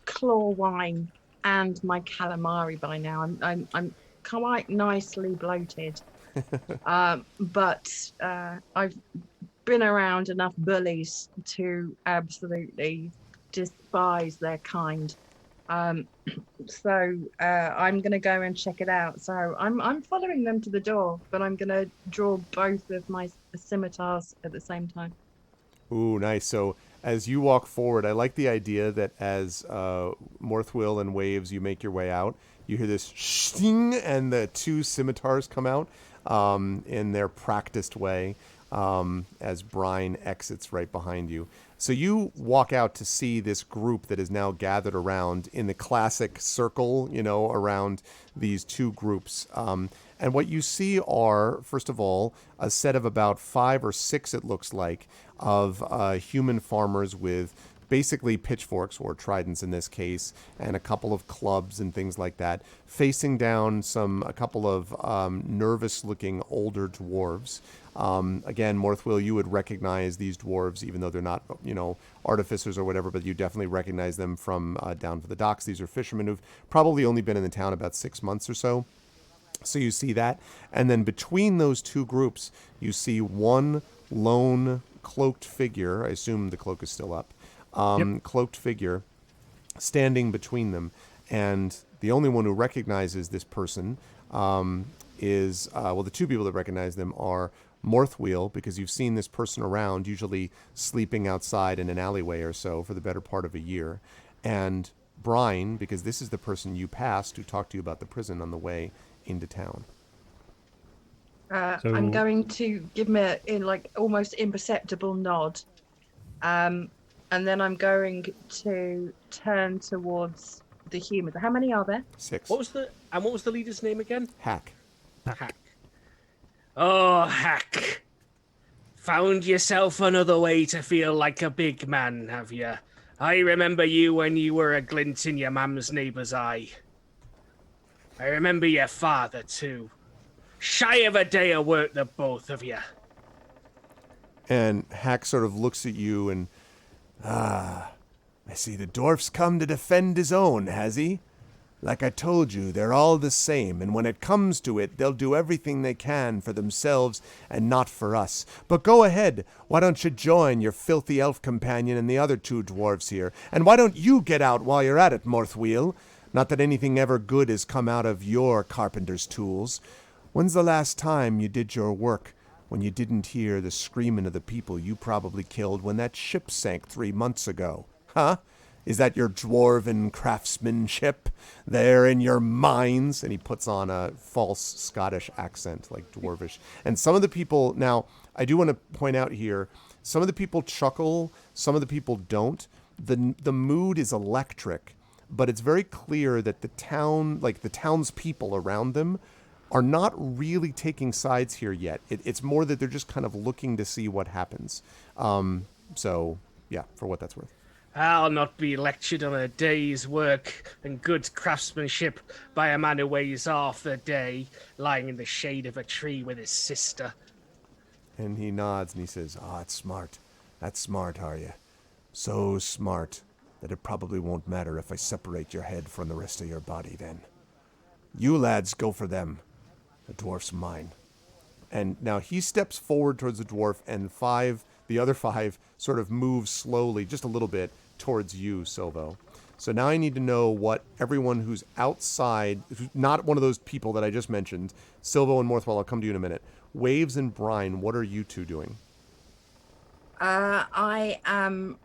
claw wine and my calamari by now. I'm quite nicely bloated, but I've been around enough bullies to absolutely despise their kind. So I'm going to go and check it out. So I'm following them to the door, but I'm going to draw both of my scimitars at the same time. Ooh, nice. So as you walk forward, I like the idea that as Morthwyl and Waves, you make your way out, you hear this shing, and the two scimitars come out in their practiced way as Brine exits right behind you. So you walk out to see this group that is now gathered around in the classic circle, around these two groups. And what you see are, first of all, a set of about 5 or 6, it looks like, of human farmers with basically pitchforks, or tridents in this case, and a couple of clubs and things like that, facing down a couple of nervous-looking older dwarves. Again, Morthwyl, you would recognize these dwarves, even though they're not, artificers or whatever, but you definitely recognize them from down to the docks. These are fishermen who've probably only been in the town about 6 months or so. So you see that. And then between those two groups, you see one lone cloaked figure. I assume the cloak is still up. Cloaked figure standing between them. And the only one who recognizes this person is, the two people that recognize them are Morthwyl, because you've seen this person around, usually sleeping outside in an alleyway or so for the better part of a year. And Brine, because this is the person you passed who talked to you about the prison on the way into town. I'm going to give him a almost imperceptible nod. And then I'm going to turn towards the humans. How many are there? 6. What was the leader's name again? Hack. Hack. Oh, Hack. Found yourself another way to feel like a big man, have you? I remember you when you were a glint in your mam's neighbour's eye. I remember your father, too. Shy of a day of work, the both of you. And Hack sort of looks at you and, I see the dwarf's come to defend his own, has he? Like I told you, they're all the same, and when it comes to it, they'll do everything they can for themselves and not for us. But go ahead, why don't you join your filthy elf companion and the other 2 dwarves here? And why don't you get out while you're at it, Morthwyl? Not that anything ever good has come out of your carpenter's tools. When's the last time you did your work? When you didn't hear the screaming of the people you probably killed when that ship sank 3 months ago? Huh? Is that your dwarven craftsmanship there in your mines? And he puts on a false Scottish accent, like dwarvish. And some of the people, now, I do want to point out here, some of the people chuckle, some of the people don't. The mood is electric, but it's very clear that the town, like the townspeople around them, are not really taking sides here yet. It's more that they're just kind of looking to see what happens. So, yeah, for what that's worth. I'll not be lectured on a day's work and good craftsmanship by a man who weighs half the day, lying in the shade of a tree with his sister. And he nods and he says, it's smart. That's smart, are you? So smart that it probably won't matter if I separate your head from the rest of your body then. You lads go for them. The dwarf's mine. And now he steps forward towards the dwarf, and the other 5 sort of move slowly, just a little bit, towards you, Silvo. So now I need to know what everyone who's outside, who's not one of those people that I just mentioned, Silvo and Morthwyl, I'll come to you in a minute. Waves and Brine, what are you 2 doing? I am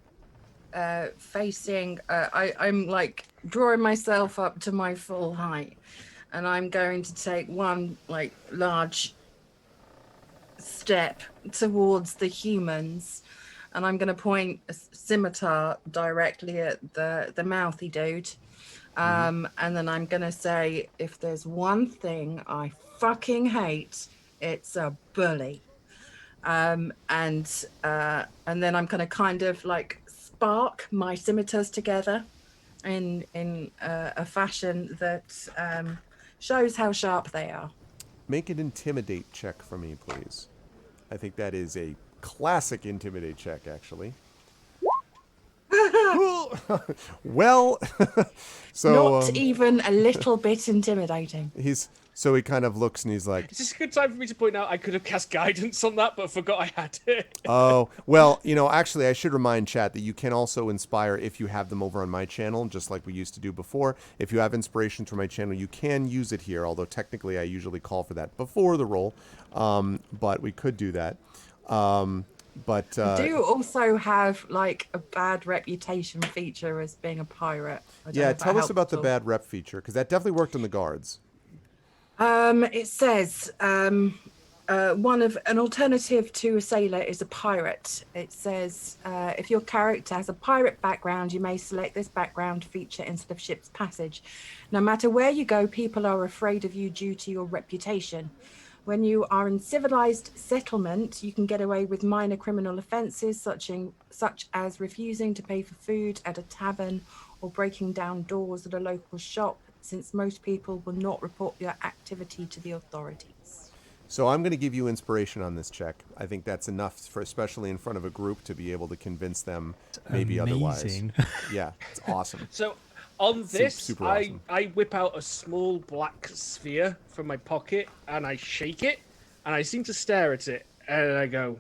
facing. I'm like drawing myself up to my full height, and I'm going to take one large step towards the humans, and I'm going to point a scimitar directly at the mouthy dude. And then I'm going to say, if there's one thing I fucking hate, it's a bully. And then I'm going to kind of like spark my scimitars together in a fashion that shows how sharp they are. Make an intimidate check for me, please. I think that is a classic intimidate check, actually. Well, so not even a little bit intimidating. he kind of looks and he's like, Is this a good time for me to point out I could have cast guidance on that, but forgot I had it? oh, well, actually, I should remind chat that you can also inspire if you have them over on my channel, just like we used to do before. If you have inspirations from my channel, you can use it here, although technically I usually call for that before the roll, but we could do that. But I do also have like a bad reputation feature as being a pirate. Yeah, tell us about the bad rep feature, because that definitely worked on the guards. It says an alternative to a sailor is a pirate. It says if your character has a pirate background, you may select this background feature instead of ship's passage. No matter where you go, people are afraid of you due to your reputation. When you are in civilized settlement, you can get away with minor criminal offences such as refusing to pay for food at a tavern or breaking down doors at a local shop, since most people will not report your activity to the authorities. So I'm going to give you inspiration on this check. I think that's enough, for especially in front of a group, to be able to convince them maybe Amazing. otherwise. Yeah, it's awesome. So on this, Super awesome. I whip out a small black sphere from my pocket and I shake it and I seem to stare at it and I go,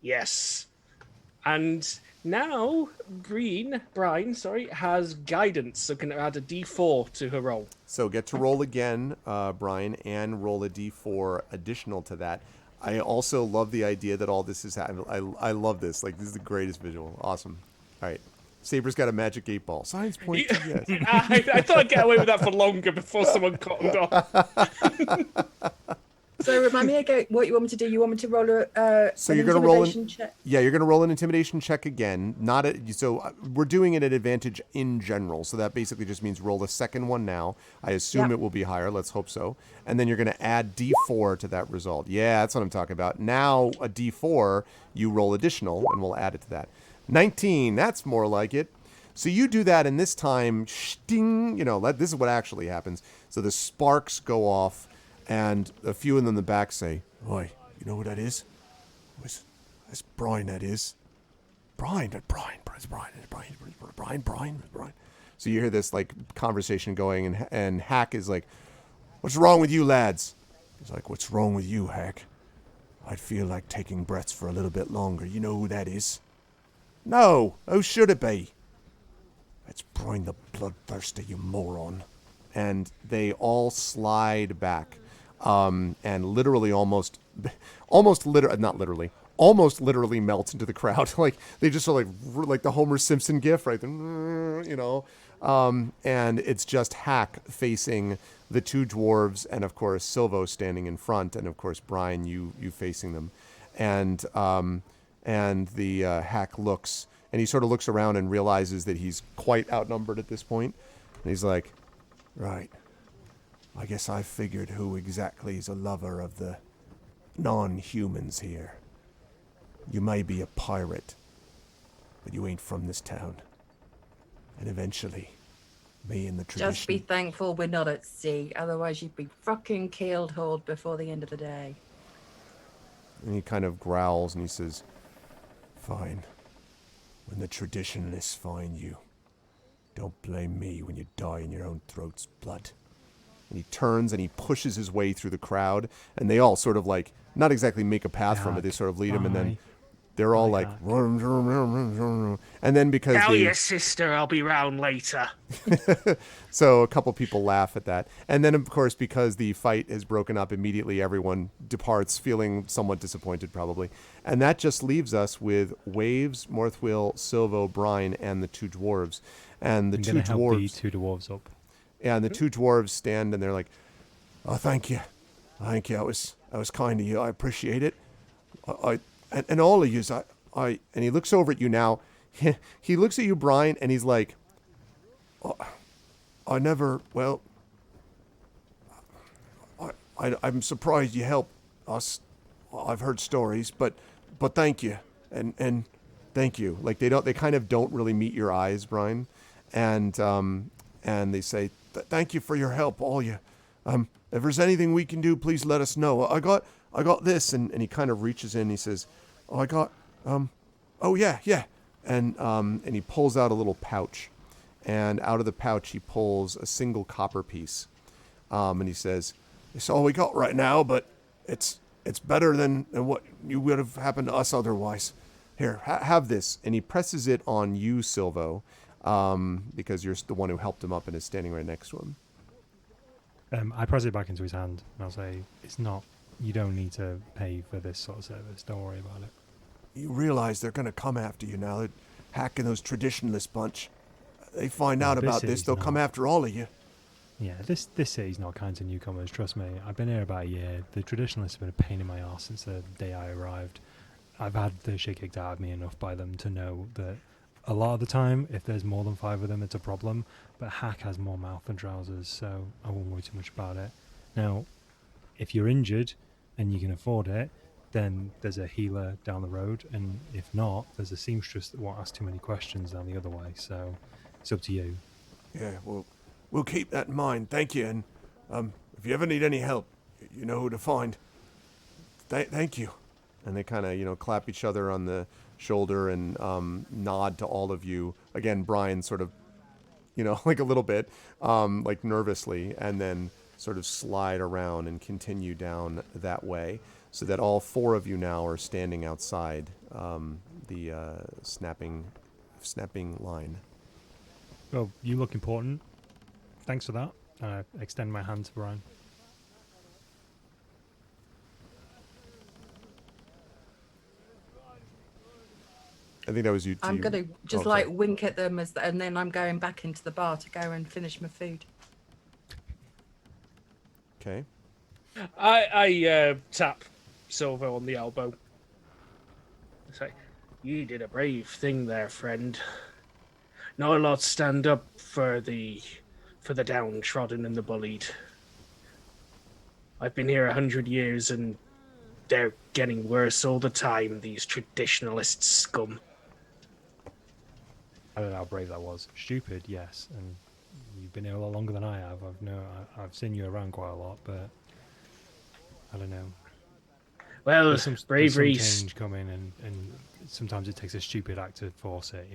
yes. And now Brine has guidance, so can add a D4 to her roll. So get to roll again, Brian, and roll a D4 additional to that. I also love the idea that all this is happening. I love this. Like, this is the greatest visual. Awesome. All right. Saber's got a magic 8-ball. Science point to yes. I thought I'd get away with that for longer before someone cottoned off. So remind me again what you want me to do. You want me to roll a so an you're going to roll check? Yeah, you're going to roll an intimidation check again. We're doing it at advantage in general. So that basically just means roll a second one now. I assume it will be higher. Let's hope so. And then you're going to add D4 to that result. Yeah, that's what I'm talking about. Now a D4, you roll additional, and we'll add it to that. 19. That's more like it. So you do that, and this time, sting. This is what actually happens. So the sparks go off. And a few of them in the back say, "Oi, you know who that is? That's Brine, that is. Brine. So you hear this, like, conversation going, and Hack is like, "What's wrong with you, lads?" He's like, "What's wrong with you, Hack? I'd feel like taking breaths for a little bit longer. You know who that is?" "No, who should it be?" "It's Brine the Bloodthirsty, you moron." And they all slide back. And literally almost literally melts into the crowd. Like, they just are like the Homer Simpson gif, right? And it's just Hack facing the two dwarves, and of course Silvo standing in front, and of course Brine, you facing them. And the Hack looks, and he sort of looks around and realizes that he's quite outnumbered at this point. And he's like, "Right. I guess I figured who exactly is a lover of the non-humans here. You may be a pirate, but you ain't from this town. And eventually, me and the tradition..." Just be thankful we're not at sea, otherwise you'd be fucking keeled hauled before the end of the day. And he kind of growls and he says, "Fine. When the traditionalists find you, don't blame me when you die in your own throat's blood." And he turns and he pushes his way through the crowd, and they all sort of like, not exactly make a path from it, they sort of lead him, and then they're all like, and then because "Tell your sister I'll be round later." So a couple people laugh at that. And then, of course, because the fight is broken up, immediately everyone departs feeling somewhat disappointed, probably. And that just leaves us with Waves, Morthwyl, Silvo, Brine, and the two dwarves. And the two dwarves... the two dwarves up. Yeah, and the two dwarves stand, and they're like, "Oh, thank you. That was kind of you. I appreciate it. And all of yous, and he looks over at you now. He looks at you, Brine, and he's like, I'm surprised you helped us. I've heard stories, but thank you, and thank you. Like they kind of don't really meet your eyes, Brine, and they say, thank you for your help, all you. If there's anything we can do, please let us know. I got this, and he kind of reaches in. And he says, oh yeah, and he pulls out a little pouch, and out of the pouch he pulls a single copper piece, and he says, it's all we got right now, but it's better than what you would have happened to us otherwise. Here, have this, and he presses it on you, Silvo, because you're the one who helped him up and is standing right next to him. I press it back into his hand, and I'll say, it's not, you don't need to pay for this sort of service. Don't worry about it. You realize they're going to come after you now. They're hacking those traditionalist bunch. They find out about this, they'll come after all of you. Yeah, this city's not kind to newcomers, trust me. I've been here about a year. The traditionalists have been a pain in my arse since the day I arrived. I've had the shit kicked out of me enough by them to know that a lot of the time, if there's more than 5 of them, it's a problem. But Hack has more mouth than trousers, so I won't worry too much about it. Now, if you're injured and you can afford it, then there's a healer down the road, and if not, there's a seamstress that won't ask too many questions down the other way, so it's up to you. Yeah, well, we'll keep that in mind. Thank you, and if you ever need any help, you know who to find. Thank you. And they kind of, clap each other on the shoulder and nod to all of you. Again, Brine sort of, like a little bit, like nervously, and then sort of slide around and continue down that way, so that all 4 of you now are standing outside the snapping line. Well, you look important. Thanks for that. I extend my hand to Brine. I think that was you. I'm going to just wink at them and then I'm going back into the bar to go and finish my food. Okay. I tap Silvo on the elbow. I say, you did a brave thing there, friend. Not a lot stand up for the downtrodden and the bullied. I've been here 100 years and they're getting worse all the time, these traditionalist scum. I don't know how brave that was. Stupid, yes, and you've been here a lot longer than I have. I've seen you around quite a lot, but I don't know. Well, there's some bravery. Change coming, and sometimes it takes a stupid act to force it.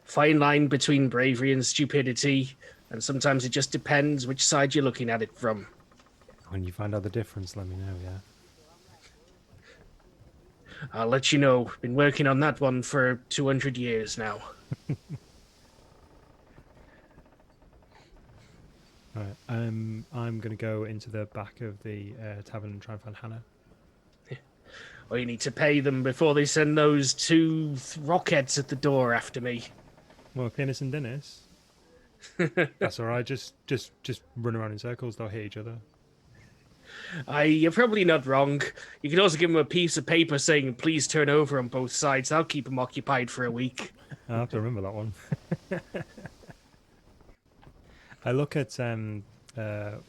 Fine line between bravery and stupidity, and sometimes it just depends which side you're looking at it from. When you find out the difference, let me know. Yeah. I'll let you know. Been working on that one for 200 years now. All right. I'm going to go into the back of the tavern and try and find Hannah. Well, you need to pay them before they send those 2 rockheads at the door after me. Well, Clenis and Dennis. That's all right. Just run around in circles. They'll hit each other. You're probably not wrong. You can also give them a piece of paper saying, please turn over on both sides. I'll keep them occupied for a week. I'll have to remember that one. I look at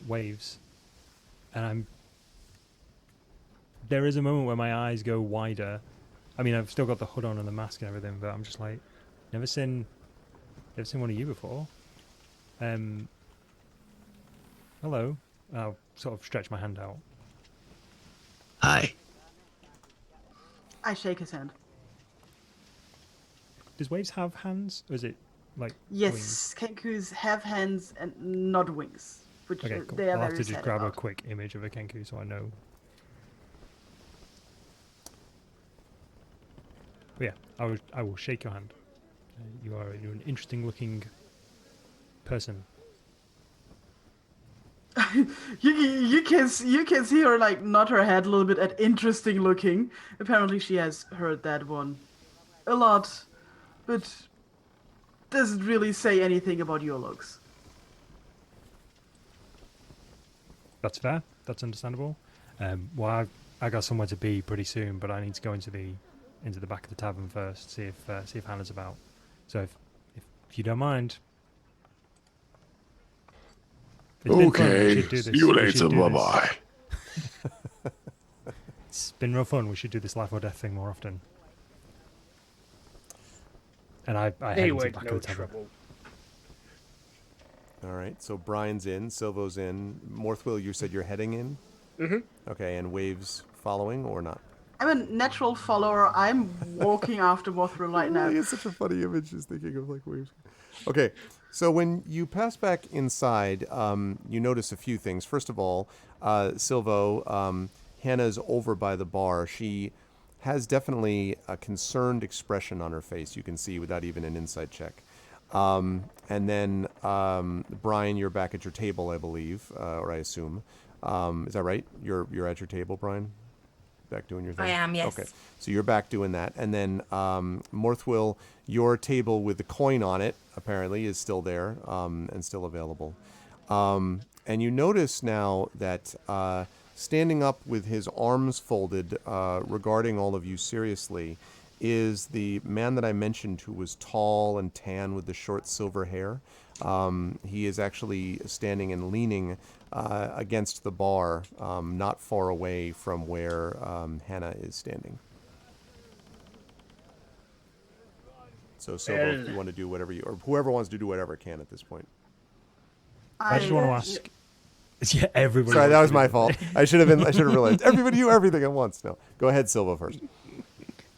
Waves, and there is a moment where my eyes go wider. I mean, I've still got the hood on and the mask and everything, but I'm just like, never seen one of you before. Hello. I'll sort of stretch my hand out. Hi. I shake his hand. Does Waves have hands, or is it like Yes, wings? kenkus have hands and not wings. Which Okay, cool. they are I'll have very to just sad grab a about. quick image of a kenku so I know. But yeah, I will shake your hand. You're an interesting looking person. you can see her like nod her head a little bit at interesting looking. Apparently she has heard that one a lot, but doesn't really say anything about your looks. That's fair. That's understandable. Well, I got somewhere to be pretty soon, but I need to go into the into the back of the tavern first, see if Hannah's about. So if you don't mind. It's been fun. We Okay. should do this. See you We should later. do Bye this. bye. It's been real fun. We should do this life or death thing more often. And I head They into the weren't back no of the tavern. trouble. All right. So Brine's in, Silvo's in. Morthwyl, you said you're heading in? Mm-hmm. Okay, and Waves following or not? I'm a natural follower. I'm walking after Morthwyl right now. It's such a funny image just thinking of like Waves. Okay, so when you pass back inside, you notice a few things. First of all, Silvo, Hannah's over by the bar. She has definitely a concerned expression on her face. You can see without even an insight check. And then, Brian, you're back at your table, I believe, or I assume. Is that right? You're at your table, Brian? Back doing your thing? I am, yes. Okay, so you're back doing that. And then, Morthwyl, your table with the coin on it, apparently, is still there and still available. And you notice now that standing up with his arms folded, regarding all of you seriously, is the man that I mentioned who was tall and tan with the short silver hair. He is actually standing and leaning against the bar, not far away from where Hannah is standing. So, Silvo, if you want to do whatever or whoever wants to do whatever can at this point. I just want to ask. Yeah, everybody. Sorry, that wants was to my do fault. I should have realized. Everybody do everything at once. No, go ahead, Silvo first.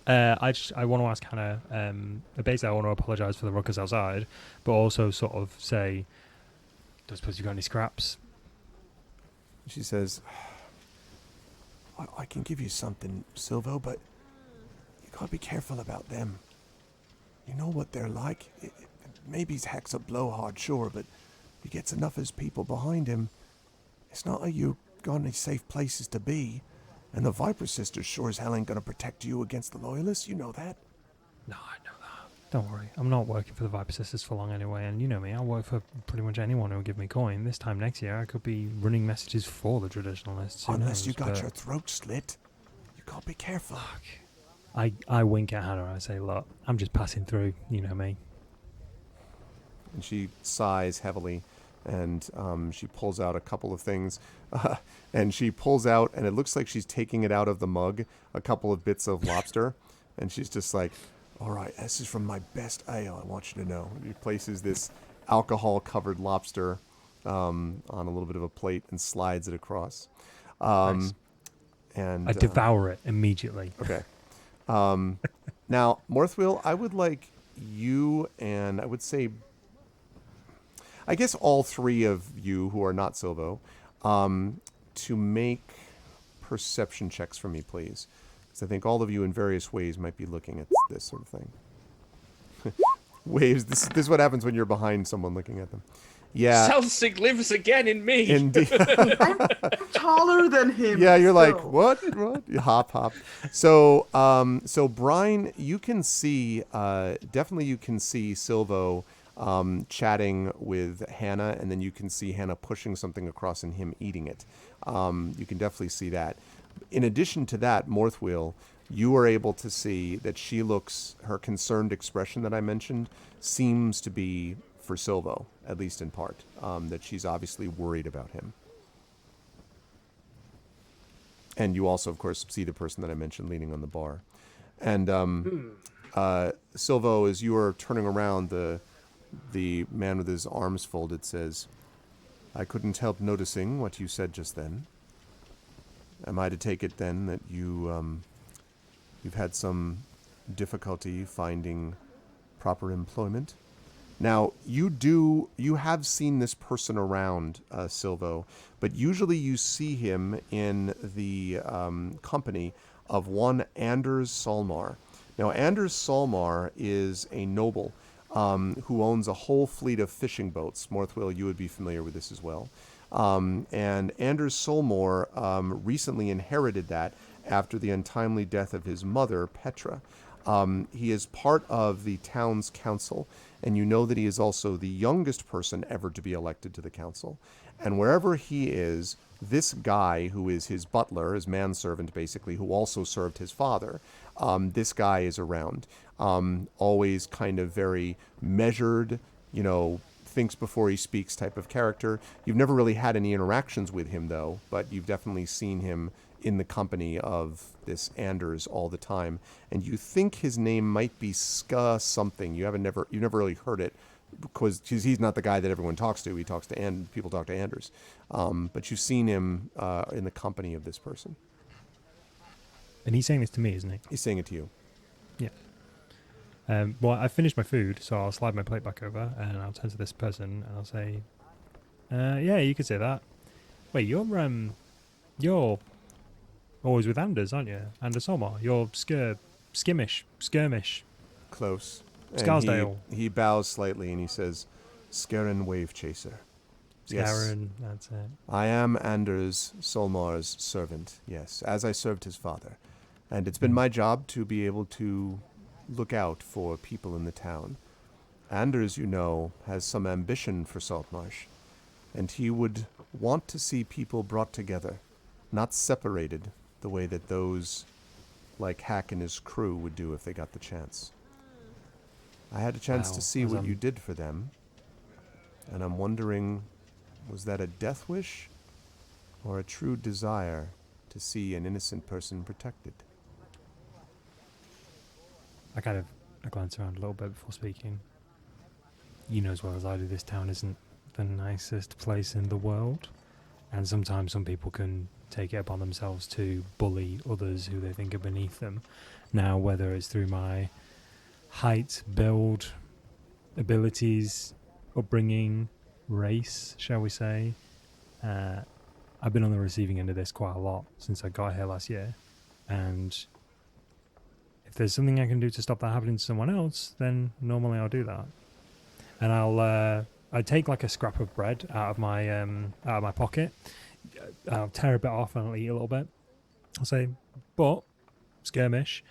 I want to ask Hannah. Basically, I want to apologise for the ruckus outside, but also sort of say, "Don't suppose you got any scraps?" She says, I can give you something, Silvo, but you gotta be careful about them. You know what they're like. Maybe Heck's a blowhard, sure, but he gets enough of his people behind him. It's not like you got any safe places to be. And the Viper Sisters sure as hell ain't gonna protect you against the Loyalists, you know that. No, I know that. Don't worry. I'm not working for the Viper Sisters for long anyway, and you know me, I'll work for pretty much anyone who'll give me coin. This time next year, I could be running messages for the Traditionalists. Who Unless knows, you got but your throat slit. You gotta be careful. I wink at Hannah and I say, look, I'm just passing through, you know me. And she sighs heavily, and she pulls out a couple of things. And she pulls out, and it looks like she's taking it out of the mug, a couple of bits of lobster. And she's just like, all right, this is from my best ale, I want you to know. And she places this alcohol-covered lobster on a little bit of a plate and slides it across. Nice. And I devour it immediately. Okay. Now, Morthwyl, I would like you and I would say, I guess all three of you who are not Silvo, to make perception checks for me, please. Because I think all of you in various ways might be looking at this sort of thing. Waves, this is what happens when you're behind someone looking at them. Yeah. Selsig lives again in me. Indeed. I'm taller than him. Yeah, you're like, still. what? You hop. So, so Brine, you can see, definitely you can see Silvo chatting with Hannah, and then you can see Hannah pushing something across and him eating it. You can definitely see that. In addition to that, Morthwyl, you are able to see that she looks, her concerned expression that I mentioned seems to be for Silvo, at least in part, that she's obviously worried about him. And you also, of course, see the person that I mentioned leaning on the bar. And Silvo, as you are turning around, the man with his arms folded says, I couldn't help noticing what you said just then. Am I to take it then that you've had some difficulty finding proper employment? Now, you have seen this person around, Silvo, but usually you see him in the company of one Anders Saltmarsh. Now, Anders Saltmarsh is a noble who owns a whole fleet of fishing boats. Morthwyl, you would be familiar with this as well. And Anders Saltmarsh recently inherited that after the untimely death of his mother, Petra. He is part of the town's council, and you know that he is also the youngest person ever to be elected to the council. And wherever he is, this guy who is his butler, his manservant basically, who also served his father, this guy is around. Always kind of very measured, thinks before he speaks type of character. You've never really had any interactions with him, though, but you've definitely seen him in the company of this Anders all the time. And you think his name might be Ska something. You've never really heard it, because he's not the guy that everyone talks to. He talks to people talk to Anders. But you've seen him in the company of this person. And he's saying this to me, isn't he? He's saying it to you. Yeah. Well, I finished my food, so I'll slide my plate back over and I'll turn to this person and I'll say, yeah, you could say that. Wait, you're always with Anders, aren't you? Anders Saltmarsh. You're skirmish. Close. And Scarsdale. He bows slightly and he says, Skaren Wave Chaser. Skaren, that's it. I am Anders Saltmarsh's servant, yes, as I served his father. And it's been my job to be able to look out for people in the town. Anders, has some ambition for Saltmarsh, and he would want to see people brought together, not separated the way that those like Hack and his crew would do if they got the chance. I had a chance to see what you did for them, and I'm wondering, was that a death wish or a true desire to see an innocent person protected? I glance around a little bit before speaking. You know as well as I do, this town isn't the nicest place in the world. And sometimes some people can take it upon themselves to bully others who they think are beneath them. Now, whether it's through my height, build, abilities, upbringing, race, shall we say, I've been on the receiving end of this quite a lot since I got here last year. And if there's something I can do to stop that happening to someone else, then normally I'll do that. And I take like a scrap of bread out of my pocket. I'll tear a bit off and I'll eat a little bit. I'll say, but skirmish,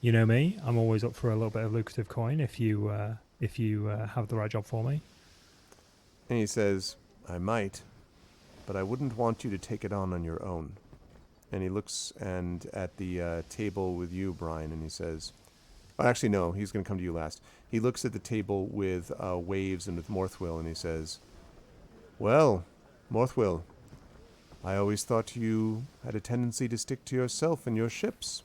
you know me. I'm always up for a little bit of lucrative coin if you have the right job for me. And he says, I might, but I wouldn't want you to take it on your own. And he looks at the table with you, Brine, and he says, oh, actually, no, he's going to come to you last. He looks at the table with Waves and with Morthwyl, and he says, well, Morthwyl, I always thought you had a tendency to stick to yourself and your ships.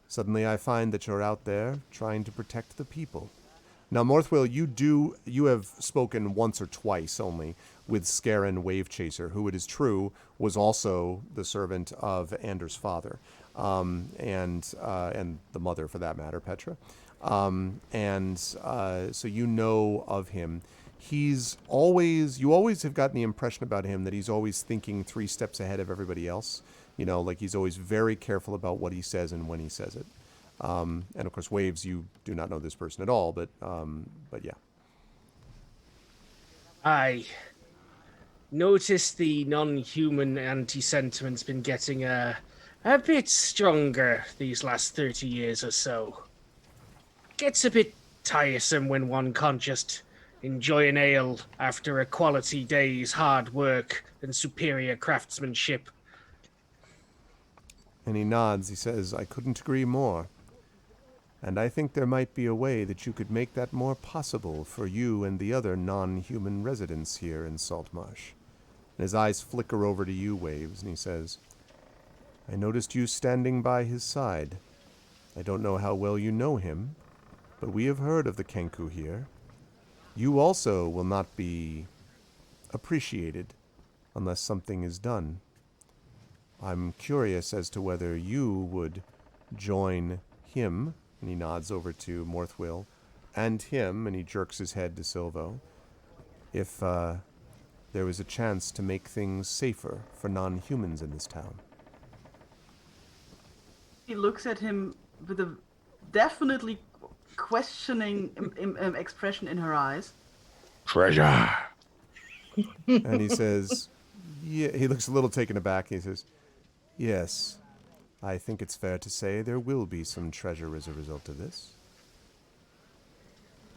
Suddenly I find that you're out there trying to protect the people. Now, Morthwyl, you have spoken once or twice only with Skaren Wave Chaser, who, it is true, was also the servant of Anders' father, and the mother, for that matter, Petra. So you know of him. You always have gotten the impression about him that he's always thinking 3 steps ahead of everybody else. Like he's always very careful about what he says and when he says it. And of course, Waves, you do not know this person at all, but yeah. I noticed the non-human anti-sentiment's been getting a bit stronger these last 30 years or so. Gets a bit tiresome when one can't just enjoy an ale after a quality day's hard work and superior craftsmanship. And he nods. He says, I couldn't agree more. And I think there might be a way that you could make that more possible for you and the other non-human residents here in Saltmarsh. And his eyes flicker over to you, Waves, and he says, I noticed you standing by his side. I don't know how well you know him, but we have heard of the kenku here. You also will not be appreciated unless something is done. I'm curious as to whether you would join him, and he nods over to Morthwyl, and him, and he jerks his head to Silvo, if there was a chance to make things safer for non-humans in this town. He looks at him with a definitely questioning expression in her eyes. Treasure. And he says, yeah, he looks a little taken aback. He says, yes, I think it's fair to say there will be some treasure as a result of this.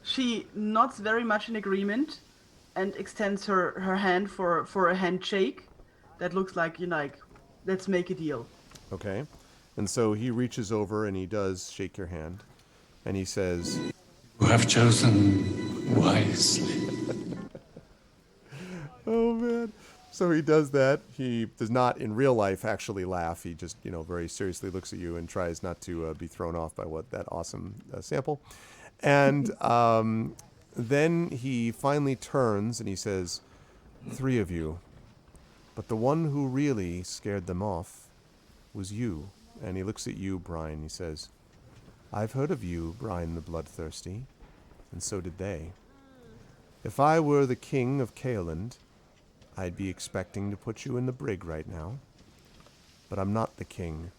She nods very much in agreement and extends her hand for a handshake that looks like, let's make a deal. Okay. And so he reaches over and he does shake your hand. And he says, You have chosen wisely. oh, man. So he does that. He does not, in real life, actually laugh. He just, very seriously looks at you and tries not to be thrown off by that awesome sample. And then he finally turns and he says, 3 of you. But the one who really scared them off was you. And he looks at you, Brine. He says, I've heard of you, Brine the Bloodthirsty. And so did they. If I were the king of Caeland, I'd be expecting to put you in the brig right now. But I'm not the king.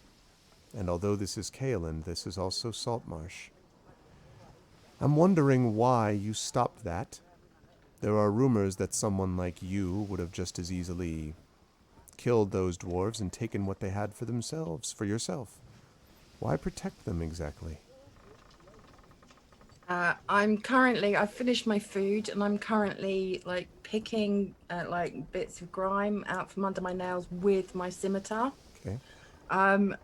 And although this is Caeland, this is also Saltmarsh. I'm wondering why you stopped that. There are rumors that someone like you would have just as easily killed those dwarves and taken what they had for themselves, for yourself. Why protect them exactly? I've finished my food and I'm currently picking bits of grime out from under my nails with my scimitar. Okay. I'm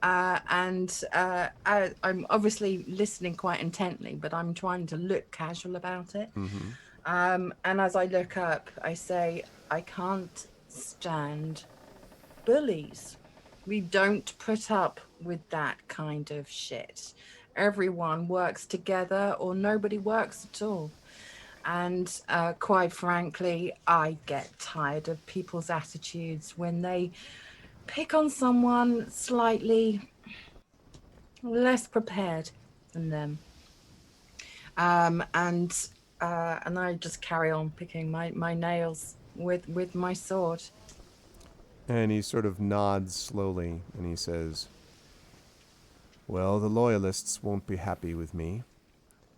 obviously listening quite intently, but I'm trying to look casual about it. Mm-hmm. And as I look up, I say, I can't stand bullies. We don't put up with that kind of shit. Everyone works together or nobody works at all. And quite frankly, I get tired of people's attitudes when they pick on someone slightly less prepared than them. And I just carry on picking my nails with my sword. And he sort of nods slowly and he says, well, the loyalists won't be happy with me.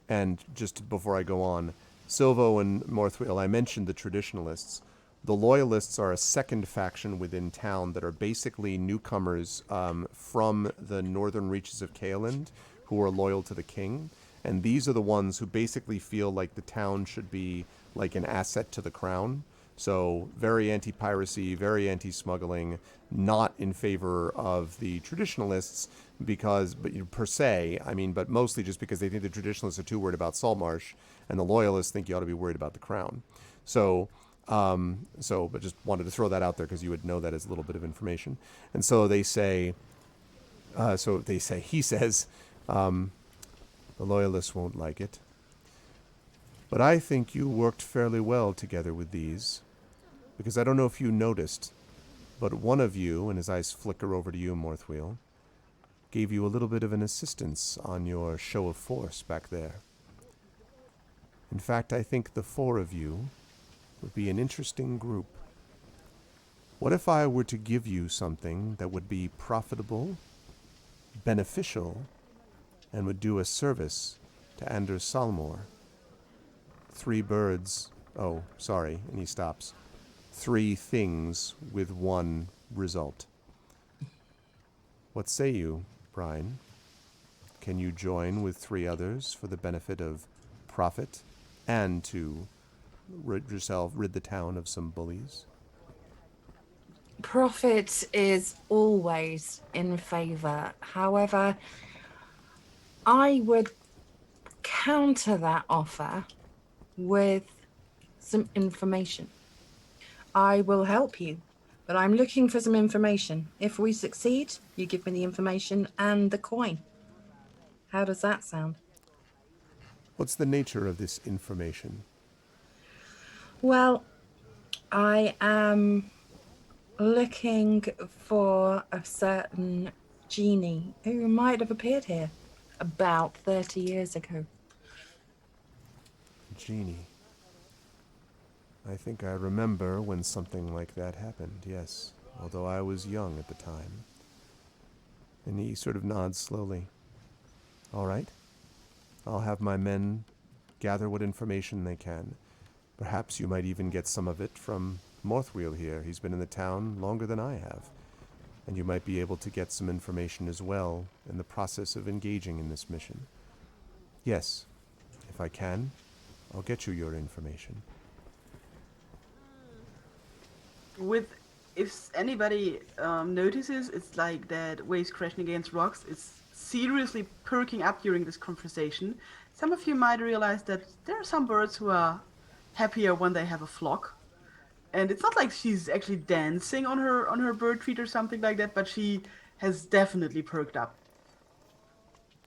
And just before I go on, Silvo and Morthwyl, I mentioned the traditionalists. The loyalists are a second faction within town that are basically newcomers from the northern reaches of Caeland who are loyal to the king. And these are the ones who basically feel like the town should be like an asset to the crown. So very anti-piracy, very anti-smuggling, not in favor of the traditionalists per se, but mostly just because they think the traditionalists are too worried about Saltmarsh and the loyalists think you ought to be worried about the crown. But just wanted to throw that out there because you would know that as a little bit of information. And so he says, the loyalists won't like it. But I think you worked fairly well together with these. Because I don't know if you noticed, but one of you, and his eyes flicker over to you, Morthwyl, gave you a little bit of an assistance on your show of force back there. In fact, I think the 4 of you would be an interesting group. What if I were to give you something that would be profitable, beneficial, and would do a service to Anders Salmor? 3 birds, and he stops. 3 things with 1 result. What say you, Brine? Can you join with 3 others for the benefit of profit and to rid the town of some bullies? Profit is always in favor. However, I would counter that offer with some information. I will help you, but I'm looking for some information. If we succeed, you give me the information and the coin. How does that sound? What's the nature of this information? Well, I am looking for a certain genie who might have appeared here about 30 years ago. Genie. I think I remember when something like that happened, yes, although I was young at the time. And he sort of nods slowly. All right. I'll have my men gather what information they can. Perhaps you might even get some of it from Morthwyl here. He's been in the town longer than I have. And you might be able to get some information as well in the process of engaging in this mission. Yes, if I can, I'll get you your information. With if anybody notices, it's like that waves crashing against rocks is seriously perking up during this conversation. Some of you might realize that there are some birds who are happier when they have a flock. And it's not like she's actually dancing on her bird feet or something like that, but she has definitely perked up.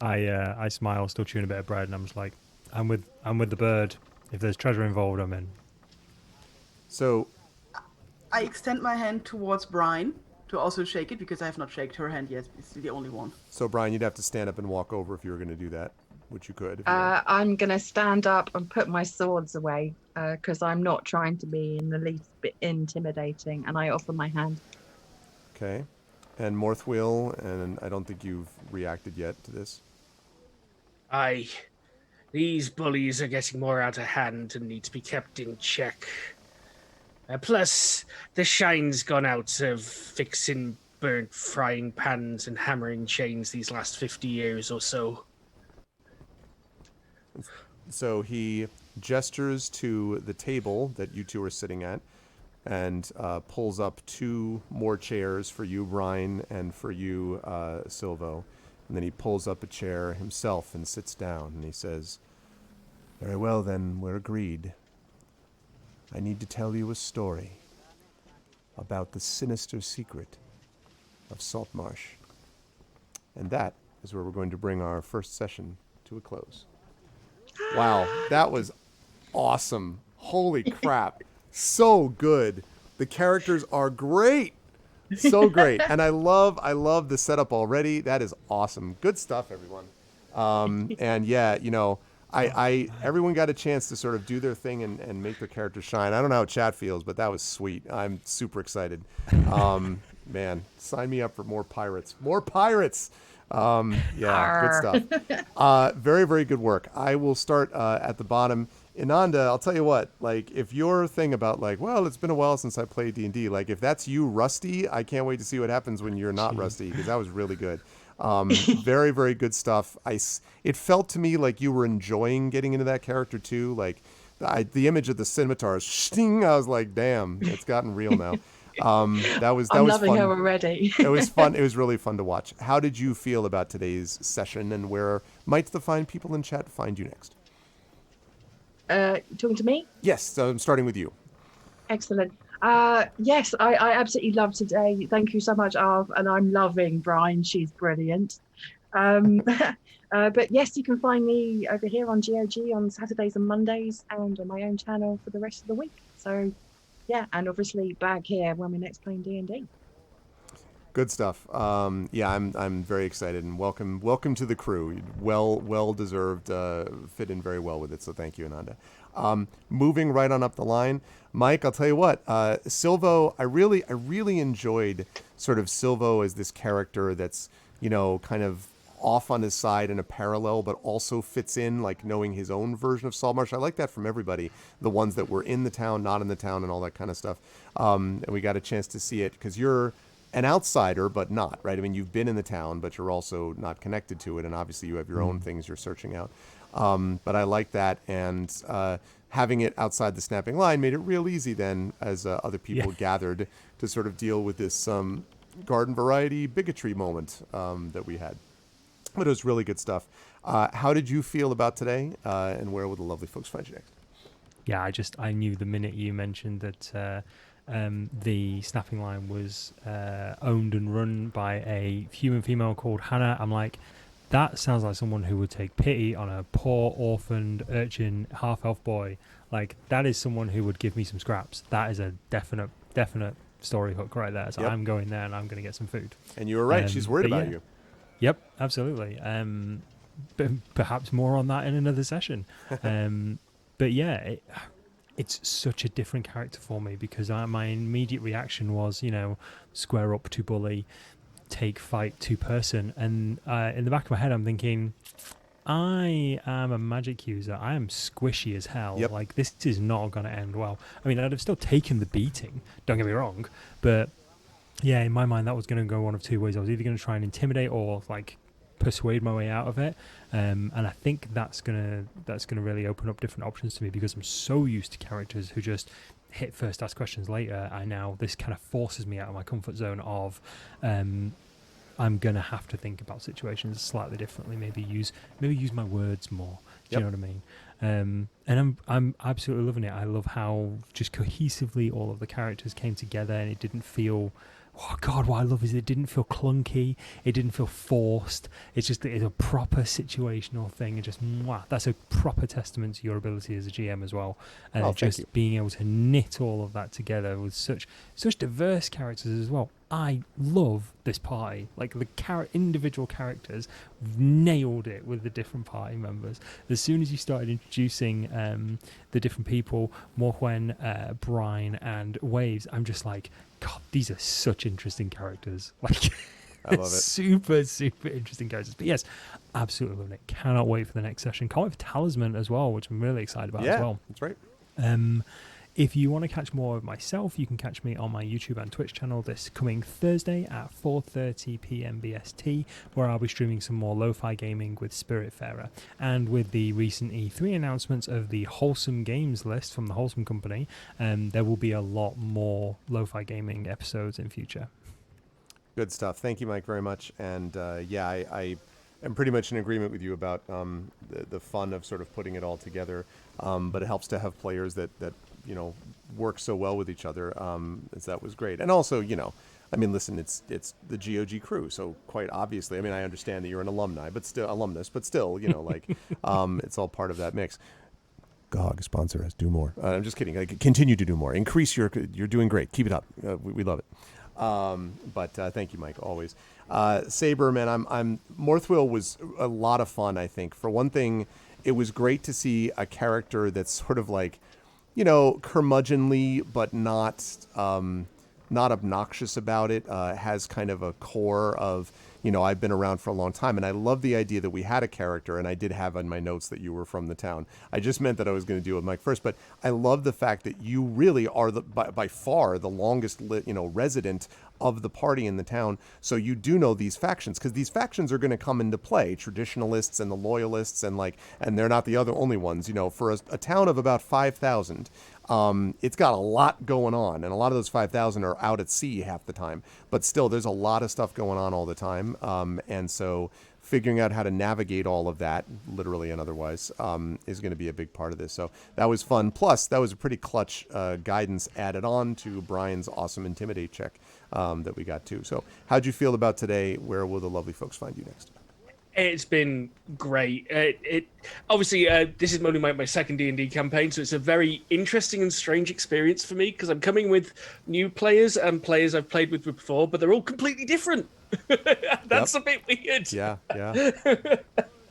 I smile, still chewing a bit of bread, and I'm just like, I'm with the bird. If there's treasure involved, I'm in. So I extend my hand towards Brine to also shake it, because I have not shaken her hand yet. It's the only one. So Brian, you'd have to stand up and walk over if you were going to do that, which you could. If you wanted. I'm going to stand up and put my swords away because I'm not trying to be in the least bit intimidating, and I offer my hand. Okay. And Morthwyl, and I don't think you've reacted yet to this. Aye. These bullies are getting more out of hand and need to be kept in check. Plus, the shine's gone out of fixing burnt frying pans and hammering chains these last 50 years or so. So he gestures to the table that you two are sitting at and pulls up 2 more chairs for you, Brian, and for you, Silvo. And then he pulls up a chair himself and sits down, and he says, "Very well, then, we're agreed. I need to tell you a story about the sinister secret of Saltmarsh. And that is where we're going to bring our first session to a close." Wow, that was awesome. Holy crap. So good. The characters are great. So great. And I love the setup already. That is awesome. Good stuff, everyone. And yeah, you know, everyone got a chance to sort of do their thing and make their characters shine. I don't know how chat feels, but that was sweet. I'm super excited. Man, sign me up for more pirates. More pirates. Yeah, good stuff. Very, very good work. I will start at the bottom. Inanda, I'll tell you what, like, if your thing about, like, well, it's been a while since I played D&D, like, if that's you rusty, I can't wait to see what happens when you're not rusty, because that was really good. Very, very good stuff. It felt to me like you were enjoying getting into that character, too. Like, the image of the scimitars, sting, I was like, damn, it's gotten real now. That was I'm loving fun. her already. It was fun. It was really fun to watch. How did you feel about today's session, and where might the fine people in chat find you next? Talking to me? Yes, so I'm starting with you. Excellent. Yes, I absolutely loved today. Thank you so much, Arv, and I'm loving Brine. She's brilliant. But yes, you can find me over here on GOG on Saturdays and Mondays, and on my own channel for the rest of the week. So, yeah, and obviously back here when we're next playing D&D. Good stuff. Yeah, I'm very excited, and welcome to the crew. Well deserved. Fit in very well with it. So thank you, Inanda. Moving right on up the line, Mike. I'll tell you what. Silvo. I really enjoyed sort of Silvo as this character that's, you know, kind of off on his side in a parallel, but also fits in, like, knowing his own version of Saltmarsh. I like that from everybody. The ones that were in the town, not in the town, and all that kind of stuff. And we got a chance to see it because you're an outsider, but not, right? I mean, you've been in the town, but you're also not connected to it, and obviously you have your own things you're searching out. But I like that, and having it outside the snapping line made it real easy then, as other people gathered to sort of deal with this garden variety bigotry moment that we had. But it was really good stuff. How did you feel about today, and where will the lovely folks find you next? Yeah, I knew the minute you mentioned that the snapping line was owned and run by a human female called Hannah. I'm like, that sounds like someone who would take pity on a poor orphaned urchin half-elf boy. Like, that is someone who would give me some scraps. That is a definite story hook right there. So I'm going there and I'm going to get some food. And you were right. She's worried about you. Yep, absolutely. But perhaps more on that in another session. But yeah, it's such a different character for me because my immediate reaction was, you know, square up to bully, take fight to person. And in the back of my head, I'm thinking, I am a magic user. I am squishy as hell. Yep. Like, this is not going to end well. I mean, I'd have still taken the beating, don't get me wrong. But yeah, in my mind, that was going to go one of two ways. I was either going to try and intimidate or, like, persuade my way out of it. And I think that's gonna really open up different options to me, because I'm so used to characters who just hit first, ask questions later. This kind of forces me out of my comfort zone of I'm gonna have to think about situations slightly differently, maybe use my words more. Do you know what I mean? And I'm absolutely loving it. I love how just cohesively all of the characters came together, and it didn't feel, oh God, what I love is it didn't feel clunky. It didn't feel forced. It's a proper situational thing, and just that's a proper testament to your ability as a GM as well. And just being able to knit all of that together with such diverse characters as well. I love this party. Like, the individual characters nailed it with the different party members. As soon as you started introducing the different people, Morthwyl, Brine, and Waves, I'm just like, God, these are such interesting characters. Like, I love it. Super, super interesting characters. But yes, absolutely loving it. Cannot wait for the next session. Can't wait for Talisman as well, which I'm really excited about as well. That's right. If you want to catch more of myself, you can catch me on my YouTube and Twitch channel this coming Thursday at 4:30 p.m. BST, where I'll be streaming some more lo-fi gaming with Spiritfarer. And with the recent E3 announcements of the Wholesome Games list from the Wholesome Company, there will be a lot more lo-fi gaming episodes in future. Good stuff. Thank you, Mike, very much. And I am pretty much in agreement with you about the fun of sort of putting it all together. But it helps to have players that work so well with each other. That was great. And also, listen, it's the GOG crew, so quite obviously, I understand that you're an alumnus, but still, it's all part of that mix. GOG, sponsor us, do more. I'm just kidding. Continue to do more. Increase you're doing great. Keep it up. We love it. But thank you, Mike, always. Saber, man, Morthwyl was a lot of fun, I think. For one thing, it was great to see a character that's sort of like, curmudgeonly, but not obnoxious about it. Has kind of a core of, I've been around for a long time, and I love the idea that we had a character, and I did have in my notes that you were from the town. I just meant that I was going to deal with Mike first, but I love the fact that you really are by far the longest resident of the party in the town, so you do know these factions, because these factions are going to come into play, traditionalists and the loyalists, and they're not the only ones. For a town of about 5,000, it's got a lot going on, and a lot of those 5,000 are out at sea half the time, but still there's a lot of stuff going on all the time, and so figuring out how to navigate all of that, literally and otherwise, is going to be a big part of this. So that was fun. Plus, that was a pretty clutch guidance added on to Brian's awesome Intimidate check that we got too. So how'd you feel about today? Where will the lovely folks find you next? It's been great. Obviously, this is only my second D&D campaign, so it's a very interesting and strange experience for me, because I'm coming with new players and players I've played with before, but they're all completely different. That's a bit weird. Yeah.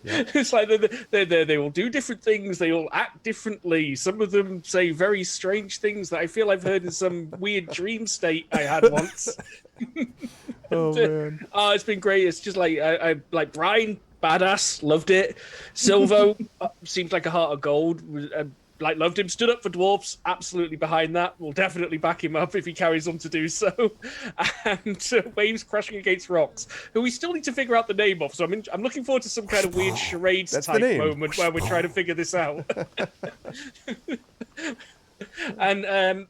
It's like they all do different things. They all act differently. Some of them say very strange things that I feel I've heard in some weird dream state I had once. Man. It's been great. It's just like I like Brine, badass, loved it. Silvo seems like a heart of gold. Loved him. Stood up for dwarfs. Absolutely behind that. We'll definitely back him up if he carries on to do so. And Waves crashing against rocks, who we still need to figure out the name of. So I'm looking forward to some kind of weird charades type moment where we're trying to figure this out. And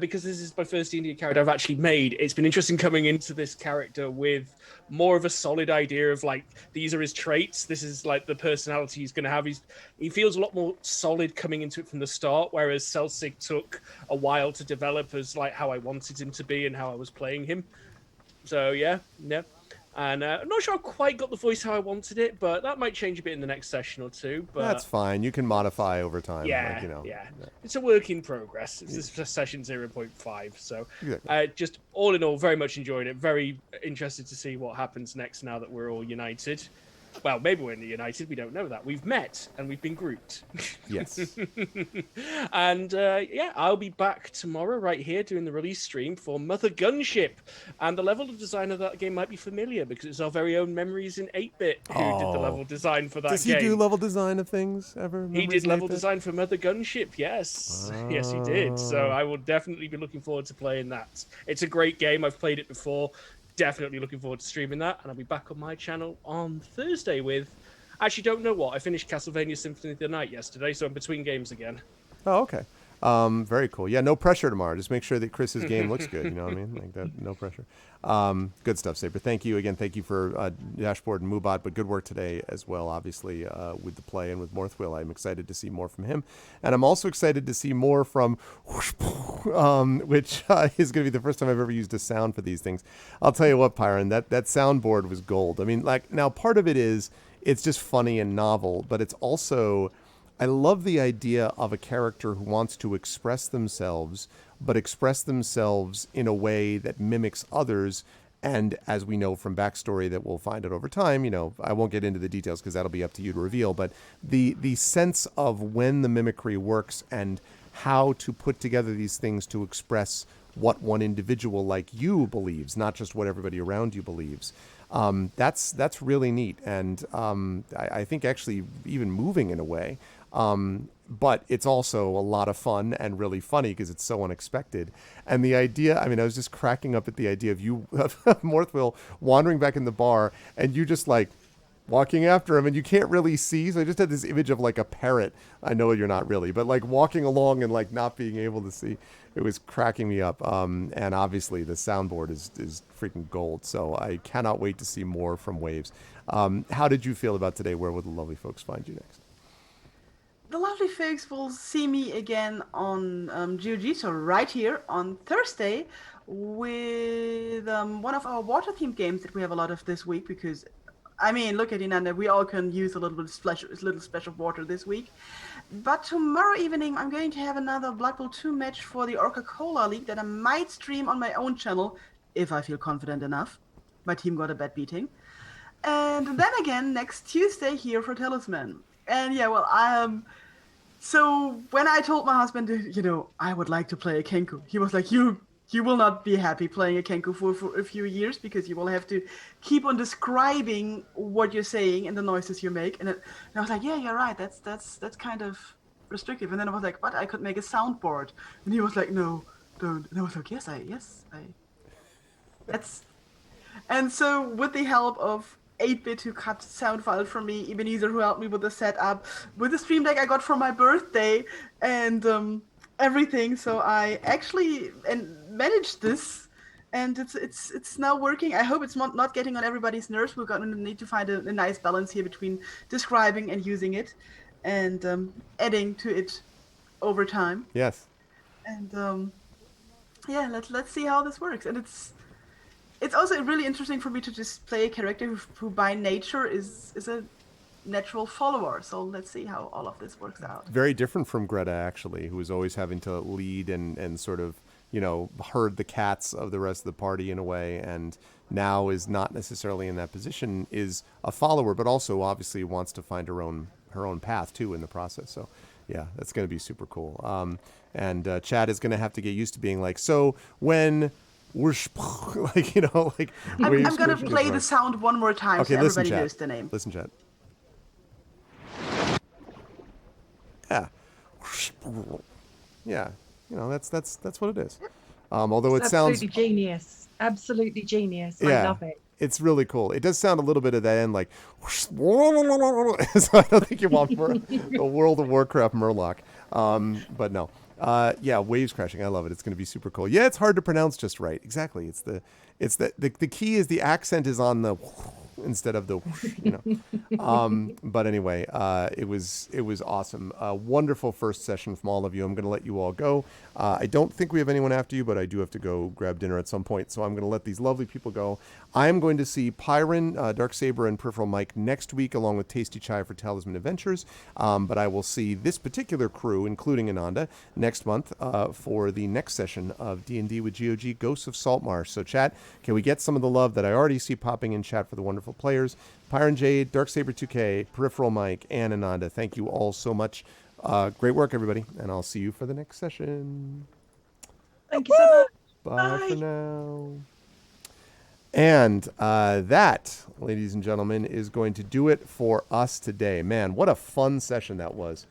because this is my first D&D character I've actually made, it's been interesting coming into this character with more of a solid idea of these are his traits, this is the personality he's going to have. He feels a lot more solid coming into it from the start, whereas Celsig took a while to develop as how I wanted him to be and how I was playing him. So and I'm not sure I quite got the voice how I wanted it, but that might change a bit in the next session or two. But that's fine. You can modify over time. Yeah. It's a work in progress. This is session 0.5. So just all in all, very much enjoyed it. Very interested to see what happens next now that we're all united. Well, maybe we're united. We don't know that. We've met and we've been grouped. Yes. And I'll be back tomorrow right here doing the release stream for Mother Gunship. And the level of design of that game might be familiar because it's our very own Memories in 8-Bit who did the level design for that game. Does he do level design of things ever? He did level design for Mother Gunship, yes. Yes, he did. So I will definitely be looking forward to playing that. It's a great game. I've played it before. definitely looking forward to streaming that, and I'll be back on my channel on Thursday with. Actually, don't know what. I finished Castlevania Symphony of the Night yesterday, so I'm between games again. Oh, okay. Very cool. Yeah, no pressure tomorrow. Just make sure that Chris's game looks good. You know what I mean? Like that, no pressure. Good stuff, Saber. Thank you again. Thank you for Dashboard and Moobot, but good work today as well. Obviously, with the play and with Morthwyl, I'm excited to see more from him, and I'm also excited to see more from, which is going to be the first time I've ever used a sound for these things. I'll tell you what, Piran, that soundboard was gold. I mean, like now part of it is it's just funny and novel, but it's also. I love the idea of a character who wants to express themselves, but express themselves in a way that mimics others. And as we know from backstory that we'll find out over time, you know, I won't get into the details because that'll be up to you to reveal, but the sense of when the mimicry works and how to put together these things to express what one individual like you believes, not just what everybody around you believes. That's really neat. And I think actually even moving in a way. But it's also a lot of fun and really funny because it's so unexpected. And the idea, I mean, I was just cracking up at the idea of you, Morthwyl, wandering back in the bar and you just like walking after him and you can't really see. So I just had this image of like a parrot. I know you're not really, but like walking along and like not being able to see. It was cracking me up. And obviously the soundboard is freaking gold. So I cannot wait to see more from Waves. How did you feel about today? Where will the lovely folks find you next? The lovely folks will see me again on GOG, so right here on Thursday with one of our water-themed games that we have a lot of this week because, I mean, look at Inanda, we all can use a little bit of splash of water this week. But tomorrow evening, I'm going to have another Blood Bowl 2 match for the Orca-Cola League that I might stream on my own channel if I feel confident enough. My team got a bad beating. And then again, next Tuesday here for Talisman. And yeah, well, so when I told my husband, you know, I would like to play a kenku, he was like, you will not be happy playing a kenku for a few years because you will have to keep on describing what you're saying and the noises you make. And I was like, yeah, you're right. That's kind of restrictive. And then I was like, but I could make a soundboard. And he was like, no, don't. And I was like, yes, I. That's. And so with the help of 8-bit who cut sound file for me, Ebenezer who helped me with the setup, with the stream deck I got for my birthday, and everything. So I actually managed this, and it's now working. I hope it's not getting on everybody's nerves. We're going to need to find a nice balance here between describing and using it, and adding to it over time. Yes. And yeah, let's see how this works. And it's also really interesting for me to just play a character who by nature is a natural follower. So let's see how all of this works out. Very different from Greta, actually, who was always having to lead and sort of, you know, herd the cats of the rest of the party in a way, and now is not necessarily in that position, is a follower, but also obviously wants to find her own path too in the process. So yeah, that's going to be super cool. And Chad is going to have to get used to being like, so when we're like, you know, like I'm gonna play the sound one more time so everybody knows the name. Listen, Chad. Yeah. Yeah. You know, that's what it is. Although it sounds absolutely genius. I love it. It's really cool. It does sound a little bit of that end like so I don't think you want a World of Warcraft Murloc. But no. Yeah, waves crashing. I love it. It's going to be super cool. Yeah, it's hard to pronounce just right. Exactly. It's the key is the accent is on the instead of the, you know. But anyway, it was awesome. A wonderful first session from all of you. I'm going to let you all go. I don't think we have anyone after you, but I do have to go grab dinner at some point. So I'm going to let these lovely people go. I'm going to see Piran, Darksaber, and PeripheralMike next week, along with Tasty Chai for Talisman Adventures. But I will see this particular crew, including Inanda, next month for the next session of D&D with GOG, Ghosts of Saltmarsh. So chat, can we get some of the love that I already see popping in chat for the wonderful players? PiranJade, Darksaber2K, PeripheralMike, and Inanda. Thank you all so much. Great work, everybody, and I'll see you for the next session. Thank you so much. Bye for now. And that, ladies and gentlemen, is going to do it for us today. Man, what a fun session that was.